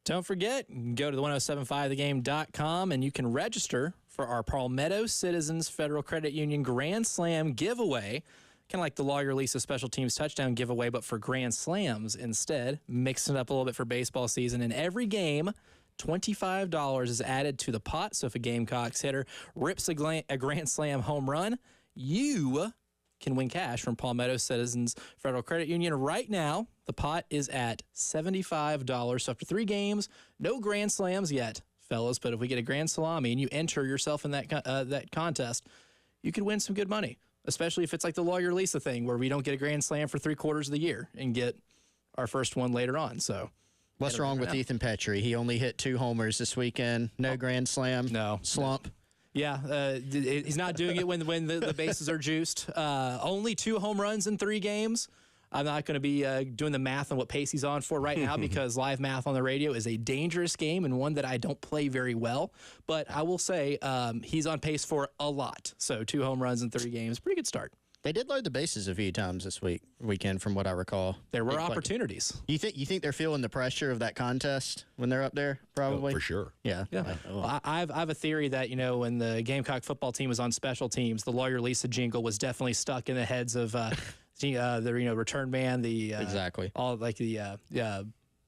Don't forget, you can go to the 1075thegame.com and you can register for our Palmetto Citizens Federal Credit Union Grand Slam giveaway. Kind of like the Lawyer Lisa Special Teams Touchdown giveaway, but for Grand Slams instead. Mixing it up a little bit for baseball season. And every game $25 is added to the pot. So if a Gamecocks hitter rips a grand slam home run, you can win cash from Palmetto Citizens Federal Credit Union. Right now, the pot is at $75. So after 3 games, no grand slams yet, fellas. But if we get a grand salami and you enter yourself in that contest, you could win some good money, especially if it's like the Lawyer Lisa thing where we don't get a grand slam for 3/4 of the year and get our first one later on. So what's wrong with Ethan Petrie? He only hit 2 homers this weekend. No grand slam. No. Slump. Yeah, he's not doing it when the bases are juiced. Only 2 home runs in 3 games. I'm not going to be doing the math on what pace he's on for right now because live math on the radio is a dangerous game and one that I don't play very well. But I will say he's on pace for a lot. So 2 home runs in 3 games, pretty good start. They did load the bases a few times this weekend, from what I recall. There were opportunities. You think they're feeling the pressure of that contest when they're up there? Probably for sure. Yeah. Well, I have a theory that when the Gamecock football team was on special teams, the Lawyer Lisa jingle was definitely stuck in the heads of the return man, exactly all like the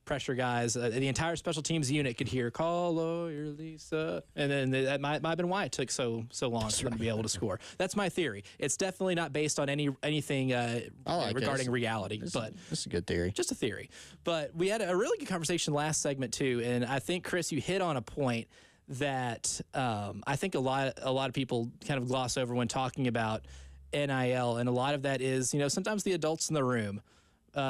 pressure guys, the entire special teams unit could hear "Call Lawyer Lisa," and then that might have been why it took so long for them to be able to score. That's my theory. It's definitely not based on anything regarding reality, but this is a good theory. Just a theory. But we had a really good conversation last segment too, and I think Chris, you hit on a point that I think a lot of people kind of gloss over when talking about NIL, and a lot of that is sometimes the adults in the room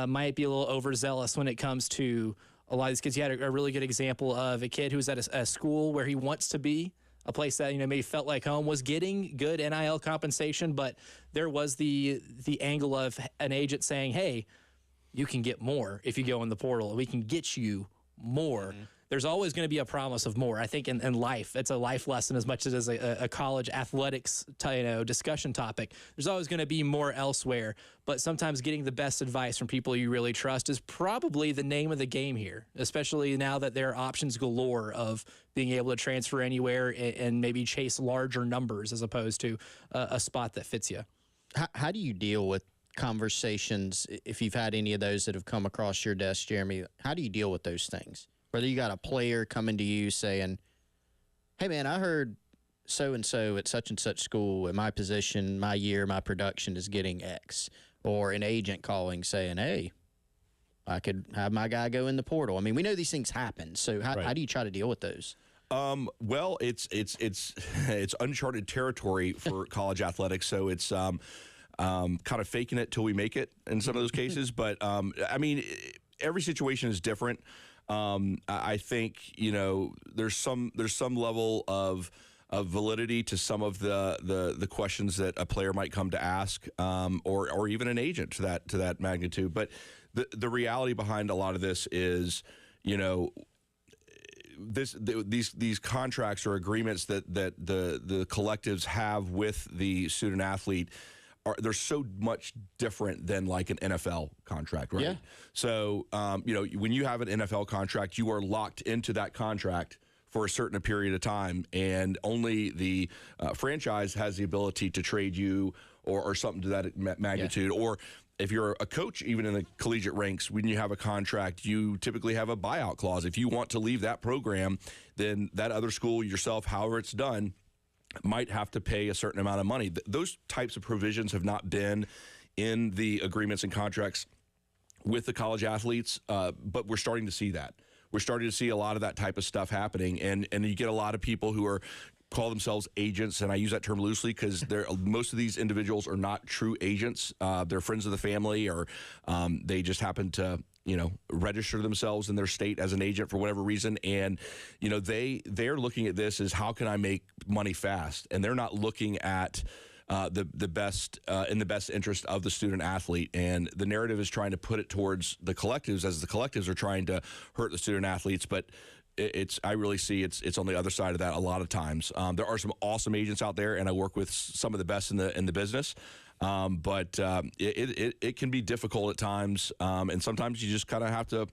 might be a little overzealous when it comes to a lot of these kids. You had a really good example of a kid who was at a school where he wants to be, a place that maybe felt like home, was getting good NIL compensation, but there was the angle of an agent saying, "Hey, you can get more if you go in the portal. We can get you more." Mm-hmm. There's always going to be a promise of more. I think in life, it's a life lesson as much as it is a college athletics discussion topic. There's always going to be more elsewhere, but sometimes getting the best advice from people you really trust is probably the name of the game here, especially now that there are options galore of being able to transfer anywhere and maybe chase larger numbers as opposed to a spot that fits you. How do you deal with conversations, if you've had any of those that have come across your desk, Jeremy? How do you deal with those things? Whether you got a player coming to you saying, "Hey, man, I heard so-and-so at such and such school at my position, my year, my production is getting X," or an agent calling saying, "Hey, I could have my guy go in the portal." I mean, we know these things happen. So how do you try to deal with those? Well, it's uncharted territory for college athletics. So it's kind of faking it till we make it in some of those cases. But I mean, every situation is different. I think there's some level of validity to some of the questions that a player might come to ask, or even an agent to that magnitude. But the reality behind a lot of this is, these contracts or agreements that the collectives have with the student athlete, they're so much different than like an NFL contract, right? Yeah. So, when you have an NFL contract, you are locked into that contract for a certain period of time, and only the franchise has the ability to trade you or something to that magnitude. Yeah. Or if you're a coach, even in the collegiate ranks, when you have a contract, you typically have a buyout clause. If you want to leave that program, then that other school, yourself, however it's done, might have to pay a certain amount of money. Those types of provisions have not been in the agreements and contracts with the college athletes, but we're starting to see that. We're starting to see a lot of that type of stuff happening, and you get a lot of people who call themselves agents, and I use that term loosely because most of these individuals are not true agents. They're friends of the family, or they just happen to register themselves in their state as an agent for whatever reason. And, they're looking at this as, how can I make money fast? And they're not looking at the best in the best interest of the student athlete. And the narrative is trying to put it towards the collectives, as the collectives are trying to hurt the student athletes. But I really see it's on the other side of that a lot of times. There are some awesome agents out there, and I work with some of the best in the business. But it can be difficult at times, and sometimes you just kind of have to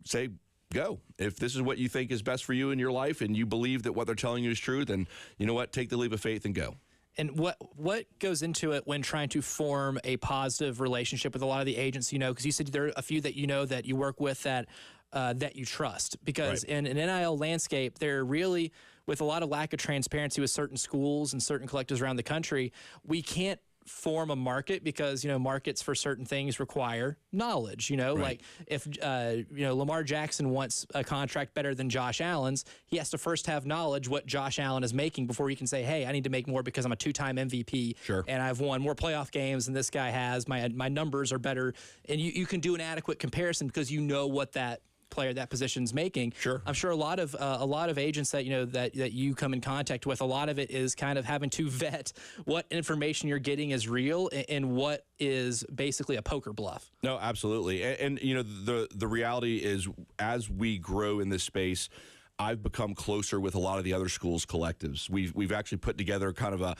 say, go. If this is what you think is best for you in your life, and you believe that what they're telling you is true, then you know what? Take the leap of faith and go. And what goes into it when trying to form a positive relationship with a lot of the agents, because you said there are a few that that you work with that that you trust. Because in an NIL landscape, they're really, with a lot of lack of transparency with certain schools and certain collectives around the country, we can't form a market because, markets for certain things require knowledge, like if, Lamar Jackson wants a contract better than Josh Allen's, he has to first have knowledge what Josh Allen is making before he can say, hey, I need to make more because I'm a 2-time MVP and I've won more playoff games than this guy has. My numbers are better. And you can do an adequate comparison because you know what that player that position's making. Sure. I'm sure a lot of agents that that you come in contact with, a lot of it is kind of having to vet what information you're getting is real and what is basically a poker bluff. No, absolutely. And the reality is, as we grow in this space, I've become closer with a lot of the other schools' collectives. We've actually put together kind of a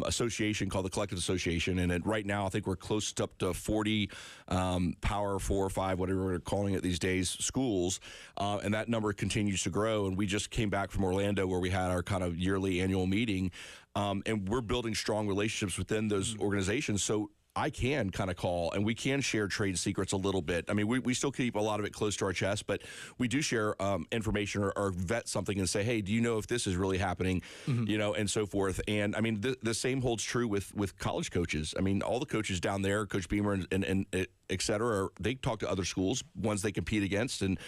association called the Collective Association, and right now I think we're close to up to 40 Power 4 or 5, whatever we're calling it these days, schools, and that number continues to grow. And we just came back from Orlando where we had our kind of yearly annual meeting, and we're building strong relationships within those organizations. So I can kind of call and we can share trade secrets a little bit. I mean, we still keep a lot of it close to our chest, but we do share information or vet something and say, hey, do you know if this is really happening, and so forth. And I mean, the same holds true with college coaches. I mean, all the coaches down there, Coach Beamer and et cetera, they talk to other schools, ones they compete against and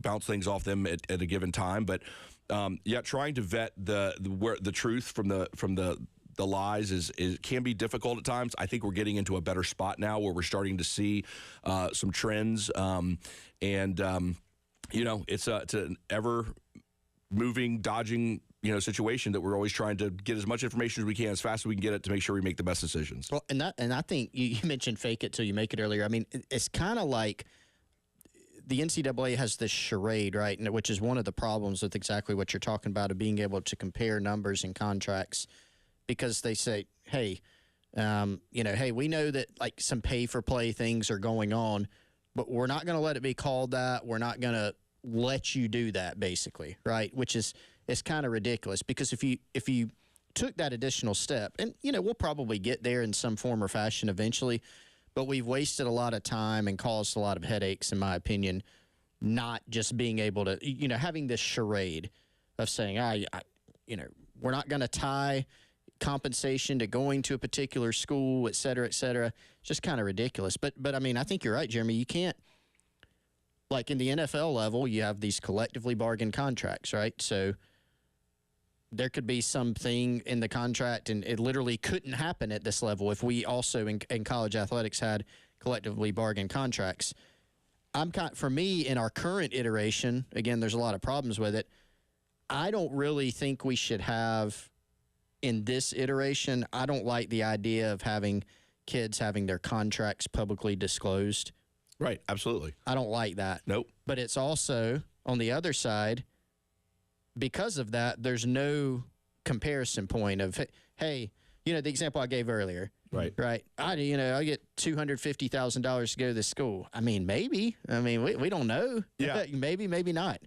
bounce things off them at a given time. But trying to vet the truth from the lies can be difficult at times. I think we're getting into a better spot now where we're starting to see some trends, it's an ever moving, dodging situation that we're always trying to get as much information as we can, as fast as we can get it, to make sure we make the best decisions. Well, and I think you mentioned fake it till you make it earlier. I mean, it's kind of like the NCAA has this charade, right, which is one of the problems with exactly what you're talking about, of being able to compare numbers and contracts. Because they say, hey, hey, we know that like some pay for play things are going on, but we're not going to let it be called that. We're not going to let you do that, basically, right? Which is kind of ridiculous, because if you took that additional step, and we'll probably get there in some form or fashion eventually, but we've wasted a lot of time and caused a lot of headaches, in my opinion, not just being able to, having this charade of saying, we're not going to tie compensation to going to a particular school, et cetera, et cetera. It's just kind of ridiculous. But I mean, I think you're right, Jeremy. You can't, like in the NFL level, you have these collectively bargained contracts, right? So there could be something in the contract, and it literally couldn't happen at this level if we also in college athletics had collectively bargained contracts. For me, in our current iteration, again, there's a lot of problems with it. I don't really think we should have, in this iteration, I don't like the idea of having kids having their contracts publicly disclosed. Right, absolutely. I don't like that. Nope. But it's also, on the other side, because of that, there's no comparison point of, hey, the example I gave earlier. Right. Right. I get $250,000 to go to this school. I mean, maybe. I mean, we don't know. Yeah. Maybe not.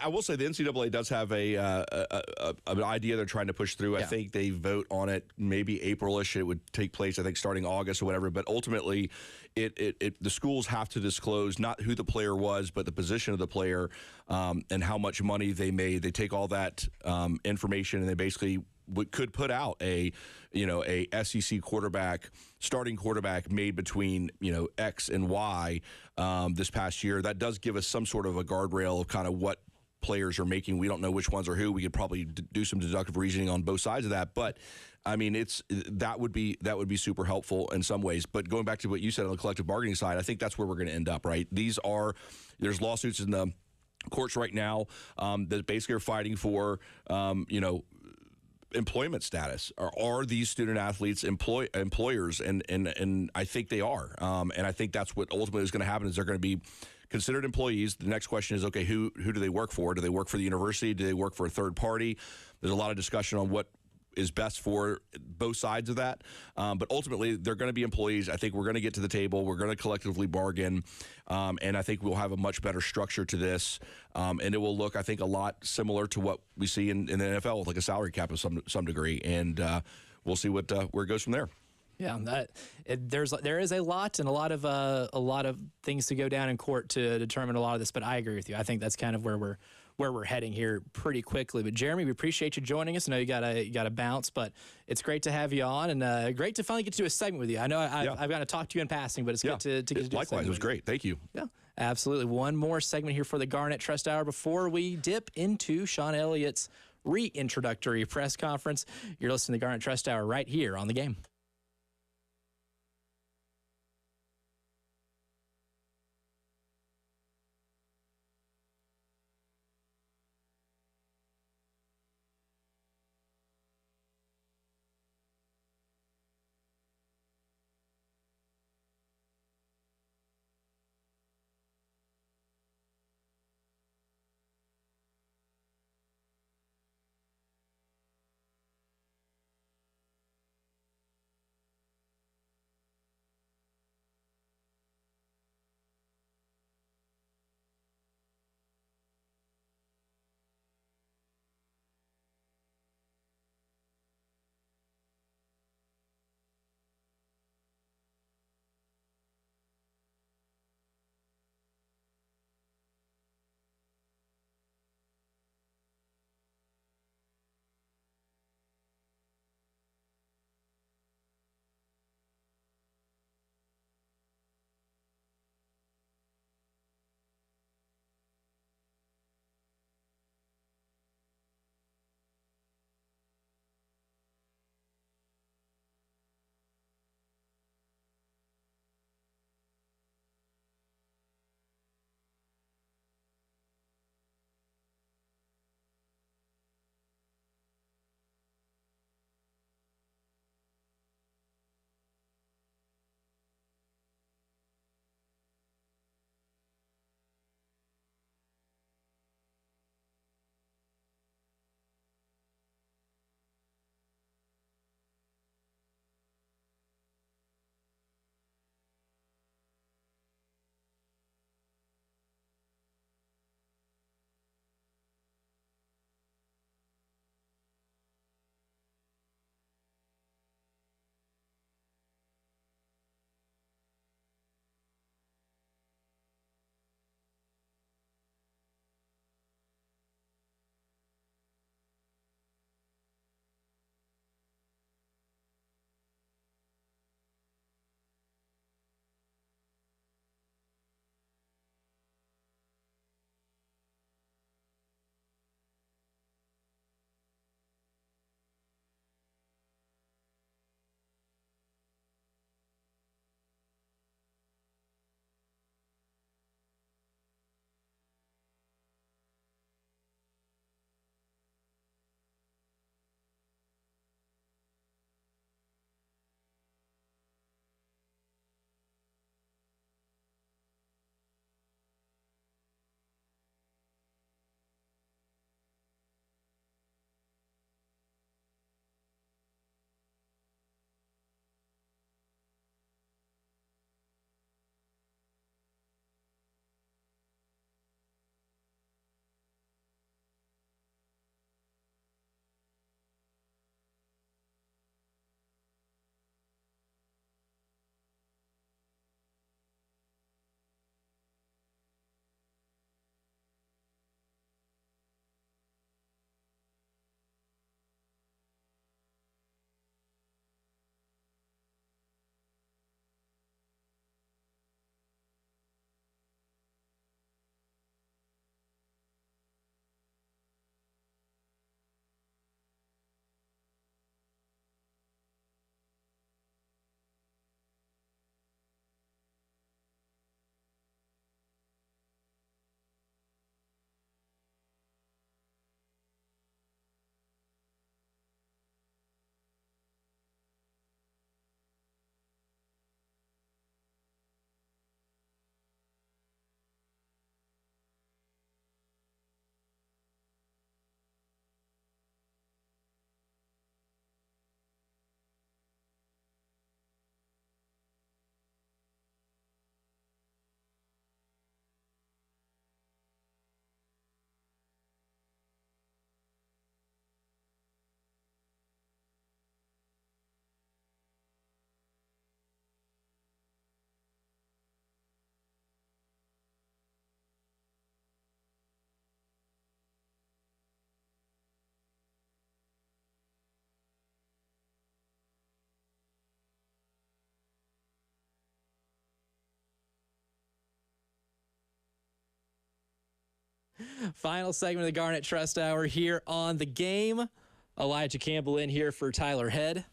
I will say the NCAA does have an idea they're trying to push through. Yeah. I think they vote on it maybe April-ish. It would take place, I think, starting August or whatever. But ultimately, the schools have to disclose not who the player was, but the position of the player and how much money they made. They take all that information and they basically could put out a SEC starting quarterback made between X and Y this past year. That does give us some sort of a guardrail of kind of what players are making. We don't know which ones are who. We could probably do some deductive reasoning on both sides of that, but I mean, that would be super helpful in some ways. But going back to what you said on the collective bargaining side, I think that's where we're going to end up. Right? There's lawsuits in the courts right now that basically are fighting for employment status. Are these student athletes employers? And I think they are. And I think that's what ultimately is going to happen, is they're going to be considered employees. The next question is, okay, who do they work for? Do they work for the university? Do they work for a third party? There's a lot of discussion on what is best for both sides of that. But ultimately, they're going to be employees. I think we're going to get to the table. We're going to collectively bargain. And I think we'll have a much better structure to this. And it will look, I think, a lot similar to what we see in the NFL, with like a salary cap of some degree. And we'll see where it goes from there. Yeah, there is a lot and a lot of things to go down in court to determine a lot of this. But I agree with you. I think that's kind of where we're heading here pretty quickly. But Jeremy, we appreciate you joining us. I know you gotta bounce, but it's great to have you on, and great to finally get to do a segment with you. I know I've got to talk to you in passing, but it's good to get to do a Likewise, segment it was with you. great. Thank you. Yeah, absolutely. One more segment here for the Garnet Trust Hour before we dip into Sean Elliott's reintroductory press conference. You're listening to the Garnet Trust Hour right here on The Game. Final segment of the Garnet Trust Hour here on The Game. Elijah Campbell in here for Tyler Head.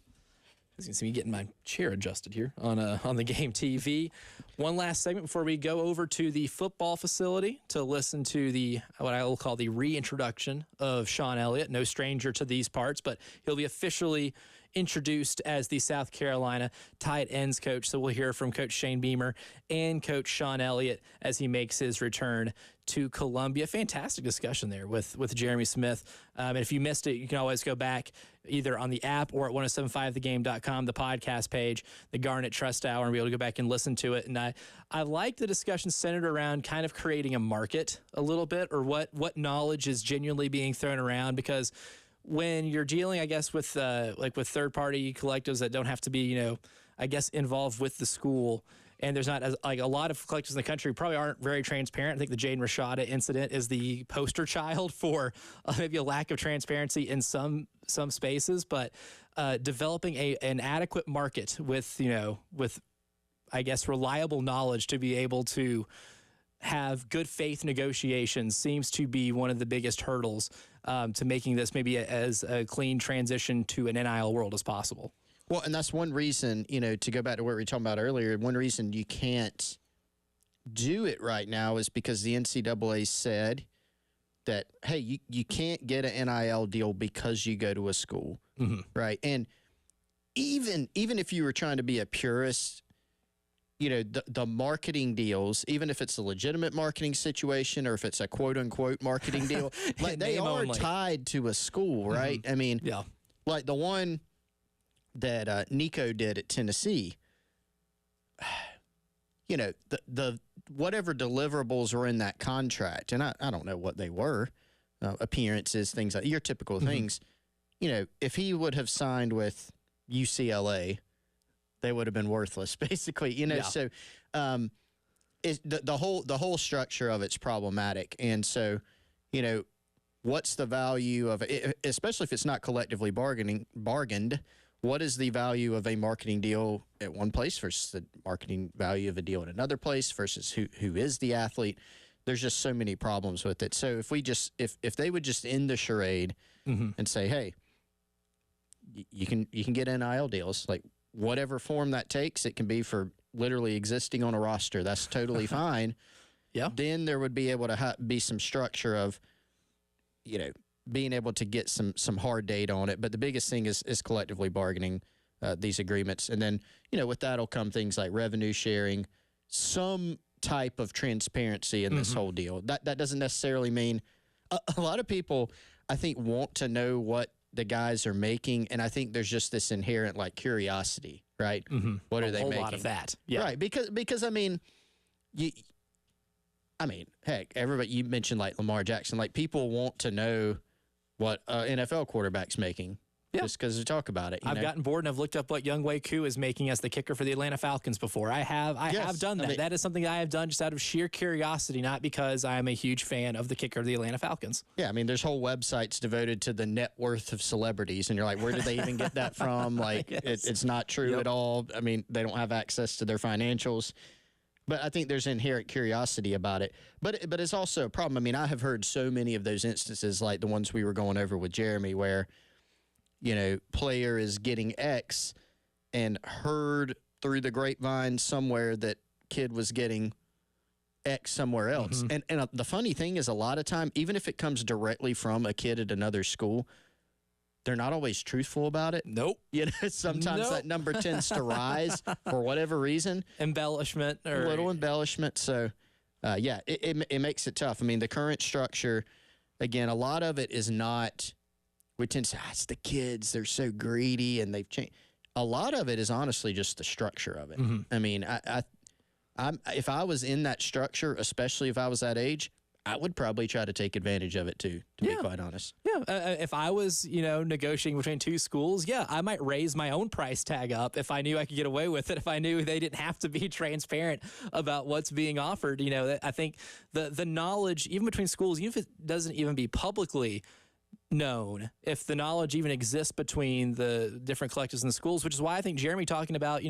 As you can see me getting my chair adjusted here on The Game TV. One last segment before we go over to the football facility to listen to what I will call the reintroduction of Sean Elliott. No stranger to these parts, but he'll be officially introduced as the South Carolina tight ends coach. So we'll hear from Coach Shane Beamer and Coach Sean Elliott as he makes his return to Columbia. Fantastic discussion there with Jeremy Smith. And if you missed it, you can always go back either on the app or at 1075thegame.com, the podcast page, the Garnet Trust Hour, and be able to go back and listen to it. And I like the discussion centered around kind of creating a market a little bit, or what knowledge is genuinely being thrown around, because when you're dealing, I guess, with with third-party collectives that don't have to be, I guess, involved with the school, and there's not a lot of collectives in the country probably aren't very transparent. I think the Jaden Rashada incident is the poster child for maybe a lack of transparency in some spaces, but developing an adequate market with I guess reliable knowledge to be able to have good faith negotiations seems to be one of the biggest hurdles to making this maybe as a clean transition to an NIL world as possible. Well, and that's one reason, to go back to what we were talking about earlier, one reason you can't do it right now is because the NCAA said that, hey, you can't get an NIL deal because you go to a school, right? And even if you were trying to be a purist, the marketing deals, even if it's a legitimate marketing situation or if it's a quote-unquote marketing deal, like they are only tied to a school, right? I mean, yeah, like the one that Nico did at Tennessee, the whatever deliverables were in that contract, and I don't know what they were, appearances, things like your typical things. If he would have signed with UCLA, they would have been worthless, basically. Yeah. So the whole structure of it's problematic, and so what's the value of it, especially if it's not collectively bargained? What is the value of a marketing deal at one place versus the marketing value of a deal at another place versus who is the athlete? There's just so many problems with it. So if they would just end the charade and say, hey, you can get NIL deals, like whatever form that takes, it can be for literally existing on a roster. That's totally fine. Yeah. Then there would be able to be some structure of, being able to get some hard data on it. But the biggest thing is collectively bargaining these agreements. And then, with that will come things like revenue sharing, some type of transparency in this whole deal. That doesn't necessarily mean a lot of people, I think, want to know what the guys are making. And I think there's just this inherent curiosity, right? What are they making? A lot of that. Yeah. Right. Because I mean, heck, everybody, you mentioned Lamar Jackson, people want to know what NFL quarterback's making. Yeah. Just because we talk about it. I've gotten bored and I've looked up what Younghoe Koo is making as the kicker for the Atlanta Falcons before. I have done that. That is something I have done just out of sheer curiosity, not because I am a huge fan of the kicker of the Atlanta Falcons. Yeah, there's whole websites devoted to the net worth of celebrities, and you're like, where did they even get that from? Yes. It's not true at all. They don't have access to their financials. But I think there's inherent curiosity about it. But it's also a problem. I have heard so many of those instances, like the ones we were going over with Jeremy, where, player is getting X and heard through the grapevine somewhere that kid was getting X somewhere else. And the funny thing is, a lot of time, even if it comes directly from a kid at another school, they're not always truthful about it. Nope. Sometimes that number tends to rise for whatever reason. Embellishment. A little embellishment. So, it makes it tough. The current structure, again, a lot of it is not, we tend to say, it's the kids. They're so greedy and they've changed. A lot of it is honestly just the structure of it. If I was in that structure, especially if I was that age, I would probably try to take advantage of it too, to be quite honest. Yeah, if I was, negotiating between two schools, I might raise my own price tag up if I knew I could get away with it, if I knew they didn't have to be transparent about what's being offered. I think the knowledge, even between schools, even if it doesn't even be publicly known, if the knowledge even exists between the different collectives in the schools, which is why I think Jeremy talking about,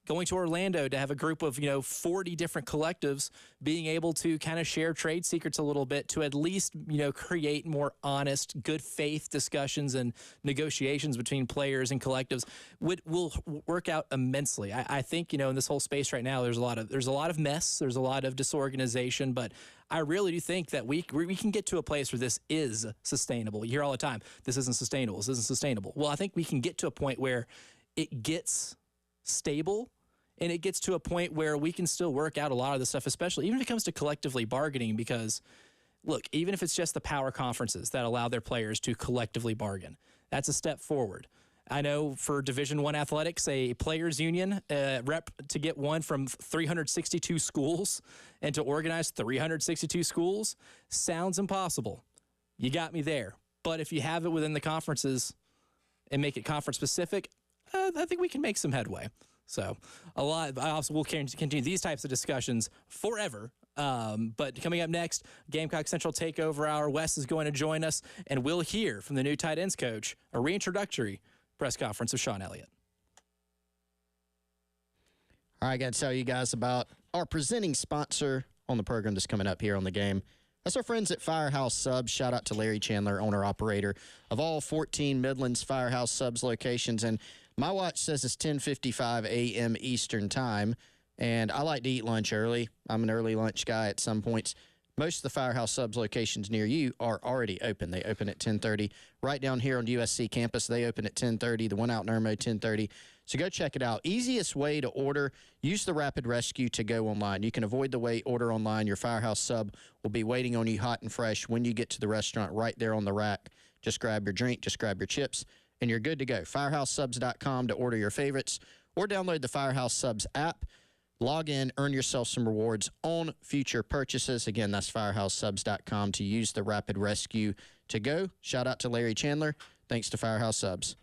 going to Orlando to have a group of 40 different collectives being able to kind of share trade secrets a little bit to at least create more honest, good faith discussions and negotiations between players and collectives will work out immensely. I think in this whole space right now there's a lot of mess, there's a lot of disorganization, but I really do think that we can get to a place where this is sustainable. You hear all the time, this isn't sustainable, this isn't sustainable. Well, I think we can get to a point where it gets stable, and it gets to a point where we can still work out a lot of the stuff, especially even if it comes to collectively bargaining, because look, even if it's just the power conferences that allow their players to collectively bargain, that's a step forward. I know for Division I athletics, a players union rep to get one from 362 schools and to organize 362 schools sounds impossible. You got me there. But if you have it within the conferences and make it conference specific, I think we can make some headway. So I also will continue these types of discussions forever. But coming up next, Gamecock Central Takeover Hour, Wes is going to join us, and we'll hear from the new tight ends coach, a reintroductory press conference of Sean Elliott. All right, I got to tell you guys about our presenting sponsor on the program that's coming up here on the game. That's our friends at Firehouse Subs. Shout out to Larry Chandler, owner-operator of all 14 Midlands Firehouse Subs locations. And my watch says it's 10:55 a.m. Eastern Time, and I like to eat lunch early. I'm an early lunch guy at some points. Most of the Firehouse Subs locations near you are already open. They open at 10:30. Right down here on USC campus, they open at 10:30. The one out in Irmo, 10:30. So go check it out. Easiest way to order, use the Rapid Rescue to go online. You can avoid the wait, order online. Your Firehouse Sub will be waiting on you hot and fresh when you get to the restaurant right there on the rack. Just grab your drink, just grab your chips, and you're good to go. FirehouseSubs.com to order your favorites, or download the Firehouse Subs app. Log in, earn yourself some rewards on future purchases. Again, that's FirehouseSubs.com to use the Rapid Rescue to go. Shout out to Larry Chandler. Thanks to Firehouse Subs.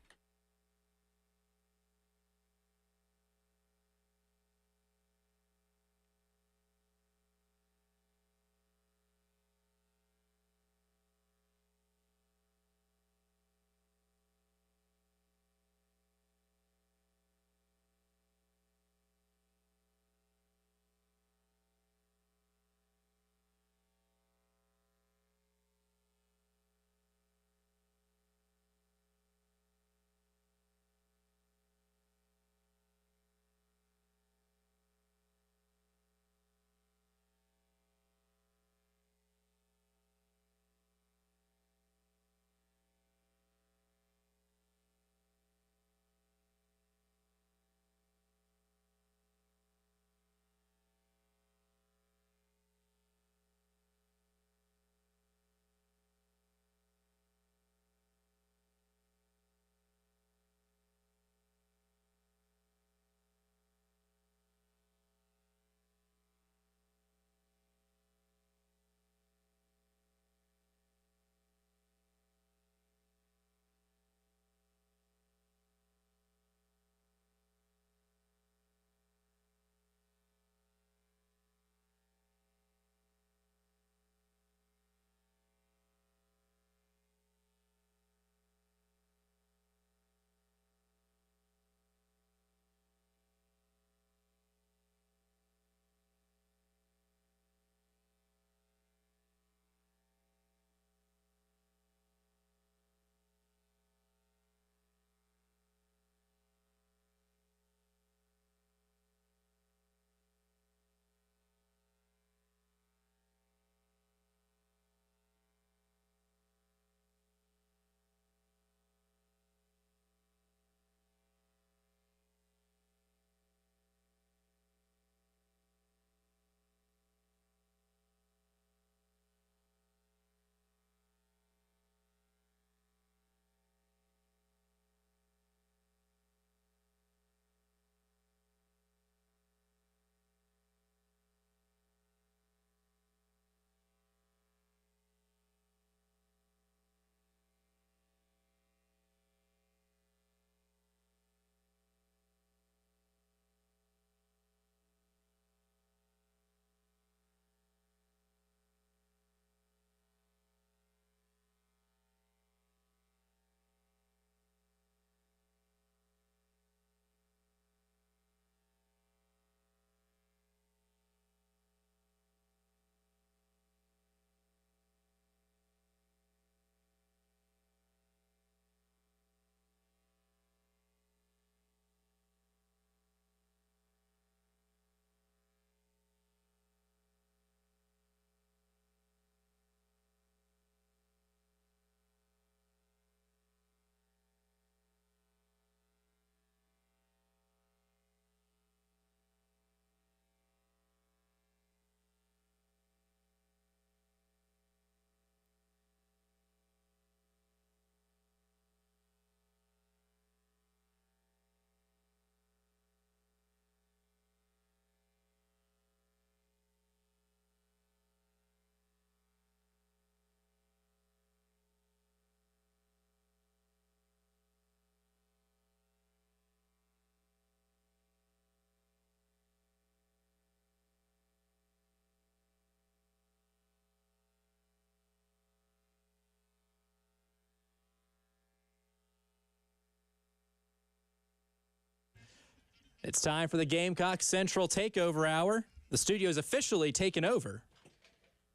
It's time for the Gamecock Central Takeover Hour. The studio is officially taken over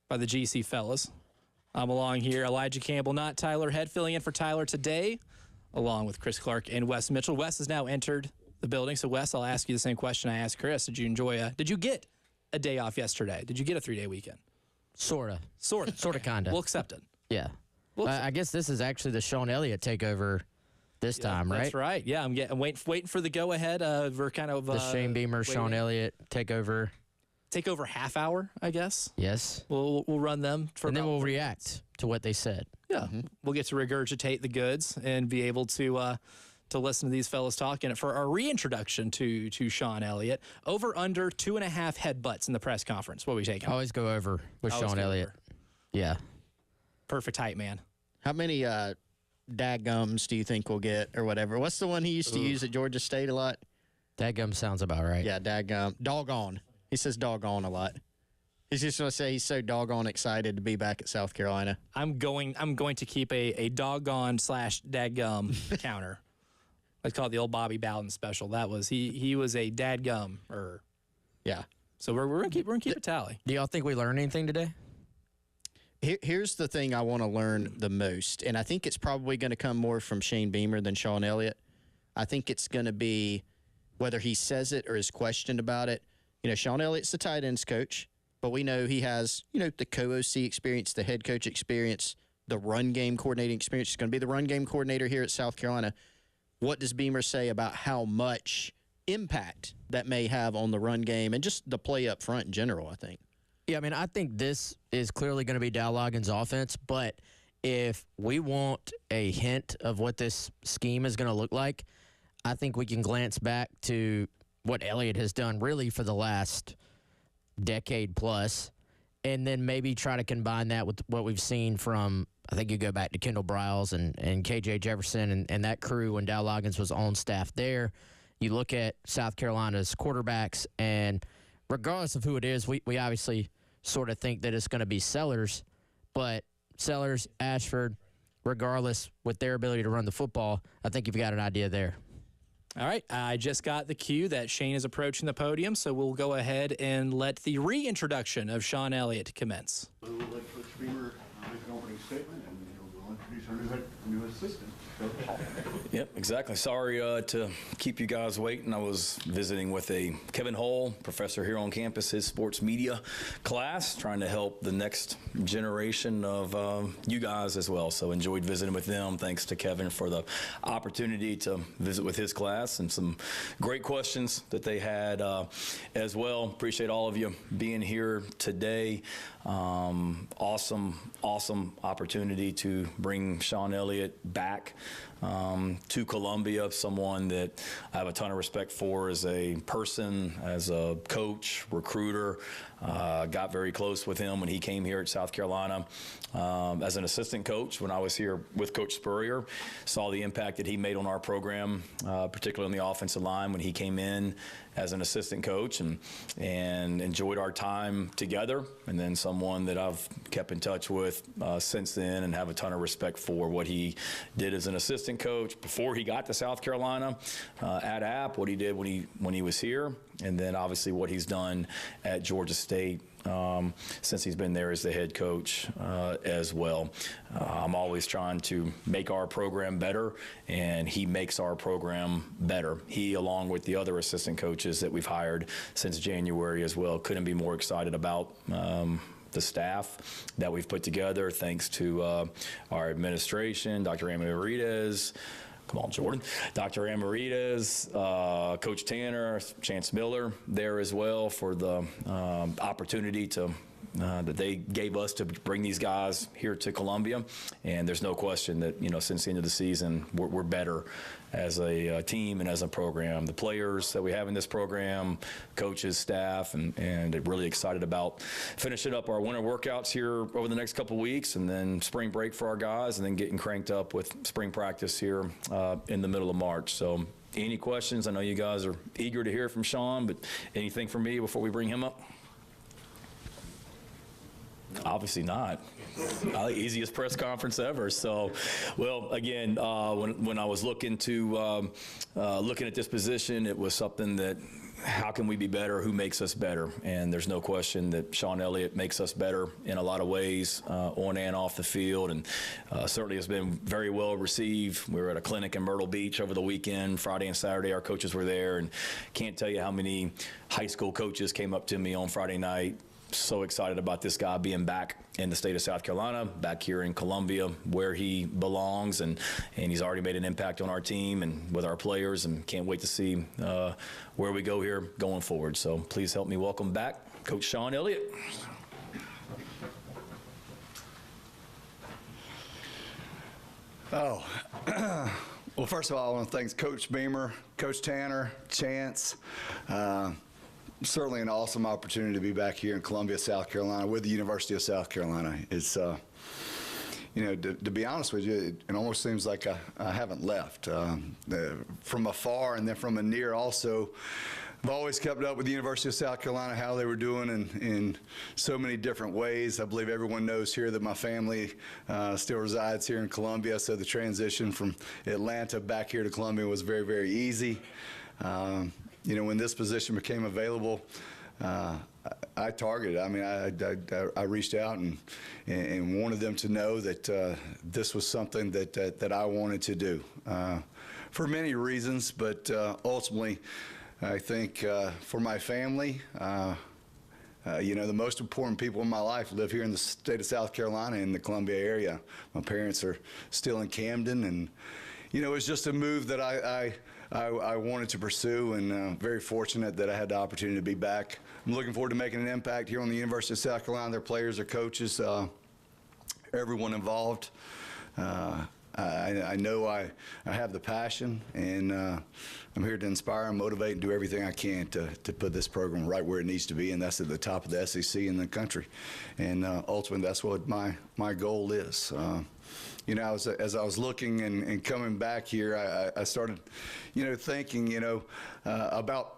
by the GC fellas. I'm along here, Elijah Campbell, not Tyler Head, filling in for Tyler today, along with Chris Clark and Wes Mitchell. Wes has now entered the building. So, Wes, I'll ask you the same question I asked Chris. Did you get a day off yesterday? Did you get a 3-day weekend? Sorta. Sorta, Kinda. We'll accept it. Yeah. I guess this is actually the Sean Elliott takeover this time, right? That's right. Yeah, I'm waiting for the go-ahead. We're kind of The Shane Beamer, Sean Elliott takeover. Take over half hour, I guess. Yes. We'll run them for and then we'll react to what they said. Yeah. We'll get to regurgitate the goods and be able to listen to these fellas talking for our reintroduction to Sean Elliott. Over under 2.5 headbutts in the press conference. What are we taking? Always go over with Sean Elliott. Yeah. Perfect height, man. How many dadgums do you think we'll get or whatever? What's the one he used to use at Georgia State a lot? Dadgum sounds about right. Yeah, dadgum. Doggone. He says doggone a lot. He's just going to say he's so doggone excited to be back at South Carolina. I'm going to keep a doggone / dadgum counter. I call it the old Bobby Bowden special. That was he was a dadgum. Yeah. So we're gonna keep a tally. Do y'all think we learned anything today? Here's the thing I want to learn the most, and I think it's probably going to come more from Shane Beamer than Sean Elliott. I think it's going to be whether he says it or is questioned about it. You know, Sean Elliott's the tight ends coach, but we know he has, the co-OC experience, the head coach experience, the run game coordinating experience. He's going to be the run game coordinator here at South Carolina. What does Beamer say about how much impact that may have on the run game and just the play up front in general, I think? Yeah, I mean, I think this is clearly going to be Dow Loggins' offense, but if we want a hint of what this scheme is going to look like, I think we can glance back to what Elliott has done really for the last decade plus, and then maybe try to combine that with what we've seen from, I think you go back to Kendall Briles and KJ Jefferson and that crew when Dow Loggins was on staff there. You look at South Carolina's quarterbacks, and regardless of who it is, we obviously sort of think that it's going to be Sellers, but Sellers, Ashford, regardless, with their ability to run the football, I think you've got an idea there. All right, I just got the cue that Shane is approaching the podium, so we'll go ahead and let the reintroduction of Sean Elliott commence. So we'll let Coach Beamer make an opening statement, and we'll introduce our new assistant. Yep, exactly. Sorry to keep you guys waiting. I was visiting with Kevin Hull, professor here on campus, his sports media class, trying to help the next generation of you guys as well. So enjoyed visiting with them. Thanks to Kevin for the opportunity to visit with his class and some great questions that they had as well. Appreciate all of you being here today. Awesome opportunity to bring Sean Elliott back to Columbia, someone that I have a ton of respect for as a person, as a coach, recruiter. Got very close with him when he came here at South Carolina as an assistant coach when I was here with Coach Spurrier. Saw the impact that he made on our program, particularly on the offensive line when he came in as an assistant coach, and enjoyed our time together. And then someone that I've kept in touch with since then and have a ton of respect for what he did as an assistant coach before he got to South Carolina at App, what he did when he was here, and then obviously what he's done at Georgia State since he's been there as the head coach as well. I'm always trying to make our program better, and he makes our program better. He, along with the other assistant coaches that we've hired since January as well, couldn't be more excited about the staff that we've put together, thanks to our administration, Dr. Amaritas. Come on, Jordan. Dr. Amaritas, Coach Tanner, Chance Miller there as well for the opportunity to that they gave us to bring these guys here to Columbia. And there's no question that, since the end of the season, we're better as a team and as a program. The players that we have in this program, coaches, staff, and really excited about finishing up our winter workouts here over the next couple of weeks, and then spring break for our guys, and then getting cranked up with spring practice here in the middle of March. So any questions? I know you guys are eager to hear from Sean, but anything from me before we bring him up? Obviously not. Easiest press conference ever. So, well, again, when I was looking at this position, it was something that, how can we be better? Who makes us better? And there's no question that Sean Elliott makes us better in a lot of ways, on and off the field, and certainly has been very well received. We were at a clinic in Myrtle Beach over the weekend, Friday and Saturday. Our coaches were there, and can't tell you how many high school coaches came up to me on Friday night. So excited about this guy being back in the state of South Carolina, back here in Columbia, where he belongs, and he's already made an impact on our team and with our players, and can't wait to see where we go here going forward. So please help me welcome back Coach Sean Elliott. Oh, well, first of all, I want to thank Coach Beamer, Coach Tanner, Chance. Certainly an awesome opportunity to be back here in Columbia, South Carolina, with the University of South Carolina. It's, you know, to be honest with you, it almost seems like I haven't left. From afar and then from a near also, I've always kept up with the University of South Carolina, how they were doing in so many different ways. I believe everyone knows here that my family still resides here in Columbia, so the transition from Atlanta back here to Columbia was very, very easy. You know, when this position became available, I targeted. I mean, I reached out and wanted them to know that this was something that I wanted to do for many reasons, but ultimately, I think for my family, you know, the most important people in my life live here in the state of South Carolina, in the Columbia area. My parents are still in Camden, and you know, it was just a move that I wanted to pursue, and very fortunate that I had the opportunity to be back. I'm looking forward to making an impact here on the University of South Carolina, their players, their coaches, everyone involved. I know I have the passion, and I'm here to inspire and motivate and do everything I can to put this program right where it needs to be, and that's at the top of the SEC in the country. And ultimately, that's what my goal is. You know, as I was looking and coming back here, I started, you know, thinking, you know, about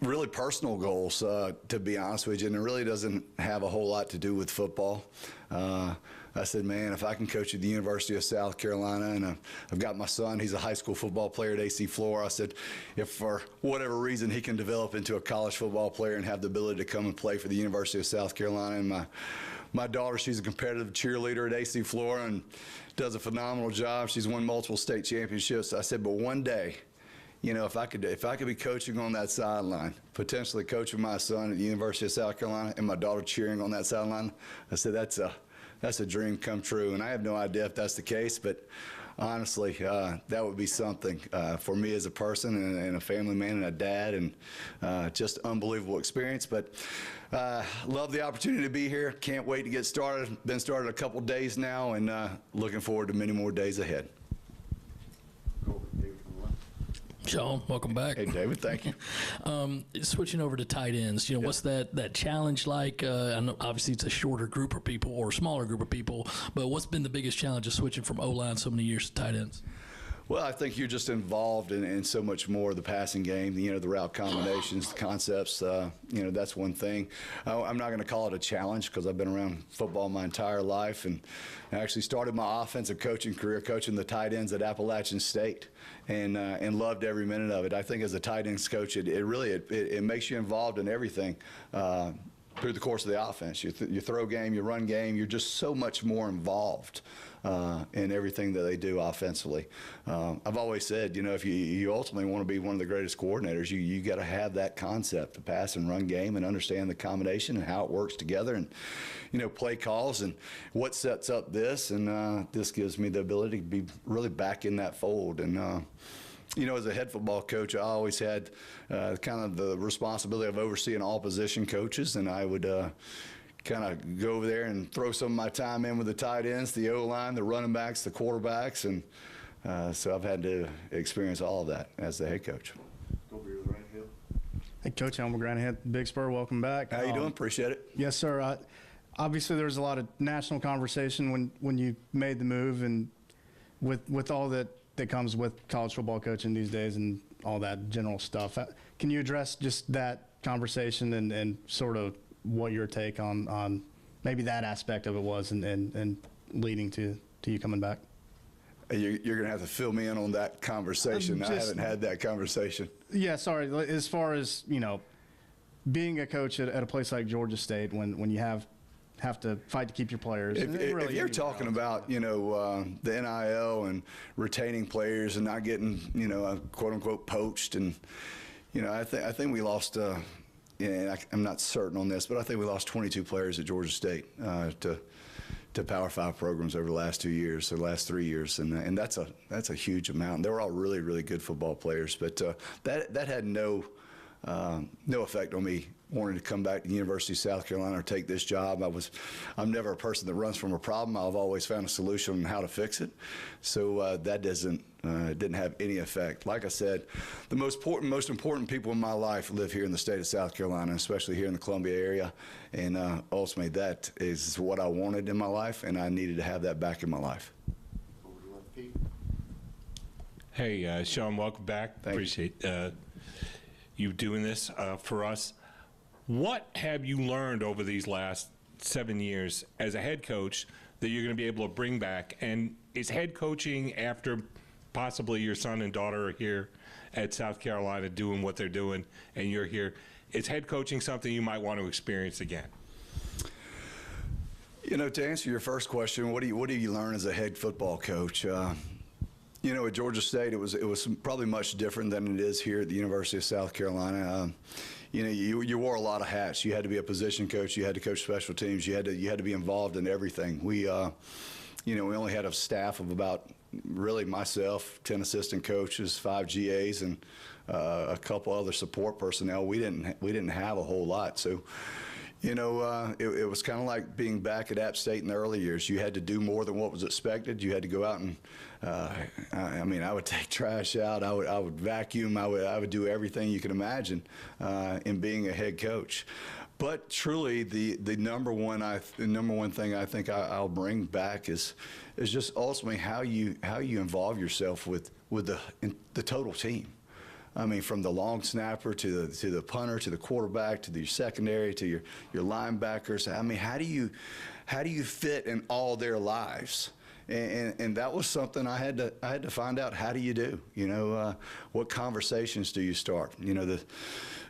really personal goals, to be honest with you, and it really doesn't have a whole lot to do with football. I said, man, if I can coach at the University of South Carolina, and I've got my son, he's a high school football player at AC Flora. I said, if for whatever reason he can develop into a college football player and have the ability to come and play for the University of South Carolina, and my daughter, she's a competitive cheerleader at AC Flora and does a phenomenal job. She's won multiple state championships. I said, but one day, you know, if I could be coaching on that sideline, potentially coaching my son at the University of South Carolina, and my daughter cheering on that sideline, I said, that's a dream come true. And I have no idea if that's the case, but honestly, that would be something for me as a person and a family man and a dad, and just unbelievable experience. But love the opportunity to be here. Can't wait to get started. Been started a couple days now, and looking forward to many more days ahead. Sean, welcome back. Hey, David, thank you. Switching over to tight ends, you know, what's that challenge like? I know obviously it's a shorter group of people or a smaller group of people, but what's been the biggest challenge of switching from O-line so many years to tight ends? Well, I think you're just involved in so much more of the passing game, you know, the route combinations, the concepts, you know, that's one thing. I'm not going to call it a challenge because I've been around football my entire life, and I actually started my offensive coaching career coaching the tight ends at Appalachian State, and loved every minute of it. I think as a tight ends coach, it really makes you involved in everything. Through the course of the offense, your throw game, your run game, you're just so much more involved in everything that they do offensively. I've always said, you know, if you ultimately want to be one of the greatest coordinators, you got to have that concept, the pass and run game, and understand the combination and how it works together, and you know, play calls and what sets up this, and this gives me the ability to be really back in that fold. And you know, as a head football coach, I always had kind of the responsibility of overseeing all position coaches, and I would kind of go over there and throw some of my time in with the tight ends, the O-line, the running backs, the quarterbacks, and so I've had to experience all of that as the head coach. Hey, Coach Elmer Garnet, Big Spur, welcome back. How you doing? Appreciate it. Yes, sir. Obviously, there was a lot of national conversation when you made the move, and with all that comes with college football coaching these days and all that general stuff. Can you address just that conversation and sort of what your take on maybe that aspect of it was, and leading to you coming back. You're going to have to fill me in on that conversation. I haven't had that conversation. Yeah, sorry. As far as, being a coach at a place like Georgia State, when you have to fight to keep your players. If you're talking about, the NIL and retaining players and not getting, quote unquote poached, and I think we lost. I'm not certain on this, but I think we lost 22 players at Georgia State to Power 5 programs over the last 2 years, or the last 3 years, and that's a huge amount. They were all really, really good football players, but that had no effect on me wanting to come back to the University of South Carolina or take this job. I'm never a person that runs from a problem. I've always found a solution on how to fix it. So that didn't have any effect. Like I said, the most important people in my life live here in the state of South Carolina, especially here in the Columbia area. And ultimately, that is what I wanted in my life, and I needed to have that back in my life. Hey, Sean, welcome back. Appreciate you doing this for us. What have you learned over these last 7 years as a head coach that you're going to be able to bring back? And is head coaching, after possibly your son and daughter are here at South Carolina doing what they're doing and you're here, is head coaching something you might want to experience again? To answer your first question, what do you learn as a head football coach? At Georgia State, it was probably much different than it is here at the University of South Carolina. You wore a lot of hats. You had to be a position coach. You had to coach special teams. You had to be involved in everything. We only had a staff of about, really, myself, 10 assistant coaches, 5 GAs, and a couple other support personnel. We didn't have a whole lot. So, it was kind of like being back at App State in the early years. You had to do more than what was expected. You had to go out and, I would take trash out. I would vacuum. I would do everything you can imagine in being a head coach. But truly, the number one thing I think I'll bring back is just ultimately how you involve yourself with the total team. From the long snapper to the punter to the quarterback to the secondary to your linebackers. How do you fit in all their lives? And that was something I had to find out. How do you do? What conversations do you start?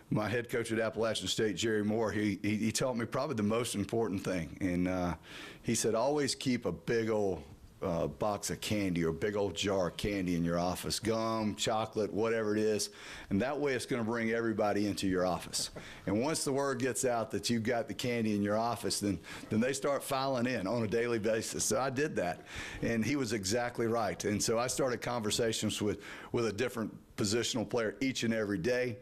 My head coach at Appalachian State, Jerry Moore, he taught me probably the most important thing, and he said, always keep a big old box of candy or a big old jar of candy in your office, gum, chocolate, whatever it is, and that way it's going to bring everybody into your office. And once the word gets out that you've got the candy in your office, then they start filing in on a daily basis. So I did that, and he was exactly right. And so I started conversations with a different positional player each and every day.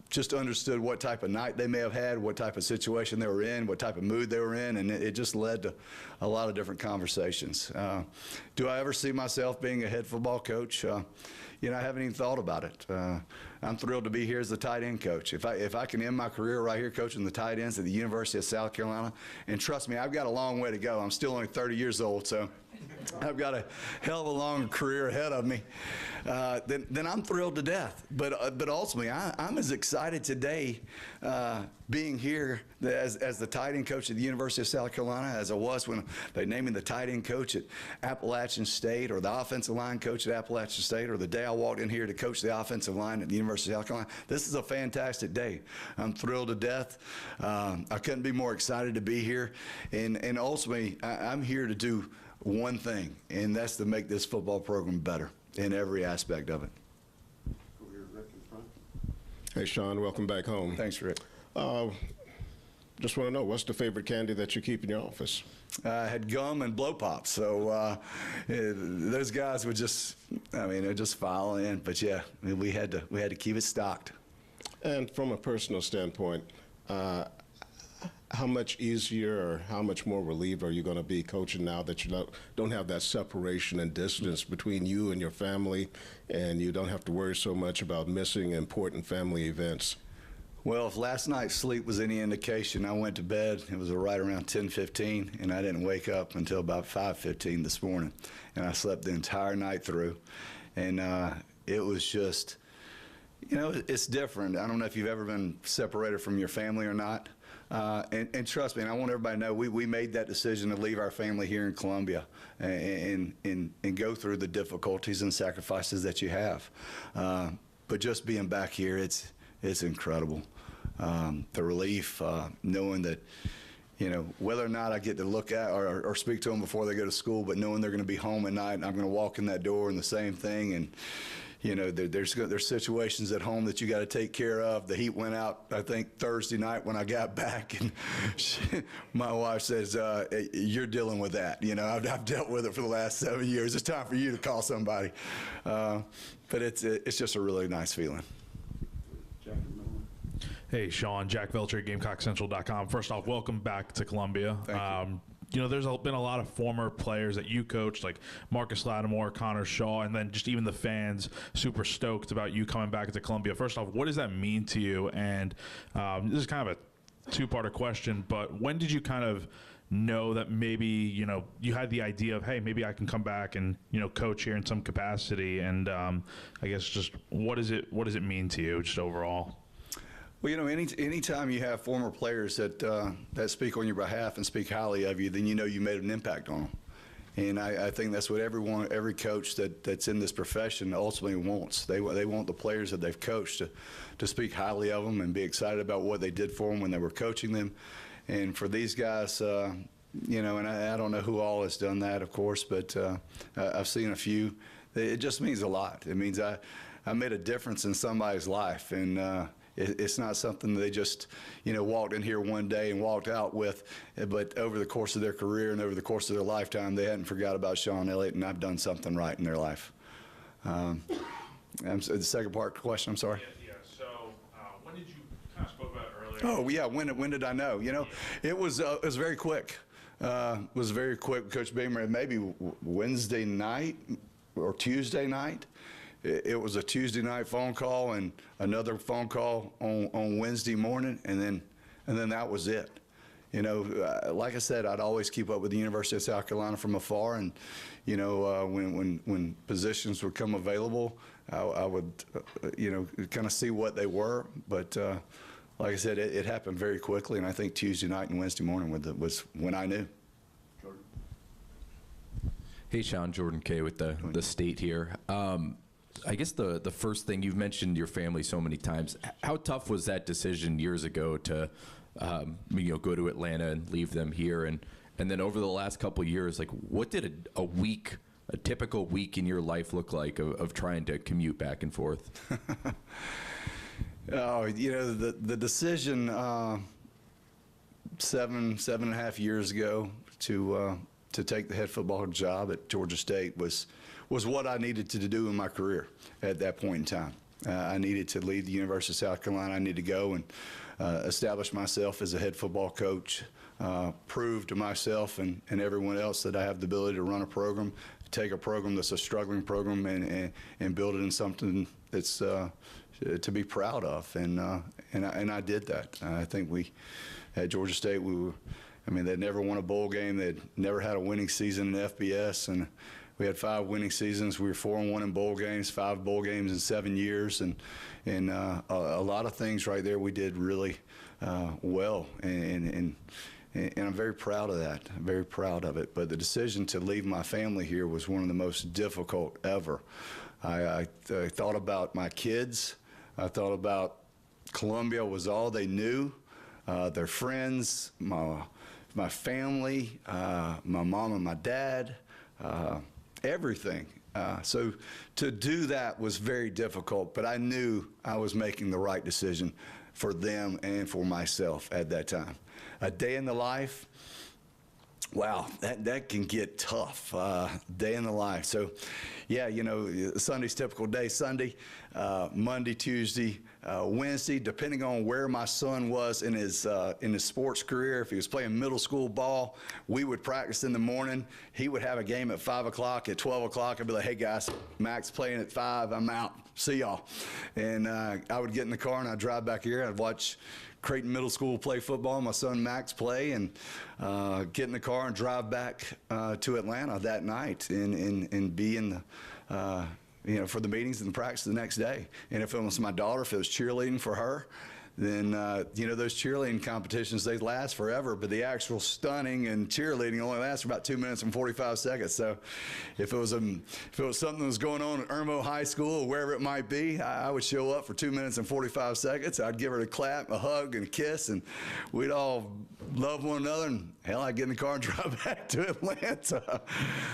Just understood what type of night they may have had, what type of situation they were in, what type of mood they were in, and it just led to a lot of different conversations. Do I ever see myself being a head football coach? I haven't even thought about it. I'm thrilled to be here as the tight end coach. If I can end my career right here coaching the tight ends at the University of South Carolina, and trust me, I've got a long way to go. I'm still only 30 years old, so I've got a hell of a long career ahead of me. Then I'm thrilled to death. But ultimately, I'm as excited today being here as the tight end coach at the University of South Carolina as I was when they named me the tight end coach at Appalachian State, or the offensive line coach at Appalachian State, or the day I walked in here to coach the offensive line at the University of South Carolina. This is a fantastic day. I'm thrilled to death. I couldn't be more excited to be here. And ultimately, I'm here to do one thing, and that's to make this football program better in every aspect of it. Hey, Sean, welcome back home. Thanks, Rick. Just want to know, what's the favorite candy that you keep in your office? I had gum and blow pops, so those guys would just file in. But yeah, we had to keep it stocked. And from a personal standpoint, how much easier or how much more relieved are you going to be coaching now that you don't have that separation and distance between you and your family, and you don't have to worry so much about missing important family events? Well, if last night's sleep was any indication, I went to bed, it was right around 10:15, and I didn't wake up until about 5:15 this morning. And I slept the entire night through. And it was just, You know, it's different. I don't know if you've ever been separated from your family or not. And trust me, and I want everybody to know, we made that decision to leave our family here in Columbia and go through the difficulties and sacrifices that you have. But just being back here, it's incredible. The relief, knowing that, you know, whether or not I get to look at or speak to them before they go to school, but knowing they're going to be home at night and I'm going to walk in that door and the same thing. And, you know, there's situations at home that you got to take care of. The heat went out, I think, Thursday night when I got back, and my wife says, "You're dealing with that." You know, I've dealt with it for the last 7 years. It's time for you to call somebody. But it's just a really nice feeling. Hey, Sean, Jack Velcher, GamecockCentral.com. First off, welcome back to Columbia. Thank you. You know, there's been a lot of former players that you coached, like Marcus Lattimore, Connor Shaw, and then just even the fans super stoked about you coming back to Columbia. First off, what does that mean to you? And this is kind of a two-parter question, but when did you kind of know that maybe, you know, you had the idea of, hey, maybe I can come back and, you know, coach here in some capacity? And I guess just what does it mean to you just overall? Well, you know, anytime you have former players that speak on your behalf and speak highly of you, then you know you made an impact on them. And I think that's what every coach that's in this profession ultimately wants. They want the players that they've coached to speak highly of them and be excited about what they did for them when they were coaching them. And for these guys, you know, and I don't know who all has done that, of course, but I've seen a few. It just means a lot. It means I made a difference in somebody's life, and it's not something they just, you know, walked in here one day and walked out with, but over the course of their career and over the course of their lifetime, they hadn't forgot about Sean Elliott, and I've done something right in their life. The second part of the question, I'm sorry. Yeah. So when did you kind of spoke about it earlier? Oh yeah, when did I know? You know, it was very quick. It was very quick. Coach Beamer, maybe Wednesday night or Tuesday night. It was a Tuesday night phone call and another phone call on Wednesday morning, and then that was it. You know, like I said, I'd always keep up with the University of South Carolina from afar, and you know, when positions would come available, I would, you know, kind of see what they were. But like I said, it happened very quickly, and I think Tuesday night and Wednesday morning was when I knew. Hey, Sean, Jordan Kay with the State here. I guess the first thing, you've mentioned your family so many times. How tough was that decision years ago to you know, go to Atlanta and leave them here, and then over the last couple of years, like what did a typical week in your life look like of trying to commute back and forth? Oh, you know, the decision 7.5 years ago to take the head football job at Georgia State was what I needed to do in my career at that point in time. I needed to leave the University of South Carolina. I needed to go and establish myself as a head football coach, prove to myself and everyone else that I have the ability to run a program, take a program that's a struggling program and build it in something that's to be proud of. And I did that. I think we, at Georgia State, I mean, they'd never won a bowl game. They'd never had a winning season in FBS, and we had 5 winning seasons. We were 4-1 in bowl games, 5 bowl games in 7 years, and a lot of things right there we did really well, and I'm very proud of that. I'm very proud of it. But the decision to leave my family here was one of the most difficult ever. I thought about my kids. I thought about Columbia was all they knew, their friends, my family, my mom and my dad. Everything. So to do that was very difficult, but I knew I was making the right decision for them and for myself at that time. A day in the life, wow, that can get tough. Day in the life. So, yeah, you know, Sunday's typical day. Sunday, Monday, Tuesday, Wednesday, depending on where my son was in his sports career. If he was playing middle school ball, we would practice in the morning. He would have a game at 5 o'clock. At 12 o'clock, I'd be like, hey, guys, Max playing at 5. I'm out. See y'all. And I would get in the car and I'd drive back here. I'd watch Creighton Middle School play football, my son Max play, and get in the car and drive back to Atlanta that night and be in the for the meetings and the practice the next day. And if it was my daughter, if it was cheerleading for her, then, those cheerleading competitions, they last forever, but the actual stunning and cheerleading only lasts for about 2 minutes and 45 seconds. So if it was something that was going on at Irmo High School or wherever it might be, I would show up for 2 minutes and 45 seconds. I'd give her a clap, a hug, and a kiss, and we'd all love one another. And hell, I'd get in the car and drive back to Atlanta.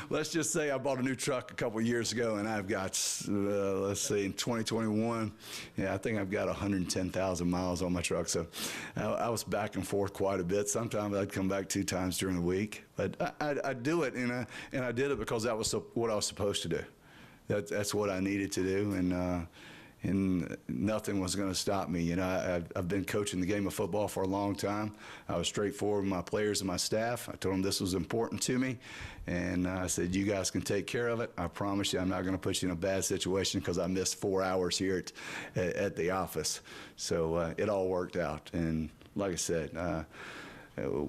Let's just say I bought a new truck a couple of years ago, and I've got, let's see, in 2021, I think I've got 110,000 miles on my truck. So I was back and forth quite a bit. Sometimes I'd come back 2 times during the week, but I do it, and I did it because that was what I was supposed to do. That's what I needed to do, and nothing was going to stop me. I've been coaching the game of football for a long time. I was straightforward with my players and my staff. I told them this was important to me, and I said, you guys can take care of it. I promise you I'm not going to put you in a bad situation because I missed 4 hours here at the office. So it all worked out, and like I said,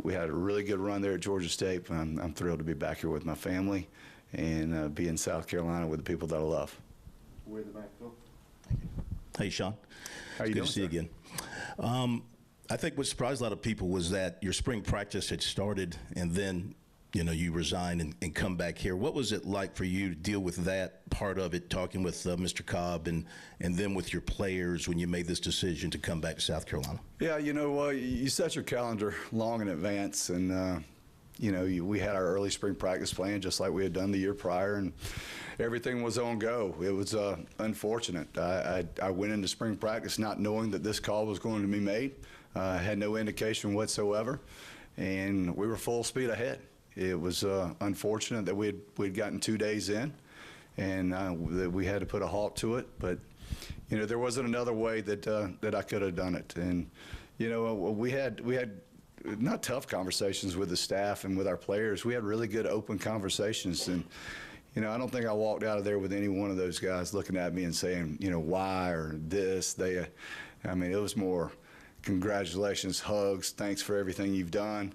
we had a really good run there at Georgia State. I'm thrilled to be back here with my family and be in South Carolina with the people that I love. Way in the back, Phil. Hey, Sean. How you Good doing, to see you sir? again. I think what surprised a lot of people was that your spring practice had started and then, you resigned and come back here. What was it like for you to deal with that part of it, talking with Mr. Cobb and then with your players when you made this decision to come back to South Carolina? Yeah, you set your calendar long in advance, and we had our early spring practice plan just like we had done the year prior, and everything was on go. It was unfortunate. I went into spring practice not knowing that this call was going to be made. I had no indication whatsoever, and we were full speed ahead. It was unfortunate that we'd gotten 2 days in, and that we had to put a halt to it. But there wasn't another way that I could have done it. And we had not tough conversations with the staff and with our players. We had really good open conversations, and I don't think I walked out of there with any one of those guys looking at me and saying, why or this. It was more congratulations, hugs, thanks for everything you've done,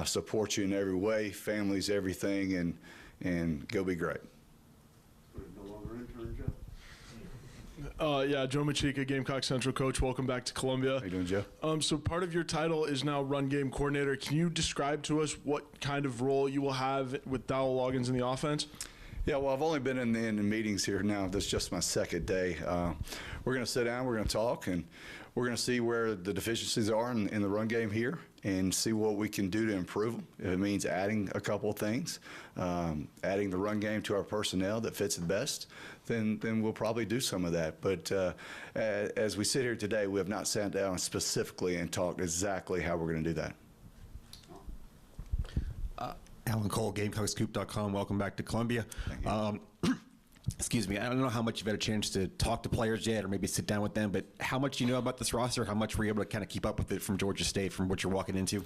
support you in every way, family's everything, and go be great. No longer intern, Joe? Joe Machika, Gamecock Central coach. Welcome back to Columbia. How you doing, Joe? So part of your title is now run game coordinator. Can you describe to us what kind of role you will have with Dowell Loggins in the offense? Yeah, well, I've only been in the meetings here now. This is just my second day. We're going to sit down, we're going to talk, and we're going to see where the deficiencies are in the run game here and see what we can do to improve them. If it means adding a couple of things, adding the run game to our personnel that fits the best, then we'll probably do some of that. But as we sit here today, we have not sat down specifically and talked exactly how we're going to do that. Alan Cole, GamecockScoop.com. Welcome back to Columbia. Excuse me. I don't know how much you've had a chance to talk to players yet or maybe sit down with them, but how much do you know about this roster? How much were you able to kind of keep up with it from Georgia State, from what you're walking into?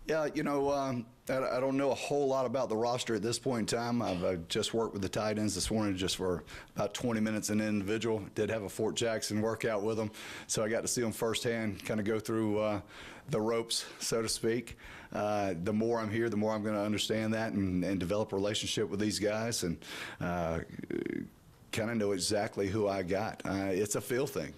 Yeah, I don't know a whole lot about the roster at this point in time. I've just worked with the tight ends this morning just for about 20 minutes an individual. Did have a Fort Jackson workout with them, so I got to see them firsthand, kind of go through the ropes, so to speak. The more I'm here, the more I'm going to understand that and develop a relationship with these guys and kind of know exactly who I got. It's a feel thing.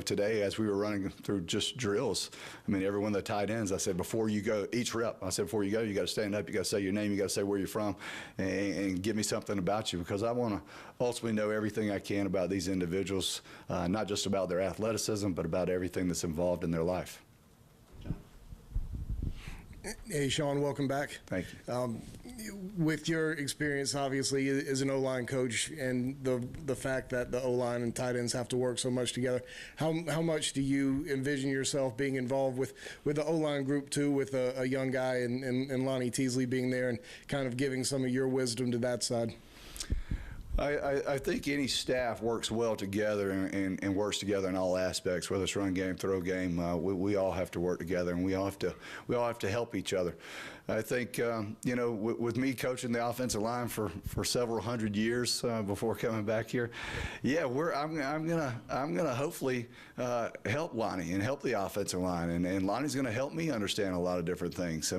Today as we were running through just drills, every one of the tight ends, I said, before you go, each rep, I said, before you go, you got to stand up, you got to say your name, you got to say where you're from, and give me something about you, because I want to ultimately know everything I can about these individuals, not just about their athleticism, but about everything that's involved in their life. Hey, Sean, welcome back. Thank you. With your experience, obviously, as an O-line coach and the fact that the O-line and tight ends have to work so much together, how much do you envision yourself being involved with the O-line group, too, with a young guy and Lonnie Teasley being there and kind of giving some of your wisdom to that side? I think any staff works well together and works together in all aspects, whether it's run game, throw game. We all have to work together, and we all have to help each other. I think with me coaching the offensive line for several hundred years before coming back here, I'm gonna hopefully help Lonnie and help the offensive line, and Lonnie's gonna help me understand a lot of different things.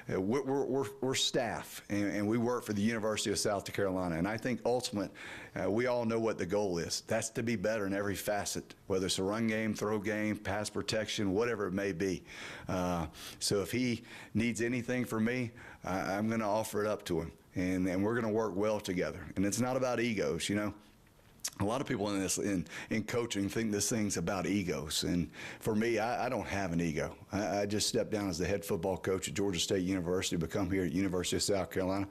We're staff, and we work for the University of South Carolina, and I think ultimate, we all know what the goal is. That's to be better in every facet, whether it's a run game, throw game, pass protection, whatever it may be. So if he needs anything from me, I'm going to offer it up to him, and we're going to work well together. And it's not about egos, you know. A lot of people in coaching think this thing's about egos, and for me, I don't have an ego. I just stepped down as the head football coach at Georgia State University, become here at University of South Carolina,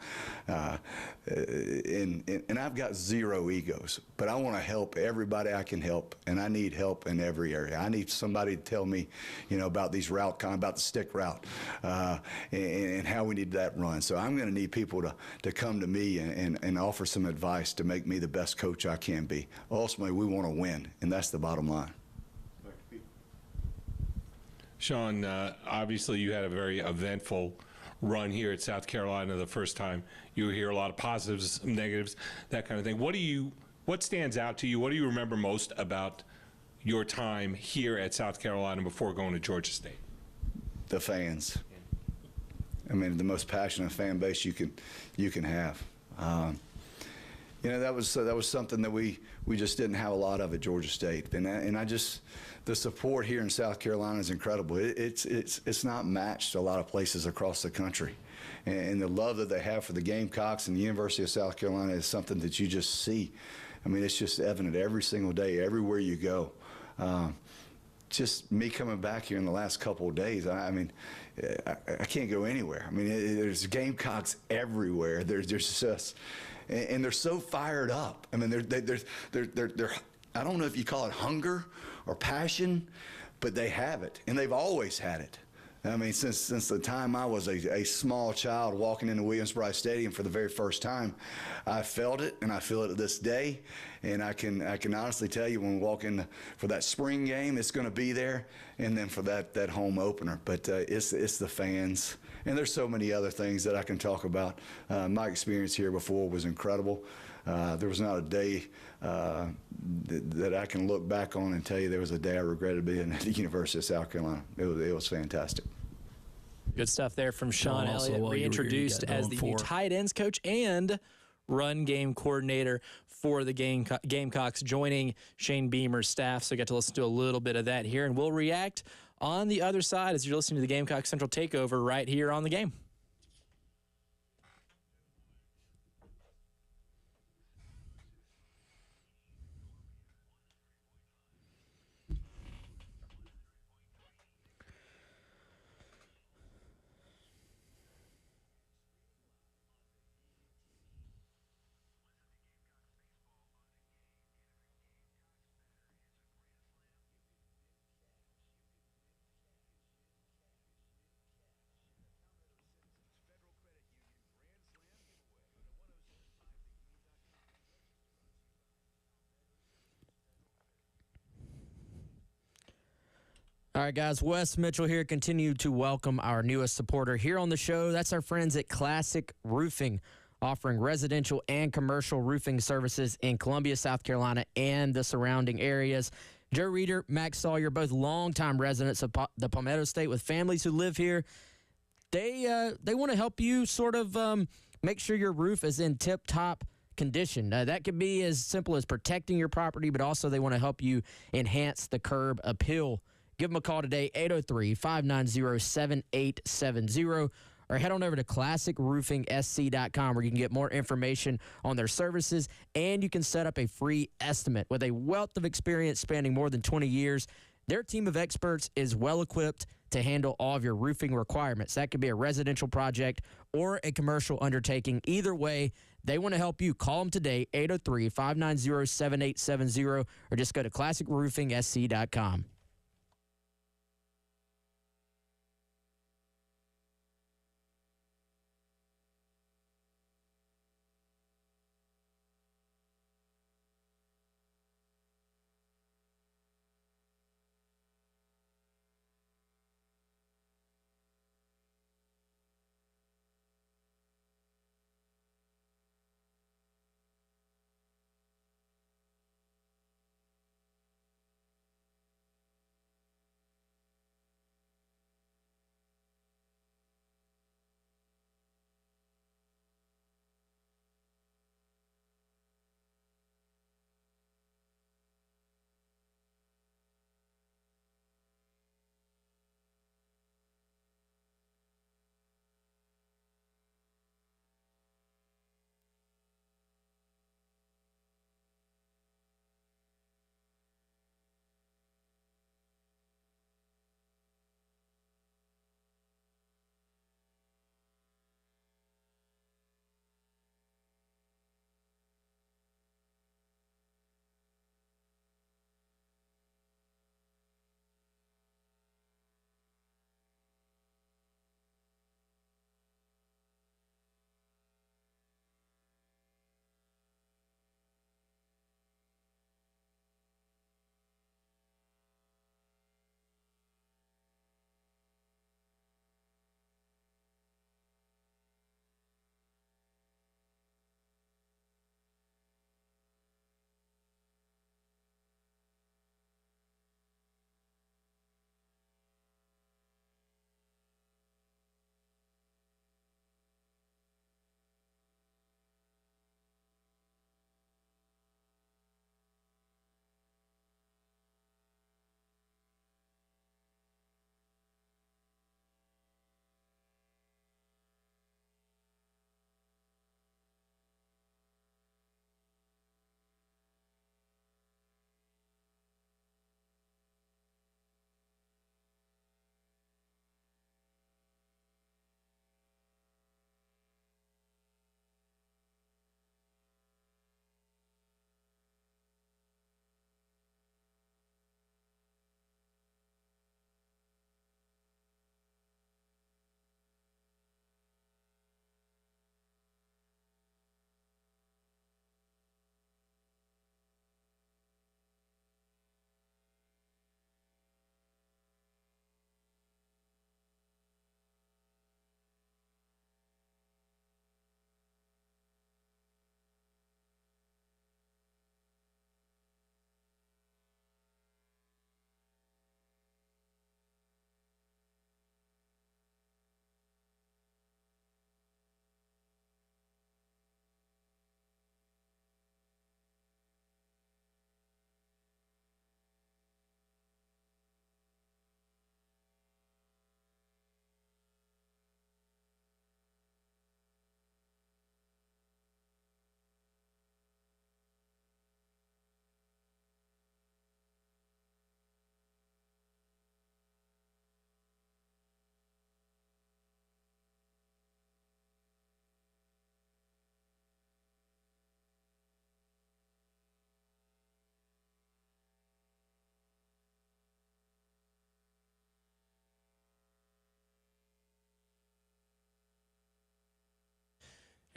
and I've got zero egos. But I want to help everybody I can help, and I need help in every area. I need somebody to tell me, you know, about these about the stick route, and how we need that run. So I'm going to need people to come to me and offer some advice to make me the best coach I can be. Ultimately, we want to win, and that's the bottom line. Sean, obviously you had a very eventful run here at South Carolina the first time. You hear a lot of positives, negatives, that kind of thing. What stands out to you? What do you remember most about your time here at South Carolina before going to Georgia State? The fans. I mean, the most passionate fan base you can have. You know, that was something that we just didn't have a lot of at Georgia State, and I just, the support here in South Carolina is incredible. It's not matched to a lot of places across the country, and the love that they have for the Gamecocks and the University of South Carolina is something that you just see. I mean, it's just evident every single day, everywhere you go. Just me coming back here in the last couple of days, I mean, I can't go anywhere. I mean, there's Gamecocks everywhere. There's just. And they're so fired up. I mean, they're I don't know if you call it hunger or passion, but they have it, and they've always had it. I mean, since the time I was a small child walking into Williams-Brice Stadium for the very first time, I felt it, and I feel it to this day. And I can honestly tell you, when we walk in for that spring game, it's going to be there, and then for that home opener. But it's the fans. And there's so many other things that I can talk about. My experience here before was incredible. There was not a day that I can look back on and tell you there was a day I regretted being at the University of South Carolina. It was fantastic. Good stuff there from Sean Elliott, reintroduced as the new tight ends coach and run game coordinator for the Gamecocks, joining Shane Beamer's staff. So I got to listen to a little bit of that here, and we'll react on the other side as you're listening to the Gamecock Central Takeover right here on The Game. All right, guys, Wes Mitchell here. Continue to welcome our newest supporter here on the show. That's our friends at Classic Roofing, offering residential and commercial roofing services in Columbia, South Carolina, and the surrounding areas. Joe Reeder, Max Sawyer, both longtime residents of the Palmetto State with families who live here. They want to help you sort of make sure your roof is in tip-top condition. That could be as simple as protecting your property, but also they want to help you enhance the curb appeal. Give them a call today, 803-590-7870, or head on over to classicroofingsc.com where you can get more information on their services, and you can set up a free estimate. With a wealth of experience spanning more than 20 years, their team of experts is well-equipped to handle all of your roofing requirements. That could be a residential project or a commercial undertaking. Either way, they want to help you. Call them today, 803-590-7870, or just go to classicroofingsc.com.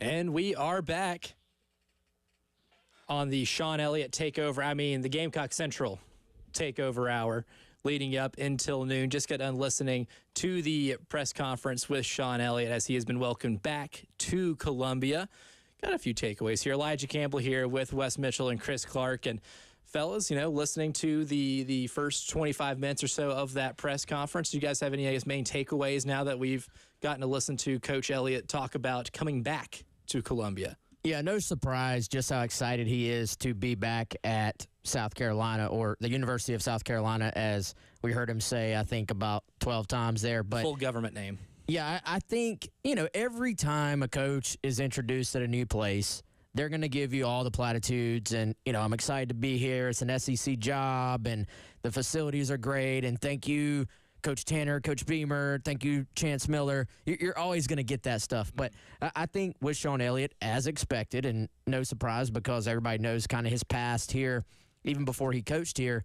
And we are back on the Sean Elliott takeover. I mean, the Gamecock Central takeover hour leading up until noon. Just got done listening to the press conference with Sean Elliott as he has been welcomed back to Columbia. Got a few takeaways here. Elijah Campbell here with Wes Mitchell and Chris Clark. And fellas, listening to the first 25 minutes or so of that press conference, do you guys have any main takeaways now that we've gotten to listen to Coach Elliott talk about coming back to Columbia? Yeah, no surprise just how excited he is to be back at South Carolina, or the University of South Carolina, as we heard him say, I think, about 12 times there. But full government name. Yeah, I think, every time a coach is introduced at a new place, they're going to give you all the platitudes and, I'm excited to be here. It's an SEC job and the facilities are great. And thank you, Coach Tanner, Coach Beamer. Thank you, Chance Miller. You're always going to get that stuff. But I think with Sean Elliott, as expected, and no surprise because everybody knows kind of his past here, even before he coached here,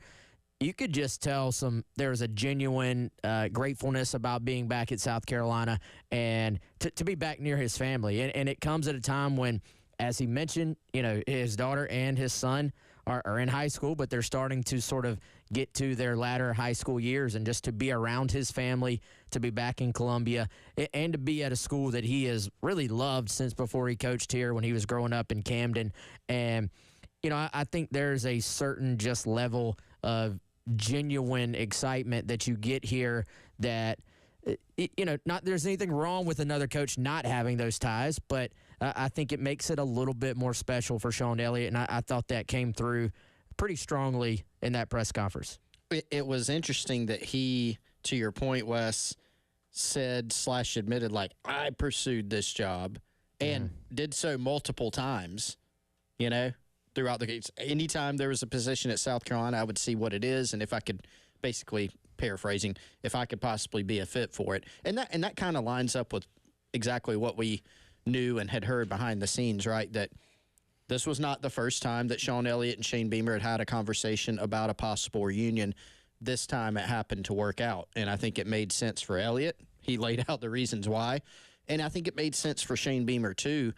you could just tell there was a genuine gratefulness about being back at South Carolina and to be back near his family. And it comes at a time when, as he mentioned, his daughter and his son are in high school, but they're starting to sort of get to their latter high school years, and just to be around his family, to be back in Columbia, and to be at a school that he has really loved since before he coached here when he was growing up in Camden. And, I think there's a certain just level of genuine excitement that you get here that, not there's anything wrong with another coach not having those ties, but I think it makes it a little bit more special for Sean Elliott, and I thought that came through pretty strongly in that press conference. It was interesting that he, to your point, Wes, said/admitted, I pursued this job and did so multiple times, throughout the games. Anytime there was a position at South Carolina, I would see what it is, and if I could, basically paraphrasing, if I could possibly be a fit for it. And that kind of lines up with exactly what we knew and had heard behind the scenes, right? That this was not the first time that Sean Elliott and Shane Beamer had a conversation about a possible reunion. This time it happened to work out, and I think it made sense for Elliott. He laid out the reasons why, and I think it made sense for Shane Beamer too,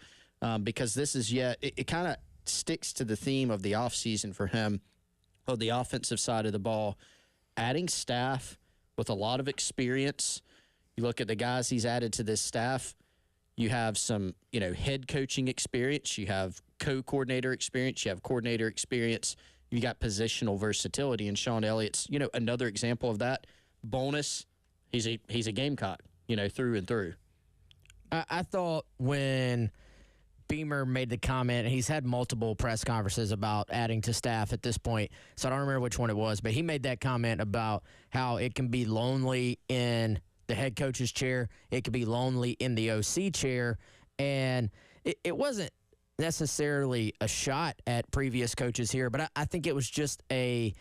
because this is it kind of sticks to the theme of the offseason for him, on the offensive side of the ball, adding staff with a lot of experience. You look at the guys he's added to this staff, you have some, head coaching experience, you have co-coordinator experience, you have coordinator experience, you got positional versatility, and Sean Elliott's, another example of that. Bonus, he's a Gamecock, through and through. I thought when Beamer made the comment, and he's had multiple press conferences about adding to staff at this point, so I don't remember which one it was, but he made that comment about how it can be lonely in the head coach's chair, it could be lonely in the OC chair, and it wasn't necessarily a shot at previous coaches here, but I think it was just a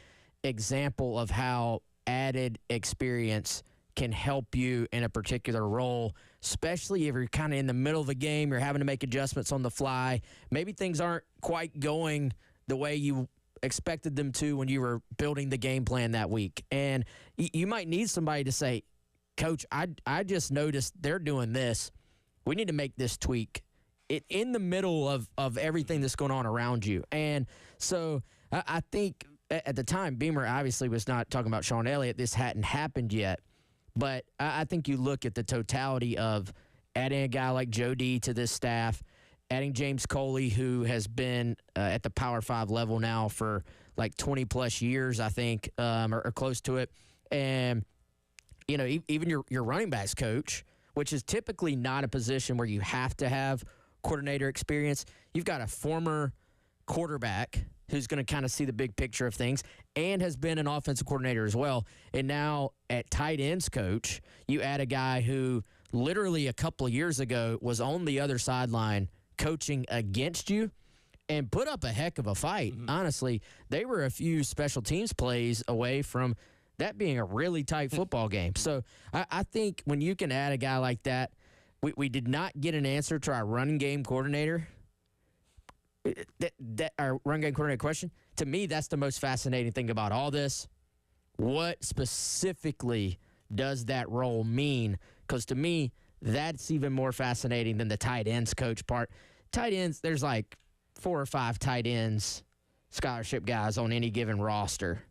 example of how added experience can help you in a particular role, especially if you're kind of in the middle of the game, you're having to make adjustments on the fly. Maybe things aren't quite going the way you expected them to when you were building the game plan that week. And you might need somebody to say, Coach, I just noticed they're doing this. We need to make this tweak in the middle of everything that's going on around you. And so I think at the time, Beamer obviously was not talking about Sean Elliott. This hadn't happened yet. But I think you look at the totality of adding a guy like Joe D to this staff, adding James Coley, who has been at the Power 5 level now for like 20-plus years, I think, or close to it. And, even your running backs coach, which is typically not a position where you have to have coordinator experience. You've got a former quarterback who's going to kind of see the big picture of things and has been an offensive coordinator as well. And now at tight ends coach, you add a guy who literally a couple of years ago was on the other sideline coaching against you and put up a heck of a fight. Honestly, they were a few special teams plays away from that being a really tight football game. So I think when you can add a guy like that, we did not get an answer to our run game coordinator. That our run game coordinator question, to me, that's the most fascinating thing about all this. What specifically does that role mean? Because to me, that's even more fascinating than the tight ends coach part. Tight ends, there's like 4 or 5 tight ends, scholarship guys on any given roster.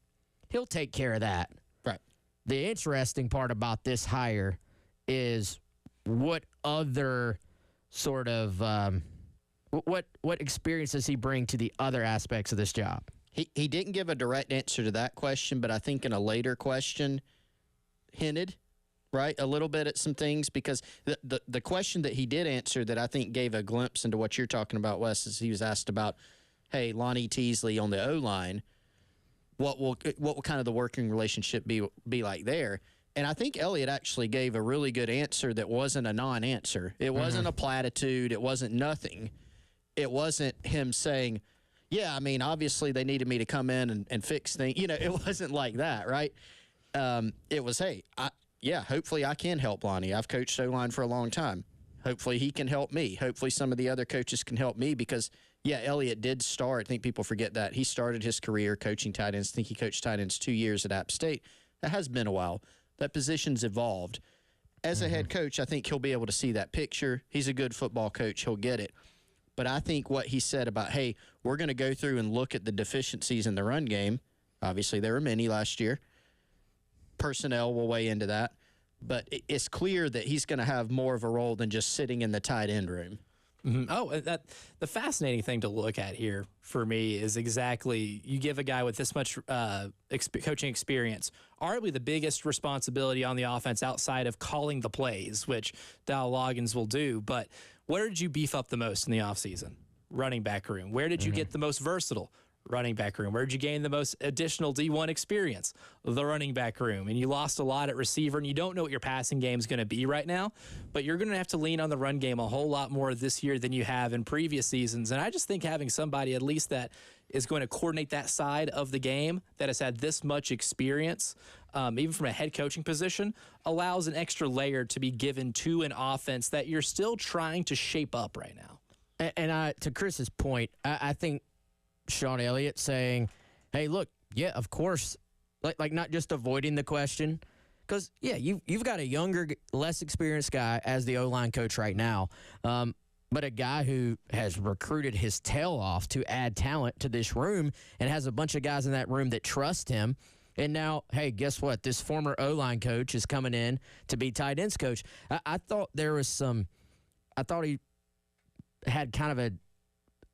He'll take care of that. Right. The interesting part about this hire is what other sort of what experience does he bring to the other aspects of this job? He didn't give a direct answer to that question, but I think in a later question hinted, right, a little bit at some things, because the question that he did answer that I think gave a glimpse into what you're talking about, Wes, is he was asked about, hey, Lonnie Teasley on the O-line, what will kind of the working relationship be like there? And I think Elliott actually gave a really good answer that wasn't a non-answer. It wasn't a platitude. It wasn't nothing. It wasn't him saying, yeah, I mean, obviously they needed me to come in and fix things. You know, it wasn't like that, right? It was, hey, hopefully I can help Lonnie. I've coached O-line for a long time. Hopefully he can help me. Hopefully some of the other coaches can help me because, yeah, Elliott did start. I think people forget that. He started his career coaching tight ends. I think he coached tight ends 2 years at App State. That has been a while. That position's evolved. As a head coach, I think he'll be able to see that picture. He's a good football coach. He'll get it. But I think what he said about, hey, we're going to go through and look at the deficiencies in the run game. Obviously, there were many last year. Personnel will weigh into that. But it's clear that he's going to have more of a role than just sitting in the tight end room. Oh, the fascinating thing to look at here for me is exactly you give a guy with this much coaching experience, arguably the biggest responsibility on the offense outside of calling the plays, which Dow Loggins will do. But where did you beef up the most in the offseason? Running back room. Where did you get the most versatile? Running back room. Where did you gain the most additional D1 experience? The running back room. And you lost a lot at receiver, and you don't know what your passing game is going to be right now, but you're going to have to lean on the run game a whole lot more this year than you have in previous seasons. And I just think having somebody at least that is going to coordinate that side of the game, that has had this much experience, even from a head coaching position, allows an extra layer to be given to an offense that you're still trying to shape up right now. And to Chris's point, I think Sean Elliott saying, hey, look, yeah, of course, like not just avoiding the question, because, yeah, you've got a younger, less experienced guy as the O-line coach right now, but a guy who has recruited his tail off to add talent to this room and has a bunch of guys in that room that trust him. And now, hey, guess what? This former O-line coach is coming in to be tight ends coach. I thought there was I thought he had kind of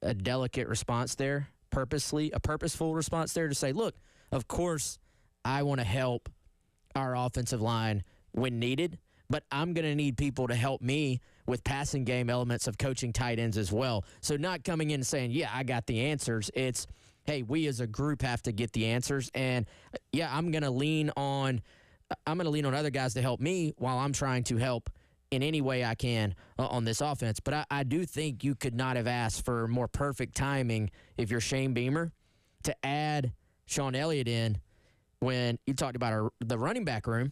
a delicate response there. A purposeful response there to say, look, of course I want to help our offensive line when needed, but I'm going to need people to help me with passing game elements of coaching tight ends as well. So not coming in and saying, yeah, I got the answers. It's, hey, we as a group have to get the answers. And yeah, I'm going to lean on other guys to help me while I'm trying to help in any way I can on this offense. But I do think you could not have asked for more perfect timing if you're Shane Beamer to add Sean Elliott in when you talked about the running back room,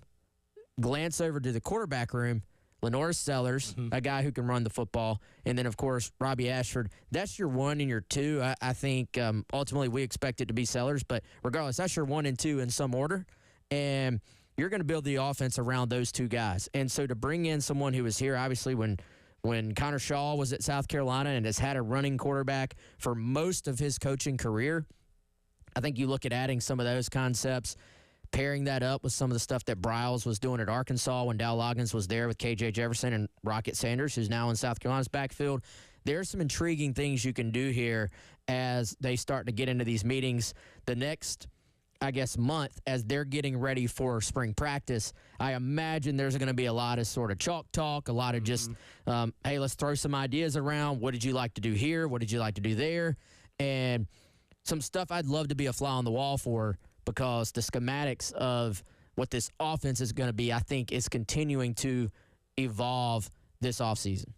glance over to the quarterback room, Lenoris Sellers, a guy who can run the football, and then, of course, Robbie Ashford. That's your 1 and your 2. I think ultimately we expect it to be Sellers, but regardless, that's your 1 and 2 in some order. And you're going to build the offense around those two guys. And so to bring in someone who was here, obviously, when Connor Shaw was at South Carolina and has had a running quarterback for most of his coaching career, I think you look at adding some of those concepts, pairing that up with some of the stuff that Briles was doing at Arkansas when Dow Loggins was there with KJ Jefferson and Rocket Sanders, who's now in South Carolina's backfield. There are some intriguing things you can do here as they start to get into these meetings. The next, I guess, month as they're getting ready for spring practice, I imagine there's going to be a lot of sort of chalk talk, a lot of just, hey, let's throw some ideas around. What did you like to do here? What did you like to do there? And some stuff I'd love to be a fly on the wall for, because the schematics of what this offense is going to be, I think, is continuing to evolve this offseason.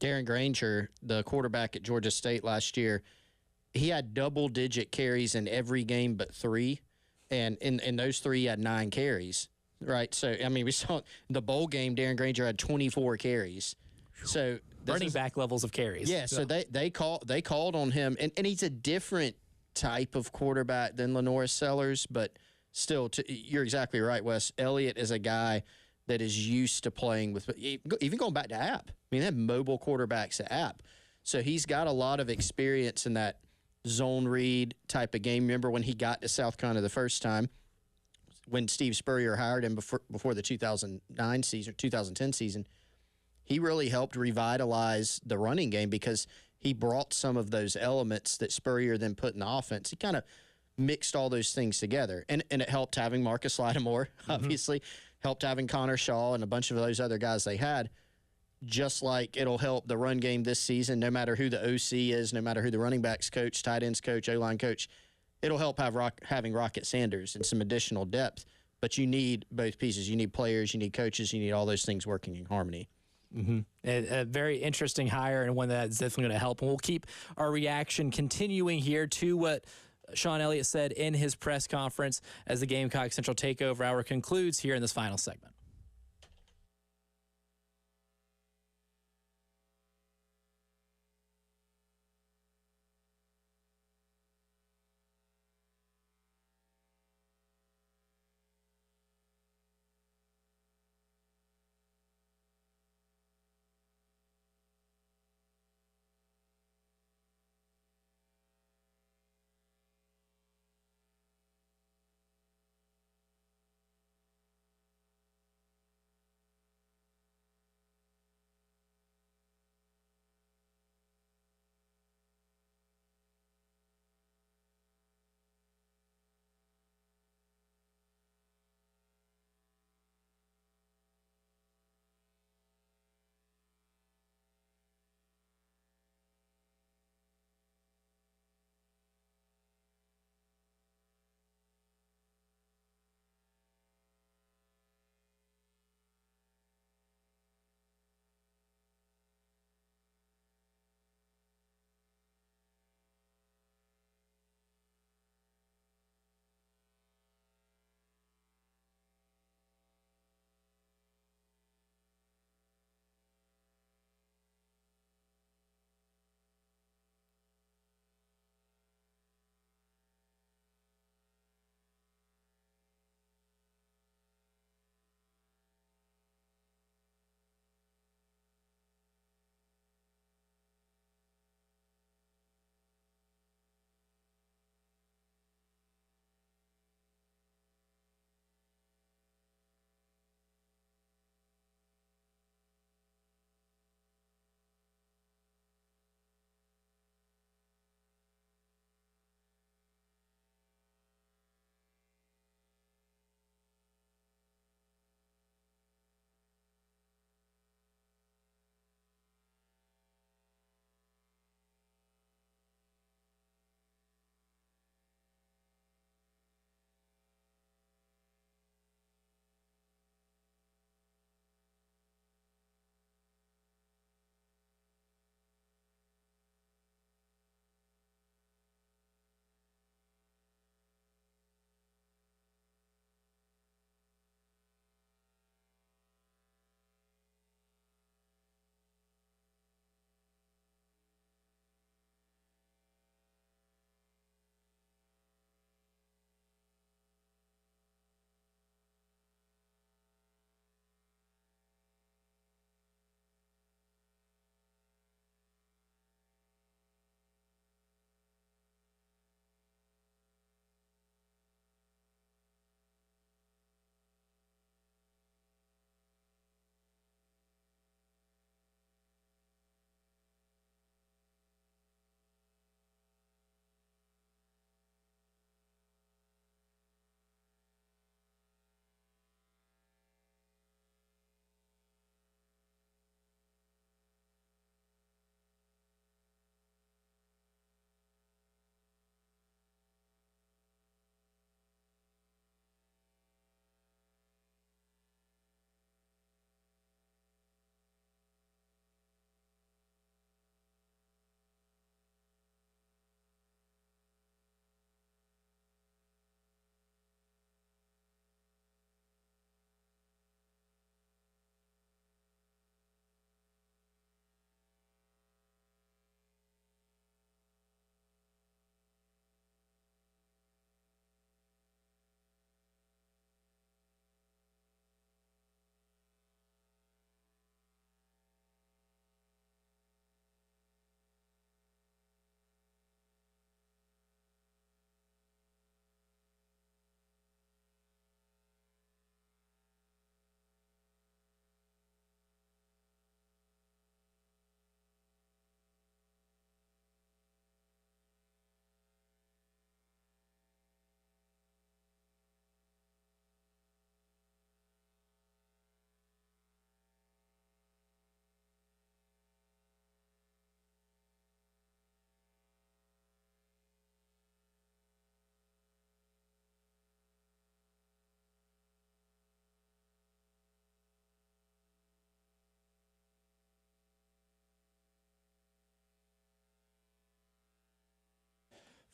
Darren Granger, the quarterback at Georgia State last year, he had double-digit carries in every game but 3, and in those 3 he had 9 carries, right? So, I mean, we saw the bowl game, Darren Granger had 24 carries. So running back levels of carries. Yeah, so they called on him, and he's a different type of quarterback than Lenoris Sellers, but still, you're exactly right, Wes. Elliott is a guy that is used to playing with, even going back to App. I mean, they have mobile quarterbacks at App. So he's got a lot of experience in that zone read type of game. Remember when he got to South Carolina the first time, when Steve Spurrier hired him before the 2009 season, 2010 season, he really helped revitalize the running game because he brought some of those elements that Spurrier then put in the offense. He kind of mixed all those things together. And it helped having Marcus Lattimore, obviously, helped having Connor Shaw and a bunch of those other guys they had. Just like it'll help the run game this season, no matter who the OC is, no matter who the running backs coach, tight ends coach, O-line coach, it'll help having Rocket Sanders and some additional depth. But you need both pieces. You need players, you need coaches, you need all those things working in harmony. A very interesting hire and one that's definitely going to help. And we'll keep our reaction continuing here to what Sean Elliott said in his press conference as the Gamecock Central Takeover Hour concludes here in this final segment.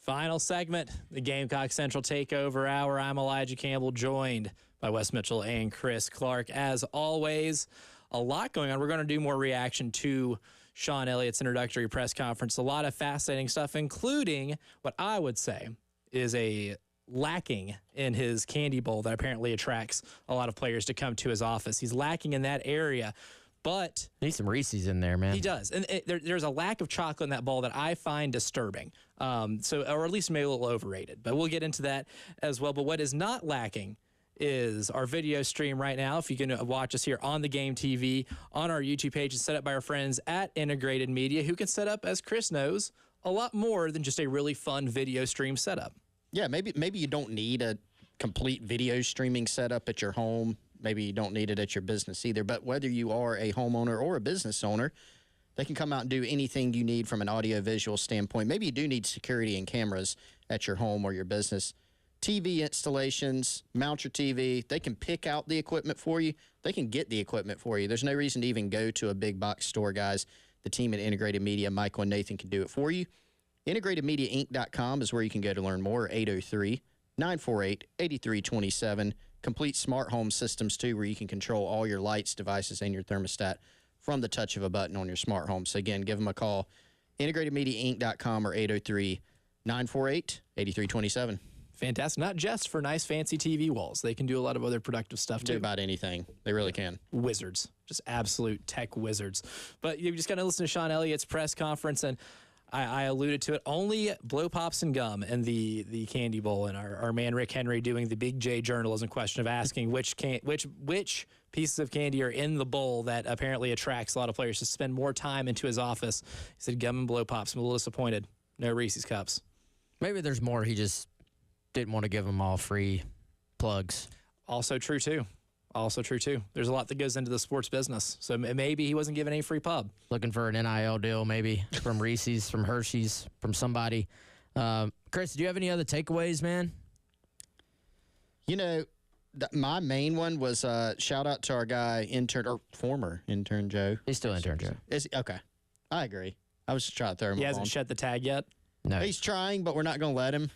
Final segment, the Gamecock Central Takeover Hour. I'm Elijah Campbell, joined by Wes Mitchell and Chris Clark. As always, a lot going on. We're going to do more reaction to Sean Elliott's introductory press conference. A lot of fascinating stuff, including what I would say is a lacking in his candy bowl that apparently attracts a lot of players to come to his office. He's lacking in that area. But need some Reese's in there, man. He does, and there's a lack of chocolate in that bowl that I find disturbing. Or at least maybe a little overrated. But we'll get into that as well. But what is not lacking is our video stream right now. If you can watch us here on the Game TV on our YouTube page, is set up by our friends at Integrated Media, who can set up, as Chris knows, a lot more than just a really fun video stream setup. Yeah, maybe you don't need a complete video streaming setup at your home. Maybe you don't need it at your business either. But whether you are a homeowner or a business owner, they can come out and do anything you need from an audio-visual standpoint. Maybe you do need security and cameras at your home or your business. TV installations, mount your TV. They can pick out the equipment for you. They can get the equipment for you. There's no reason to even go to a big box store, guys. The team at Integrated Media, Michael and Nathan, can do it for you. IntegratedMediaInc.com is where you can go to learn more. 803-948-8327. Complete smart home systems, too, where you can control all your lights, devices, and your thermostat from the touch of a button on your smart home. So, again, give them a call. IntegratedMediaInc.com or 803-948-8327. Fantastic. Not just for nice, fancy TV walls. They can do a lot of other productive stuff, too. Do about anything. They really can. Wizards. Just absolute tech wizards. But you just got to listen to Sean Elliott's press conference, and I alluded to it. Only blow pops and gum in the candy bowl, and our man Rick Henry doing the Big J journalism question of asking which pieces of candy are in the bowl that apparently attracts a lot of players to spend more time into his office. He said gum and blow pops. I'm a little disappointed. No Reese's Cups. Maybe there's more. He just didn't want to give them all free plugs. Also true, too. There's a lot that goes into the sports business. So maybe he wasn't given any free pub. Looking for an NIL deal, maybe, from Reese's, from Hershey's, from somebody. Chris, do you have any other takeaways, man? You know, my main one was shout out to our guy, former intern Joe. He's still intern Joe. Is he? Okay. I agree. I was just trying to throw him. He hasn't shed the tag yet? No. He's trying, but we're not going to let him.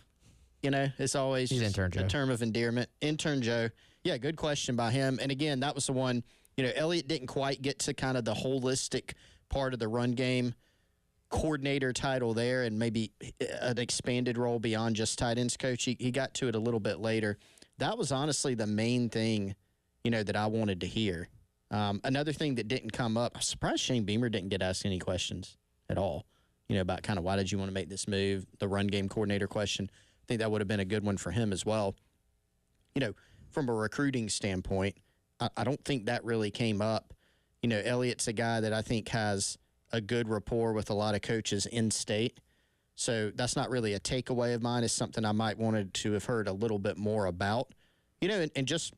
You know, it's always He's intern Joe. A term of endearment. Intern Joe. Yeah, good question by him. And again, that was the one, you know, Elliott didn't quite get to kind of the holistic part of the run game coordinator title there and maybe an expanded role beyond just tight ends coach. He got to it a little bit later. That was honestly the main thing, you know, that I wanted to hear. Another thing that didn't come up, I'm surprised Shane Beamer didn't get asked any questions at all, you know, about kind of why did you want to make this move, the run game coordinator question. I think that would have been a good one for him as well. You know, from a recruiting standpoint, I don't think that really came up. You know, Elliott's a guy that I think has a good rapport with a lot of coaches in state. So that's not really a takeaway of mine. It's something I might wanted to have heard a little bit more about. You know, and just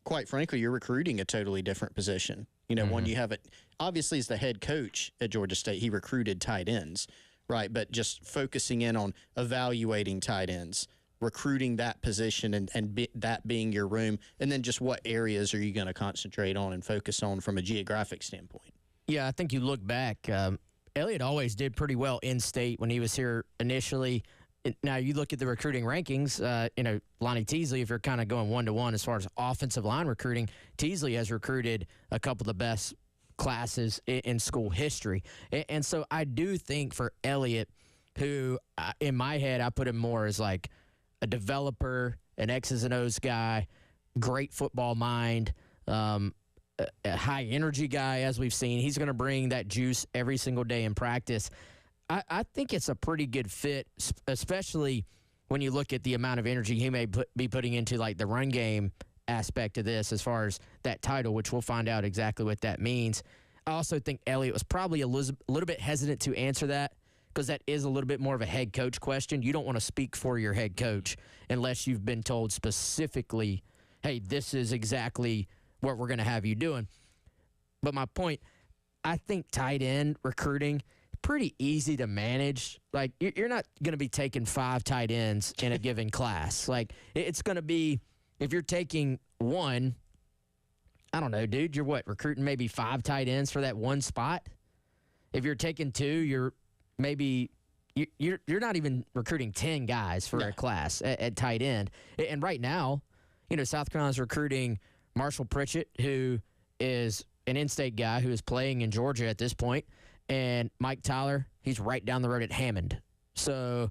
quite frankly, you're recruiting a totally different position. You know, one you have it, obviously as the head coach at Georgia State, he recruited tight ends, right? But just focusing in on evaluating tight ends, recruiting that position and that being your room, and then just what areas are you going to concentrate on and focus on from a geographic standpoint? Yeah, I think you look back, Elliott always did pretty well in state when he was here initially. Now, you look at the recruiting rankings, you know, Lonnie Teasley, if you're kind of going one-to-one as far as offensive line recruiting, Teasley has recruited a couple of the best classes in school history. And so I do think for Elliott, who in my head I put him more as like a developer, an X's and O's guy, great football mind, a high energy guy, as we've seen. He's going to bring that juice every single day in practice. I think it's a pretty good fit, especially when you look at the amount of energy he may be putting into like the run game aspect of this as far as that title, which we'll find out exactly what that means. I also think Elliott was probably a little bit hesitant to answer that, because that is a little bit more of a head coach question. You don't want to speak for your head coach unless you've been told specifically, hey, this is exactly what we're going to have you doing. But my point, I think tight end recruiting, pretty easy to manage. Like, you're not going to be taking 5 tight ends in a given class. Like, it's going to be, if you're taking one, I don't know, dude, you're recruiting maybe 5 tight ends for that one spot? If you're taking 2, you're maybe you're not even recruiting 10 guys for a class at tight end. And right now, South Carolina's recruiting Marshall Pritchett, who is an in-state guy who is playing in Georgia at this point, and Mike Tyler, he's right down the road at Hammond. So,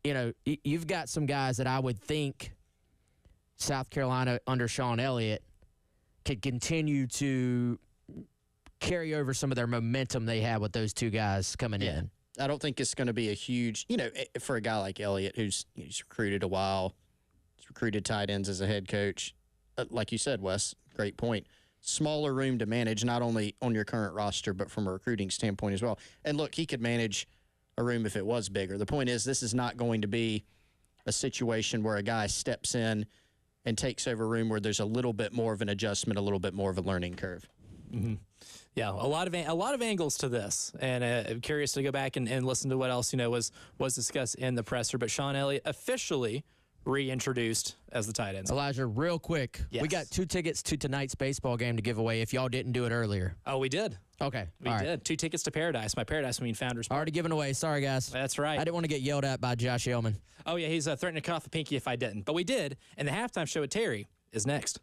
you've got some guys that I would think South Carolina under Sean Elliott could continue to carry over some of their momentum they had with those two guys coming in. I don't think it's going to be a huge, for a guy like Elliott, he's recruited a while, he's recruited tight ends as a head coach. Like you said, Wes, great point. Smaller room to manage, not only on your current roster, but from a recruiting standpoint as well. And look, he could manage a room if it was bigger. The point is, this is not going to be a situation where a guy steps in and takes over a room where there's a little bit more of an adjustment, a little bit more of a learning curve. Mm-hmm. Yeah, a lot of angles to this, and I'm curious to go back and listen to what else was discussed in the presser. But Sean Elliott officially reintroduced as the tight ends. Elijah, real quick, Yes. we got 2 tickets to tonight's baseball game to give away if y'all didn't do it earlier. Oh, we did. Okay, We did. 2 tickets to Paradise. My Paradise, Founders. Already given away. Sorry, guys. That's right. I didn't want to get yelled at by Josh Yeoman. Oh yeah, he's threatening to cut off a pinky if I didn't, but we did. And the halftime show with Terry is next.